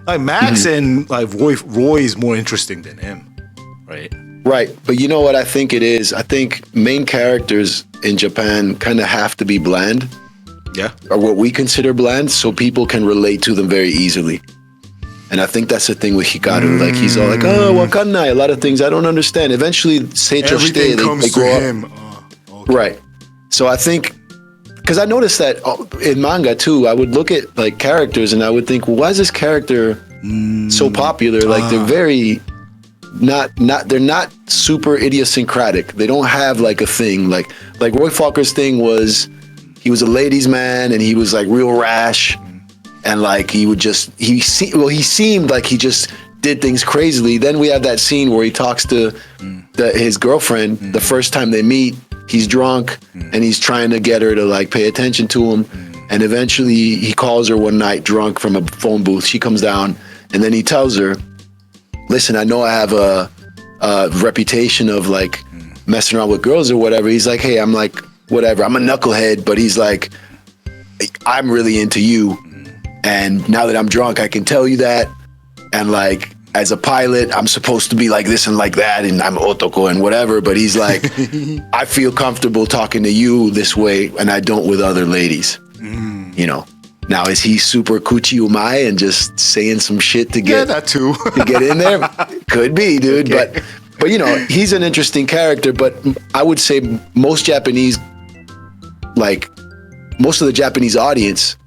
like Max and like Roy is more interesting than him, right? Right. But you know what I think it is? I think main characters in Japan kind of have to be bland. Yeah. Or what we consider bland, so people can relate to them very easily. And I think that's the thing with Hikaru. Like, he's all like, wakannai, a lot of things I don't understand. Eventually, Seicho shite, they grow up. Him. Okay. Right. So I think, because I noticed that in manga too, I would look at like characters and I would think, well, why is this character so popular? Like, they're very they're not super idiosyncratic. They don't have like a thing. Like Roy Falker's thing was, he was a ladies' man and he was like real rash. And like he seemed like he just did things crazily. Then we have that scene where he talks to his girlfriend the first time they meet. He's drunk and he's trying to get her to like pay attention to him. And eventually he calls her one night drunk from a phone booth. She comes down and then he tells her, listen, I know I have a reputation of like messing around with girls or whatever. He's like, hey, I'm like, whatever. I'm a knucklehead, but he's like, I'm really into you. And now that I'm drunk, I can tell you that. And like, as a pilot, I'm supposed to be like this and like that, and I'm Otaku and whatever. But he's like, I feel comfortable talking to you this way, and I don't with other ladies. You know. Now, is he super kuchi umai and just saying some shit to get that too. to get in there? Could be, dude. Okay. But you know, he's an interesting character. But I would say most of the Japanese audience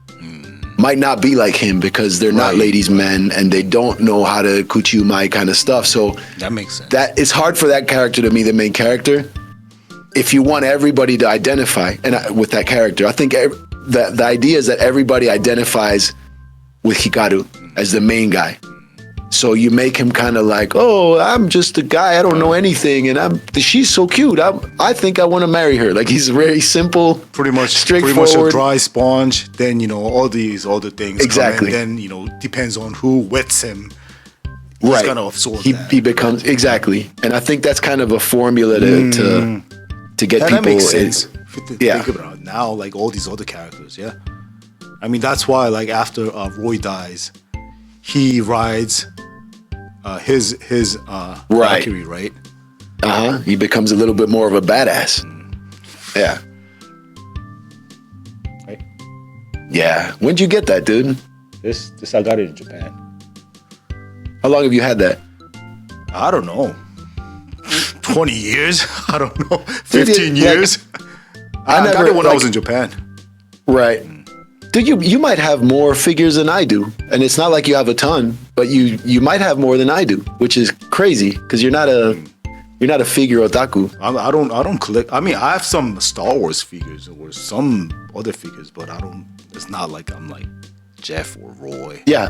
might not be like him because they're not ladies' men and they don't know how to kuchi umai kind of stuff. So that makes sense. That it's hard for that character to be the main character. If you want everybody to identify with that character, I think the idea is that everybody identifies with Hikaru as the main guy. So you make him kind of like, oh, I'm just a guy. I don't know anything. And she's so cute. I think I want to marry her. Like, he's very simple. Pretty much a dry sponge. Then, all these other things. Exactly. And then, depends on who wets him. He's right. going to absorb that. He becomes, exactly. And I think that's kind of a formula to get people. That makes sense. Think about it now, like all these other characters. Yeah. I mean, that's why, like, after Roy dies, he rides his Valkyrie, right? He becomes a little bit more of a badass. Yeah. Right? Yeah. When'd you get that, dude? This I got it in Japan. How long have you had that? I don't know. 20 years? I don't know. 15 years? I got it when I was in Japan. Right. Dude, you might have more figures than I do, and it's not like you have a ton, but you might have more than I do, which is crazy because you're not a figure otaku. I don't collect. I mean, I have some Star Wars figures or some other figures, but I don't. It's not like I'm like Jeff or Roy. Yeah,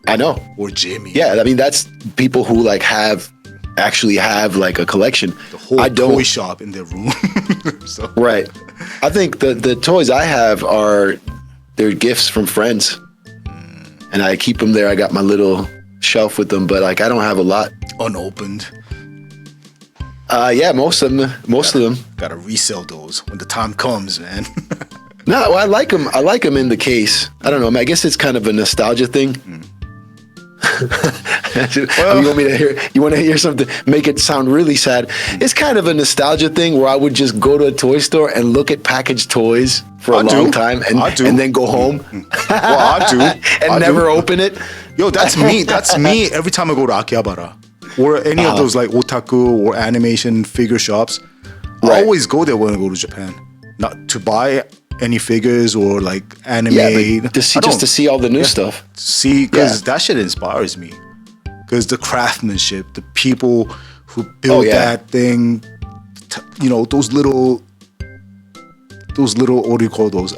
I know. Or Jimmy. Yeah, I mean that's people who like actually have like a collection. The whole toy shop in their room. So. Right. I think the toys I have they're gifts from friends, and I keep them there. I got my little shelf with them, but like I don't have a lot unopened. Yeah, most of them. Gotta resell those when the time comes, man. No, well, I like them. I like them in the case. I don't know. I guess it's kind of a nostalgia thing. Well, you want to hear something? Make it sound really sad. It's kind of a nostalgia thing where I would just go to a toy store and look at packaged toys for a long time, and then go home. Well, I do, and never open it. Yo, that's me. That's me. Every time I go to Akihabara or any of those like otaku or animation figure shops, I always go there when I go to Japan, not to buy any figures or like anime. Yeah, just to see all the new stuff. See, because that shit inspires me. Because the craftsmanship, the people who build that thing, those little, what do you call those?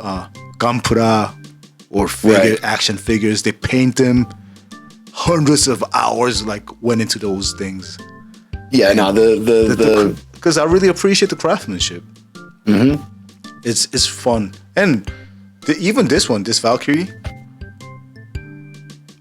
Gampura or action figures. They paint them. Hundreds of hours went into those things. Yeah, because I really appreciate the craftsmanship. Mm-hmm. It's fun. And even this Valkyrie,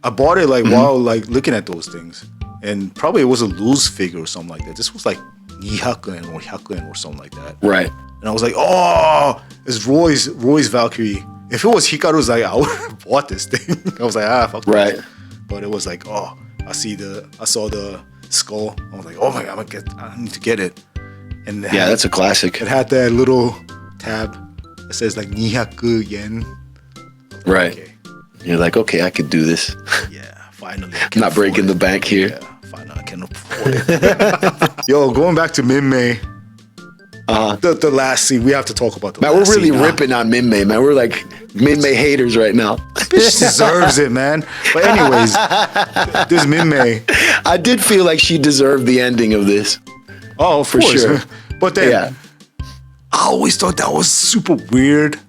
I bought it while looking at those things. And probably it was a loose figure or something like that. This was like 200 yen or 100 yen or something like that. Right. And I was like, oh, it's Roy's Valkyrie. If it was Hikaru's, I would have bought this thing. I was like, fuck right. This. But it was like, oh, I saw the skull. I was like, oh my god, I need to get it. And that's a classic. It had that little tab that says 200 yen. Right. Okay. You're like, okay, I could do this. Yeah, finally. I'm not breaking the bank here. Yeah, finally, I can afford it. Yo, going back to Minmay. The last scene, we have to talk about the last scene. Man, we're really ripping on Minmay, man. We're like Minmay haters right now. Bitch deserves it, man. But anyways, this Minmay. I did feel like she deserved the ending of this. Oh, for sure. But then, I always thought that was super weird.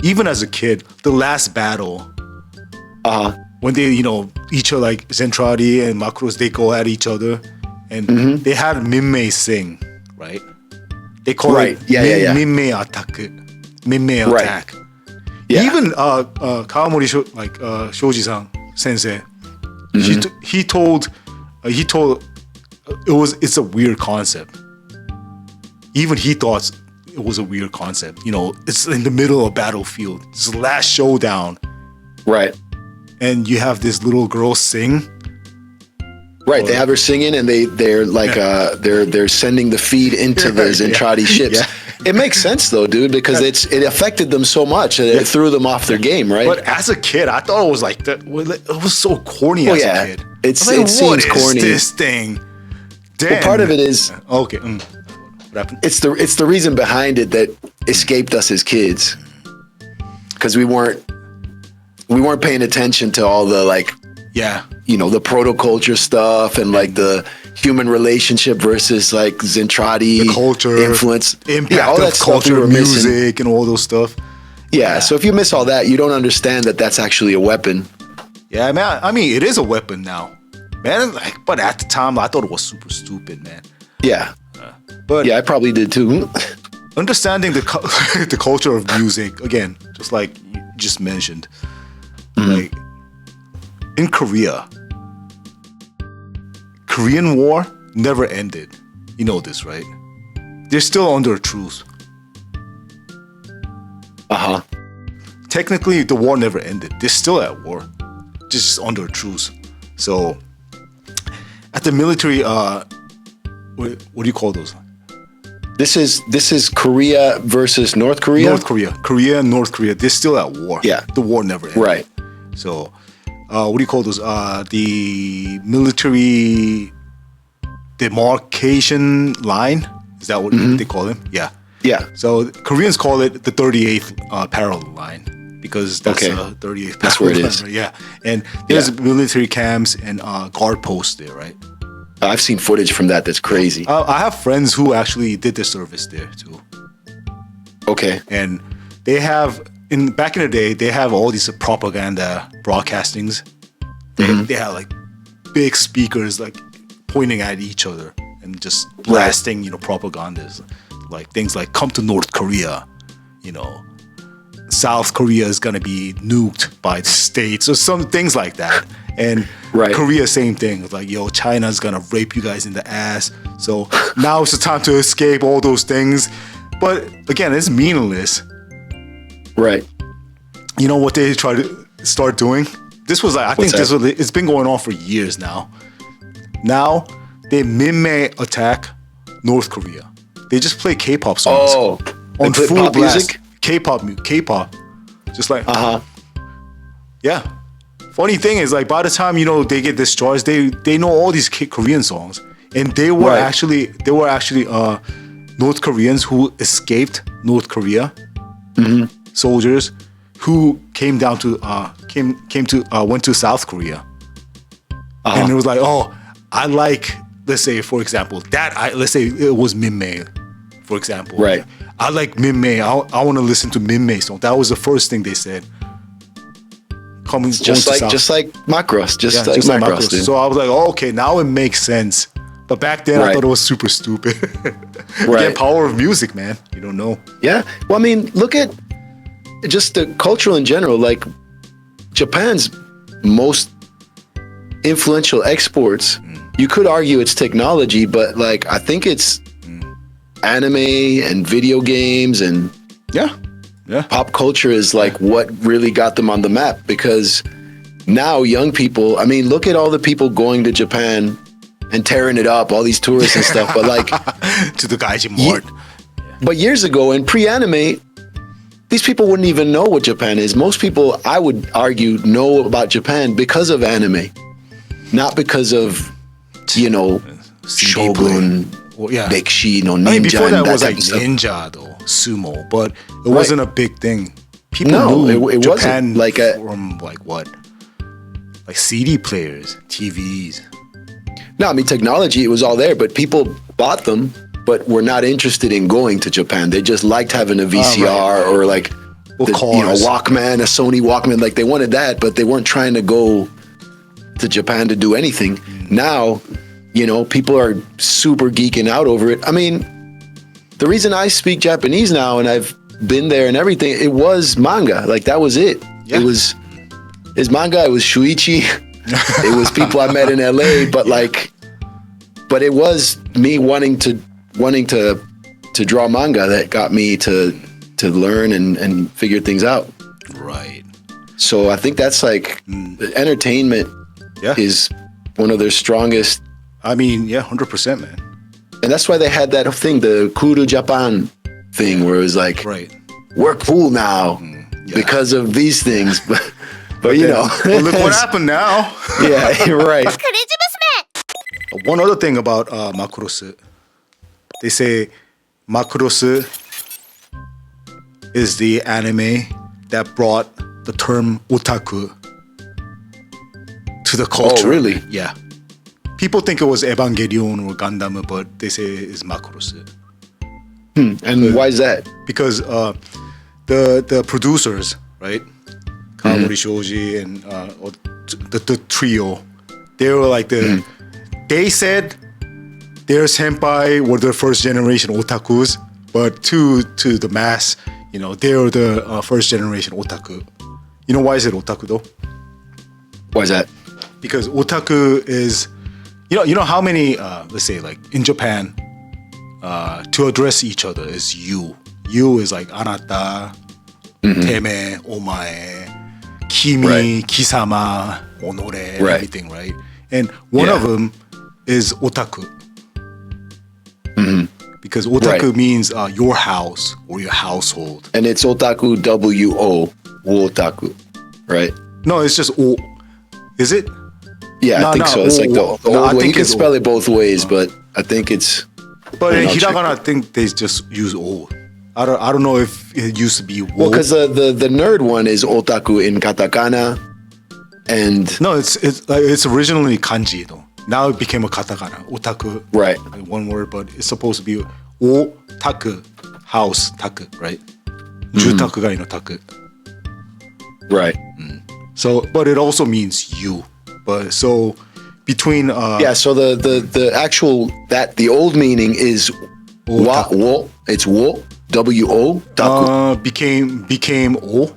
Even as a kid, the last battle. When they, each other, like Zentradi and Macross, they go at each other. And they had Minmay sing, right? They call it Minmay attack. Minmay attack. Yeah. Even Kawamori Shoji-san sensei, he told it's a weird concept. Even he thought it was a weird concept. It's in the middle of a battlefield. It's the last showdown. Right. And you have this little girl sing. Right, they have her singing, and they're like they're sending the feed into the Zentradi ships. Yeah. It makes sense though, dude, because it affected them so much that it threw them off their game, right? But as a kid, I thought it was like that. It was so corny as a kid. It seems corny. What is this thing? Damn. Well, part of it is okay. What happened? It's the reason behind it that escaped us as kids, because we weren't paying attention to all the the proto-culture stuff and the human relationship versus Zentradi, the culture influence, impact all that culture, music, and all those stuff. Yeah, so if you miss all that, you don't understand that that's actually a weapon. Yeah, man. I mean, it is a weapon now. man. Like, but at the time, I thought it was super stupid, man. Yeah. But yeah, I probably did too. Understanding the culture of music, again, just like you just mentioned, like in Korea, Korean War never ended. You know this, right? They're still under a truce. Technically, the war never ended. They're still at war, just under a truce. So, at the military, what do you call those? This is Korea versus North Korea? Korea and North Korea, they're still at war. Yeah. The war never ended. Right. So, what do you call those? The military demarcation line? Is that what they call them? Yeah. Yeah. So, Koreans call it the 38th parallel line because that's the 38th parallel. That's where it is. Right? Yeah. And there's military camps and guard posts there, right? I've seen footage from that. That's crazy. I have friends who actually did the service there too. Okay. And they have back in the day, they have all these propaganda broadcastings. They have like big speakers like pointing at each other and just blasting, propagandas, like things like "Come to North Korea," South Korea is gonna be nuked by the states or some things like that. And Korea, same thing. Like, yo, China's gonna rape you guys in the ass. So now it's the time to escape all those things. But again, it's meaningless. Right. You know what they try to start doing? This was like, it's been going on for years now. Now they Minmay attack North Korea. They just play K-pop songs on full blast. K-pop, just like yeah. Funny thing is, like, by the time they get discharged, they know all these Korean songs, and they were actually North Koreans who escaped North Korea, soldiers who came down to went to South Korea, and it was like, oh, I like, let's say for example let's say it was Minmay, for example, right? I like Minmay. I want to listen to Minmay song. That was the first thing they said. Just like Macross, just like Macross. So I was like, oh, okay, now it makes sense. But back then, I thought it was super stupid. Again, power of music, man. You don't know. Yeah. Well, I mean, look at just the cultural in general. Like Japan's most influential exports. You could argue it's technology, but like I think it's anime and video games and pop culture is like what really got them on the map, because now young people, I mean, look at all the people going to Japan and tearing it up, all these tourists and stuff, but like to the Gaijin Mart. But years ago in pre-anime, these people wouldn't even know what Japan is. Most people, I would argue, know about Japan because of anime, not because of, Shogun, Bekshi, Ninja. I mean, before that was like ninja though, sumo, but it wasn't a big thing. People knew it Japan wasn't like from like what? Like CD players, TVs. No, I mean, technology, it was all there, but people bought them, but were not interested in going to Japan. They just liked having a VCR or like, Walkman, a Sony Walkman. Like they wanted that, but they weren't trying to go to Japan to do anything. Now, people are super geeking out over it. I mean, the reason I speak Japanese now and I've been there and everything, it was manga. Like that was it. Yeah. It was manga. It was Shuichi. It was people I met in LA, but it was me wanting to draw manga that got me to learn and figure things out. Right. So I think that's like entertainment is one of their strongest. I mean, 100%, man. And that's why they had that thing, the Kuru Japan thing, where it was like, we're cool now because of these things. But well, look what happened now. Yeah, you're right. One other thing about Macross, they say Macross is the anime that brought the term otaku to the culture. Oh, really? Yeah. People think it was Evangelion or Gundam, but they say it's Macross. And why is that? Because the producers, right? Kawamori Shoji and the trio, They were like they said their senpai were the first generation otakus, but to the mass, you know, they were the first generation otaku. You know why is it otaku though? Why is that? Because otaku is, you know how many, let's say like in Japan, to address each other is you. You is like anata, teme, omae, kimi, kisama, onore, everything, right? And one of them is otaku. Because otaku means your house or your household. And it's otaku, W-O, otaku, right? No, it's just o. Is it? Yeah, I think so. It's like the old way. You can spell it both ways, but I think it's... But in hiragana, I think they just use o. I don't know if it used to be wo. Well, because the nerd one is otaku in katakana, and... No, it's originally kanji, though. Now it became a katakana. Otaku. Right. Like one word, but it's supposed to be otaku, house, taku, right? Jutakugai no taku. Right. So, but it also means you. But so between so the actual the old meaning is wo. It's wo, W-O, taku. Became o.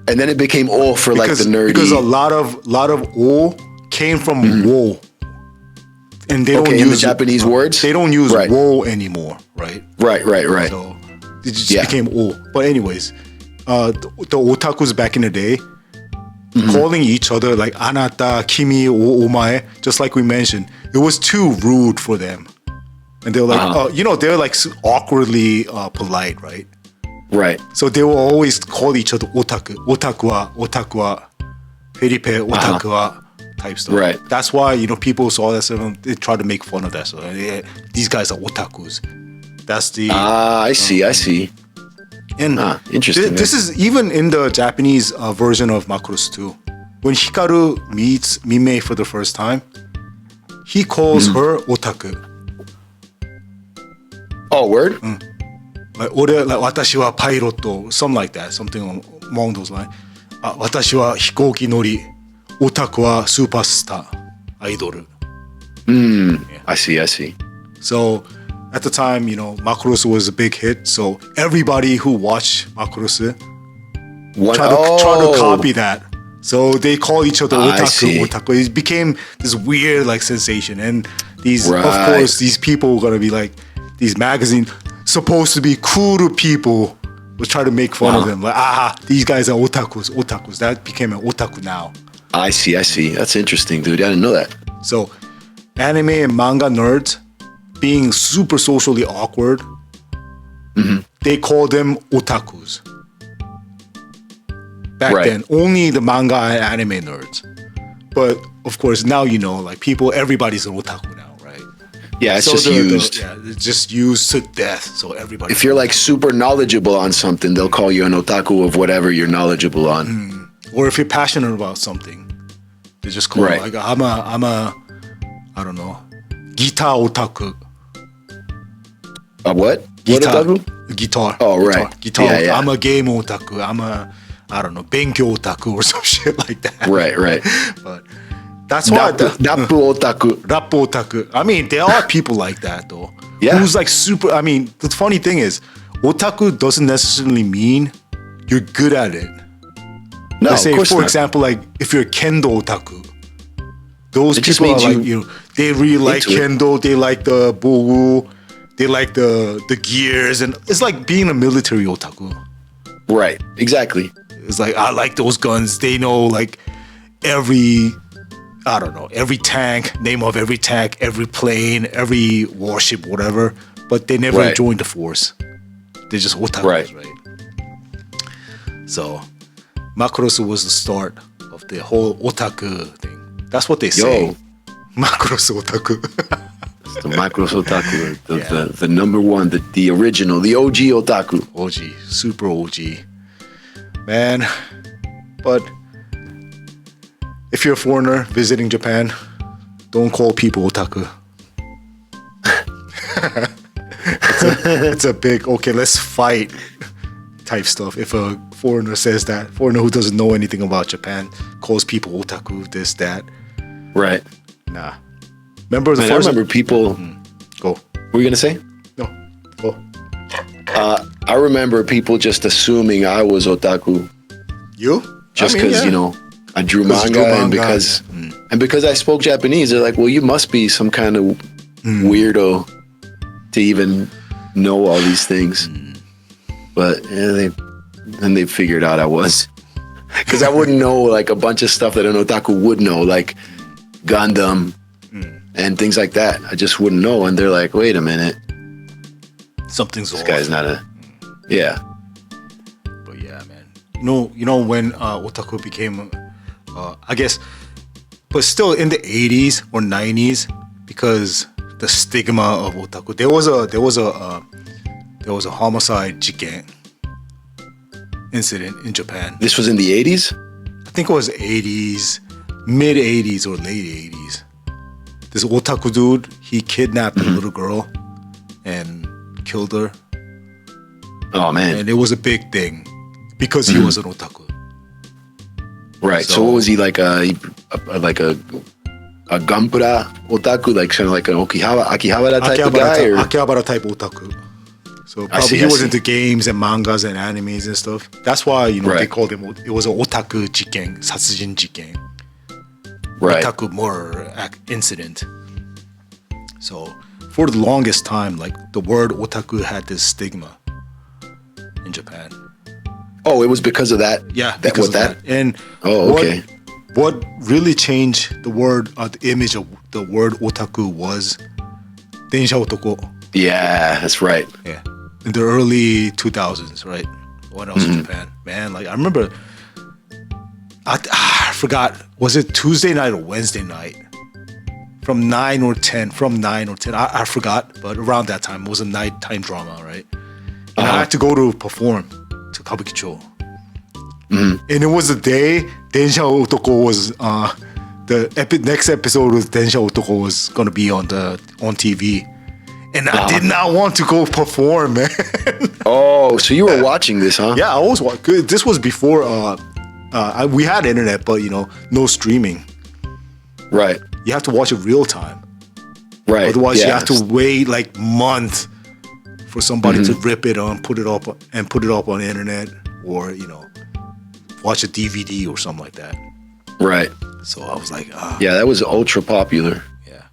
And then it became o for because, like the nerdy. Because a lot of o came from wo. And they don't use the Japanese words. They don't use wo anymore, right? Right. So it just became o. But anyways, the otakus back in the day, calling each other like anata, kimi, omae, just like we mentioned, it was too rude for them. And they were like, they're like awkwardly polite, right? Right. So they will always call each other otaku. Otaku wa, Felipe, otaku wa, type stuff. Right. That's why, people saw that stuff, they tried to make fun of that. So these guys are otakus. That's the... I see. And interesting. This is even in the Japanese version of Macross too. When Hikaru meets Minmay for the first time, he calls her otaku. Oh, word? Like, watashi wa pilot, something like that, something along those lines. Watashi wa hikouki nori, otaku wa superstar, idol. I see. So at the time, Macross was a big hit. So everybody who watched Macross tried to copy that. So they call each other otaku. It became this weird like sensation. And these, of course, these people were gonna be like, these magazines supposed to be cool people will try to make fun of them. Like, these guys are otakus. That became an otaku now. I see. That's interesting, dude. I didn't know that. So anime and manga nerds, being super socially awkward, they call them otakus. Back then, only the manga and anime nerds. But of course, now like everybody's an otaku now, right? Yeah, it's just used. It's just used to death. So everybody. If you're like super knowledgeable on something, they'll call you an otaku of whatever you're knowledgeable on. Or if you're passionate about something, they just call you like I'm a I don't know, guitar otaku. A what? Guitar. Oh, right. Guitar. Yeah. I'm a game otaku. I'm a, I don't know, benkyo otaku or some shit like that. Right. But that's why... Rappu otaku. I mean, there are people like that, though. Yeah. Who's like super... I mean, the funny thing is, otaku doesn't necessarily mean you're good at it. No, let's say, of course for not. example, like, if you're a kendo otaku, those it just people are means like, they really like kendo, they like the bogu, they like the gears, and it's like being a military otaku. Right, exactly. It's like, I like those guns. They know like every tank, name of every tank, every plane, every warship, whatever. But they never joined the force. They're just otakus, right? So Macross was the start of the whole otaku thing. That's what they say. Macross otaku. The Macross otaku, the number one, the original, the OG otaku. OG, super OG. Man, but if you're a foreigner visiting Japan, don't call people otaku. it's a big, okay, let's fight type stuff. If a foreigner says that, foreigner who doesn't know anything about Japan calls people otaku, this, that. Right. Nah. Remember the Man, first? I remember people. Go. What were you gonna say? No. Go. I remember people just assuming I was otaku You? just because I drew manga, and because I spoke Japanese. They're like, well, you must be some kind of weirdo to even know all these things. But they figured out I was, because I wouldn't know like a bunch of stuff that an otaku would know, like Gundam and things like that. I just wouldn't know, and they're like, wait a minute, Something's this off. guy's not a yeah. But yeah, man. You know when otaku became, I guess, but still in the 80s or 90s, because the stigma of otaku. There was a homicide jiken incident in Japan. This was in the 80s? I think it was 80s, mid 80s or late 80s. This otaku dude, he kidnapped a little girl and killed her. Oh man. And it was a big thing because he was an otaku. Right. So what was he, like a Gampura otaku, like kind of like an Akihabara type of guy? Or? Akihabara type otaku. So probably he was into games and mangas and animes and stuff. That's why, they called him, it was an otaku jiken, satsujin jiken. Right. Otaku murder incident. So for the longest time, like the word otaku had this stigma in Japan. Oh, it was because of that? Yeah, because of that. And what really changed the word, the image of the word otaku was densha otoko. Yeah, that's right. Yeah, in the early 2000s, right? When I was in Japan, man, like I remember, I forgot, was it Tuesday night or Wednesday night? From 9 or 10, I forgot, but around that time, it was a nighttime drama, right? And I had to go to perform to Kabukicho. And it was the day Densha Otoko was, the next episode of Densha Otoko was going to be on TV. And I did not want to go perform, man. Oh, so you were watching this, huh? Yeah, I was watching. This was before, we had internet, but, no streaming. Right. You have to watch it real time. Right. Otherwise, you have to wait like months for somebody to rip it on, put it up on the internet, or watch a DVD or something like that. Right. So I was like, yeah, that was ultra popular. Yeah.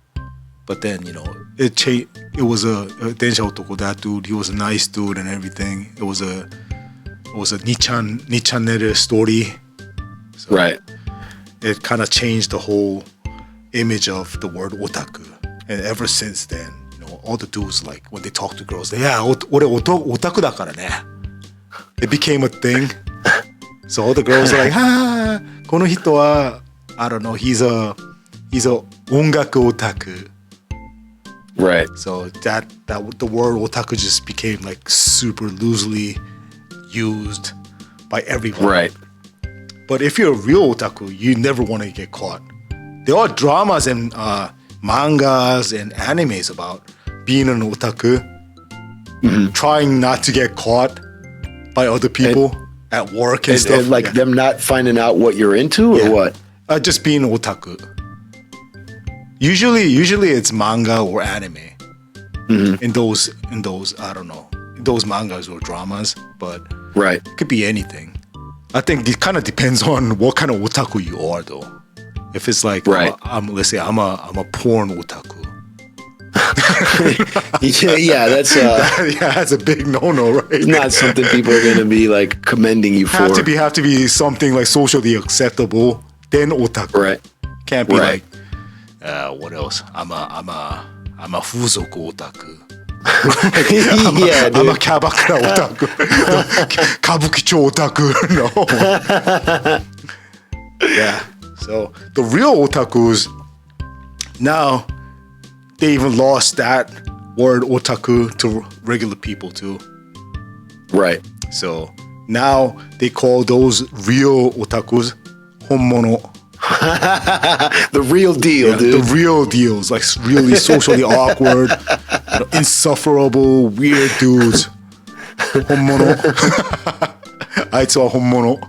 But then it changed. It was a Densha Otoko, that dude. He was a nice dude and everything. It was a Nichanere story. So right. It kind of changed the whole image of the word otaku, and ever since then, all the dudes, like when they talk to girls, otaku だからね. It became a thing. So all the girls are like, この人は I don't know, he's a 音楽 otaku. Right. So that the word otaku just became like super loosely used by everyone. Right. But if you're a real otaku, you never want to get caught. There are dramas and mangas and animes about being an otaku, trying not to get caught by other people at work and stuff. And like them not finding out what you're into or what? Just being otaku. Usually it's manga or anime. In those I don't know, those mangas or dramas, but it could be anything. I think it kind of depends on what kind of otaku you are, though. If it's like, let's say I'm a porn otaku. That's a big no-no, right? It's not something people are gonna be like commending you for. Have to be something like socially acceptable. Then otaku. Right. Can't be like, what else? I'm a fuzoku otaku. I'm a kabakura otaku. Kabukicho otaku. No. Yeah. So the real otakus, now they even lost that word otaku to regular people too. Right. So now they call those real otakus honmono. The real deal, dude. The real deals, like really socially awkward, insufferable, weird dudes. Honmono. あいつは本物.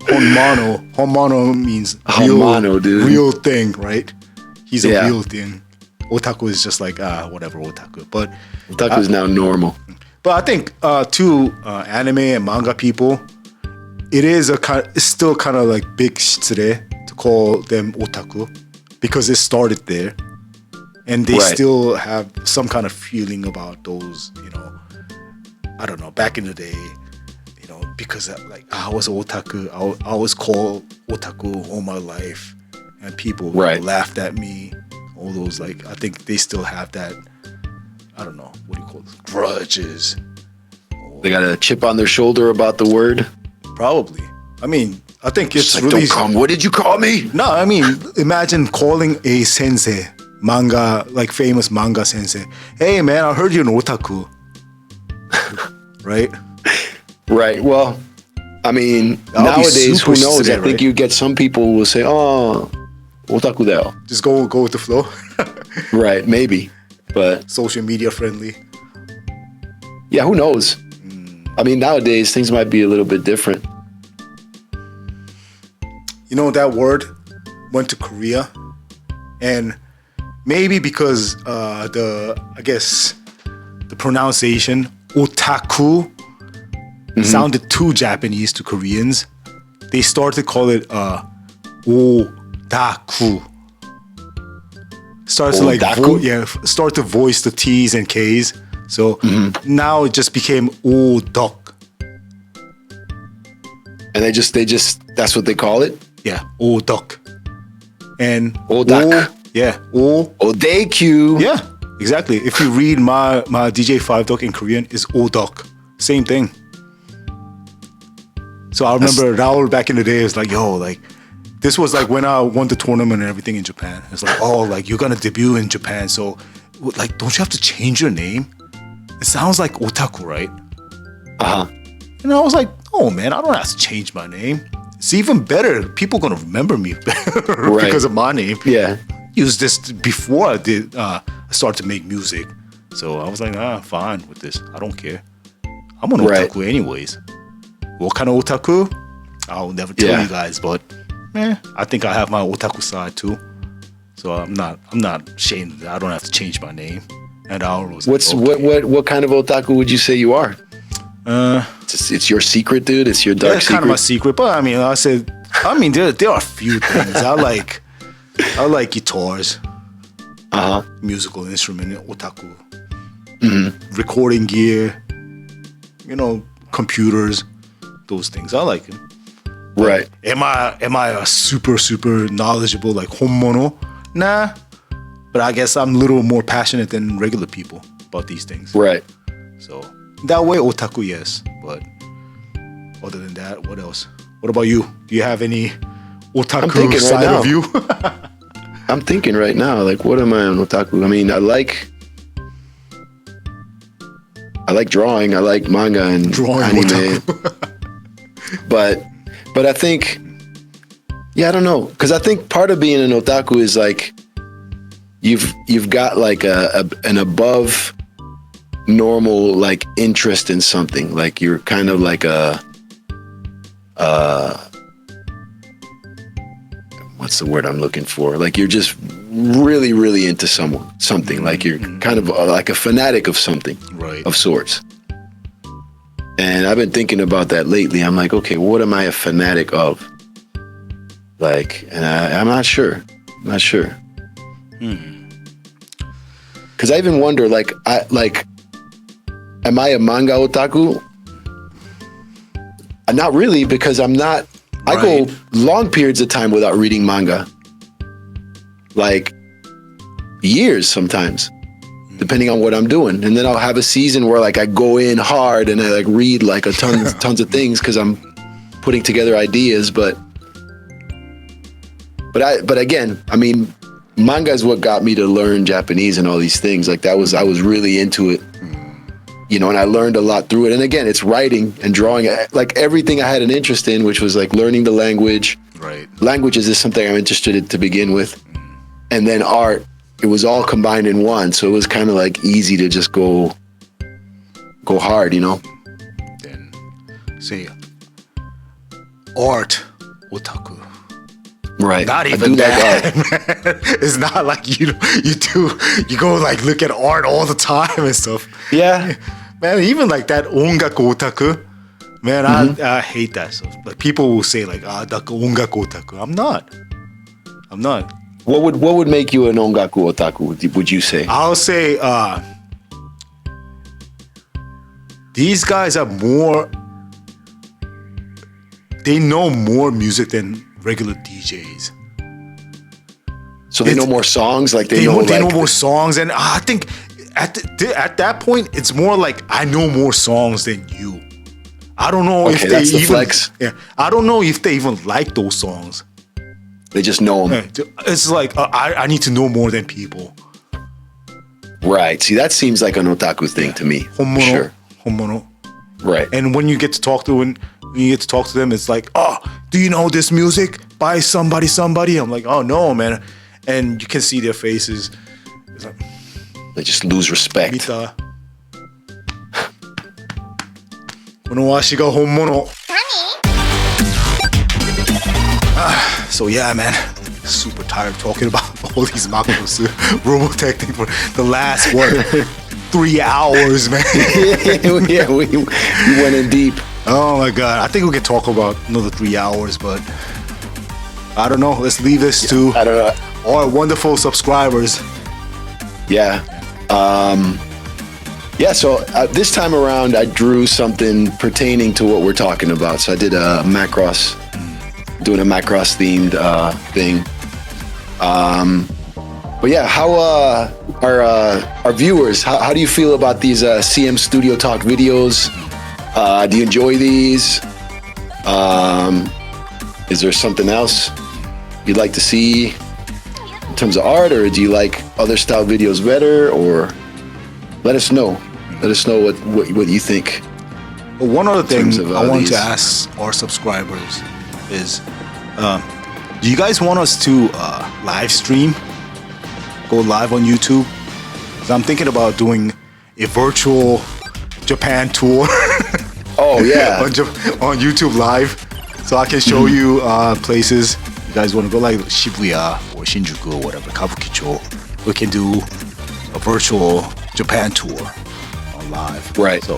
Honmano means Hamano, dude. Real thing, right? He's a Yeah. real thing. Otaku is just like whatever otaku, but Otaku is now normal. But I think to anime and manga people, it's still kind of like big shitsure to call them otaku because it started there, and they Right. still have some kind of feeling about those, I don't know, back in the day, because like I was otaku, I was called otaku all my life, and people Right. laughed at me. All those, like, I think they still have that. I don't know, what do you call it? Grudges. They got a chip on their shoulder about the word. Probably. I mean, I think it's Like, really. don't come. What did you call me? No, I mean, imagine calling a sensei, manga, like famous manga sensei. Hey, man, I heard you're an otaku. Right? Right. Well, I mean, That would be nowadays, who super knows? today, I think right? you get some people who will say, "Oh, otaku deo." Just go with the flow. Right. Maybe. But Social media friendly. yeah, who knows? I mean, nowadays things might be a little bit different. That word went to Korea, and maybe because I guess the pronunciation otaku sounded too Japanese to Koreans, they started to call it otaku. Started to Otaku? start to voice the T's and K's. So now it just became odok. And they just that's what they call it. Yeah, odok. And Odak. Odaku. Yeah, exactly. If you read my DJ5 doc in Korean, it's odok. Same thing. So I remember Raul back in the day was like, yo, like, this was like when I won the tournament and everything in Japan. It's like, oh, like, you're gonna debut in Japan, so like, don't you have to change your name? It sounds like otaku, right? Uh-huh. And I was like, oh man, I don't have to change my name. It's even better. People gonna remember me because of my name. Yeah. Used this before I started to make music. So I was like, fine with this. I don't care. I'm an otaku anyways. What kind of otaku? I'll never tell you guys, but I think I have my otaku side too. So I'm not ashamed of that. I don't have to change my name. And I was what kind of otaku would you say you are? It's your secret, dude. It's your dark secret. Kind of my secret. But I mean, there are a few things. I like guitars, musical instrument, otaku, recording gear, computers, those things. I like them. Right. Am I a super knowledgeable like honmono? Nah. But I guess I'm a little more passionate than regular people about these things. Right. So that way, otaku, yes. But other than that, what else? What about you? Do you have any otaku side of you? I'm thinking right now, like, what am I on otaku? I mean, I like drawing. I like manga and anime. But I think, I don't know, because I think part of being an otaku is like you've got like an above normal like interest in something. Like you're kind of like what's the word I'm looking for? Like you're just really, really into something. Like you're kind of like a fanatic of something, right, of sorts. And I've been thinking about that lately. I'm like, okay, what am I a fanatic of? Like, and I'm not sure. Because I even wonder, am I a manga otaku? Not really, because I'm not. I go long periods of time without reading manga, like years sometimes, depending on what I'm doing. And then I'll have a season where like I go in hard and I like read like tons of things because I'm putting together ideas. But again, I mean, manga is what got me to learn Japanese and all these things. Like I was really into it, and I learned a lot through it. And again, it's writing and drawing, like everything I had an interest in, which was like learning the language. Right. Languages is something I'm interested in to begin with. And then art, it was all combined in one. So it was kind of like easy to just go hard, Then say art otaku. Right. Not I even do like that. Man. It's not like you go like look at art all the time and stuff. Yeah. Man, even like that ongaku otaku. Man, I hate that stuff. But people will say like, ongaku otaku. I'm not. What would make you an ongaku otaku? Would you say? I'll say these guys are more. They know more music than regular DJs. So they know more songs, like they know more songs, and I think at that point it's more like I know more songs than you. I don't know if they even flex. Yeah, I don't know if they even like those songs. They just know them. It's like I need to know more than people. Right. See, that seems like an otaku thing to me. Honmono, sure. Honmono. Right. And when you get to talk to them, it's like, oh, do you know this music by somebody? I'm like, oh no, man. And you can see their faces. It's like, they just lose respect. Mita. この足が本物. So yeah, man. Super tired talking about all these Macross Robotech thing for the last 3 hours, man. Yeah, we went in deep. Oh my god, I think we could talk about another 3 hours, but I don't know. Let's leave this to our wonderful subscribers. Yeah. So this time around, I drew something pertaining to what we're talking about. So I did a Macross, doing a Macross themed thing. But yeah, how our viewers, how do you feel about these CM Studio Talk videos? Do you enjoy these? Is there something else you'd like to see in terms of art, or do you like other style videos better? Or let us know. Let us know what you think. Well, one other thing I want to ask our subscribers is, do you guys want us to live stream? Go live on YouTube? Because I'm thinking about doing a virtual Japan tour. Oh yeah, on YouTube Live, so I can show you places. You guys want to go like Shibuya or Shinjuku or whatever, Kabukicho? We can do a virtual Japan tour on live. Right. So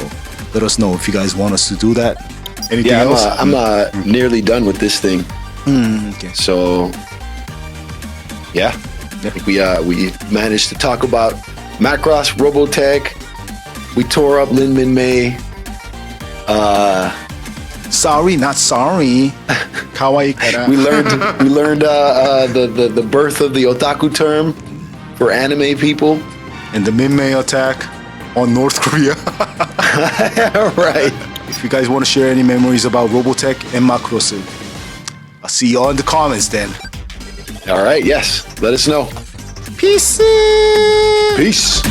let us know if you guys want us to do that. Anything else? I'm nearly done with this thing. Okay. So yeah, I think we managed to talk about Macross, Robotech. We tore up Theme Minmay. Sorry, not sorry. Kawaii kara. We learned the birth of the otaku term for anime people, and the Minmay attack on North Korea. Right. If you guys want to share any memories about Robotech and Macross, I'll see you all in the comments then. All right. Yes. Let us know. Peace. Peace.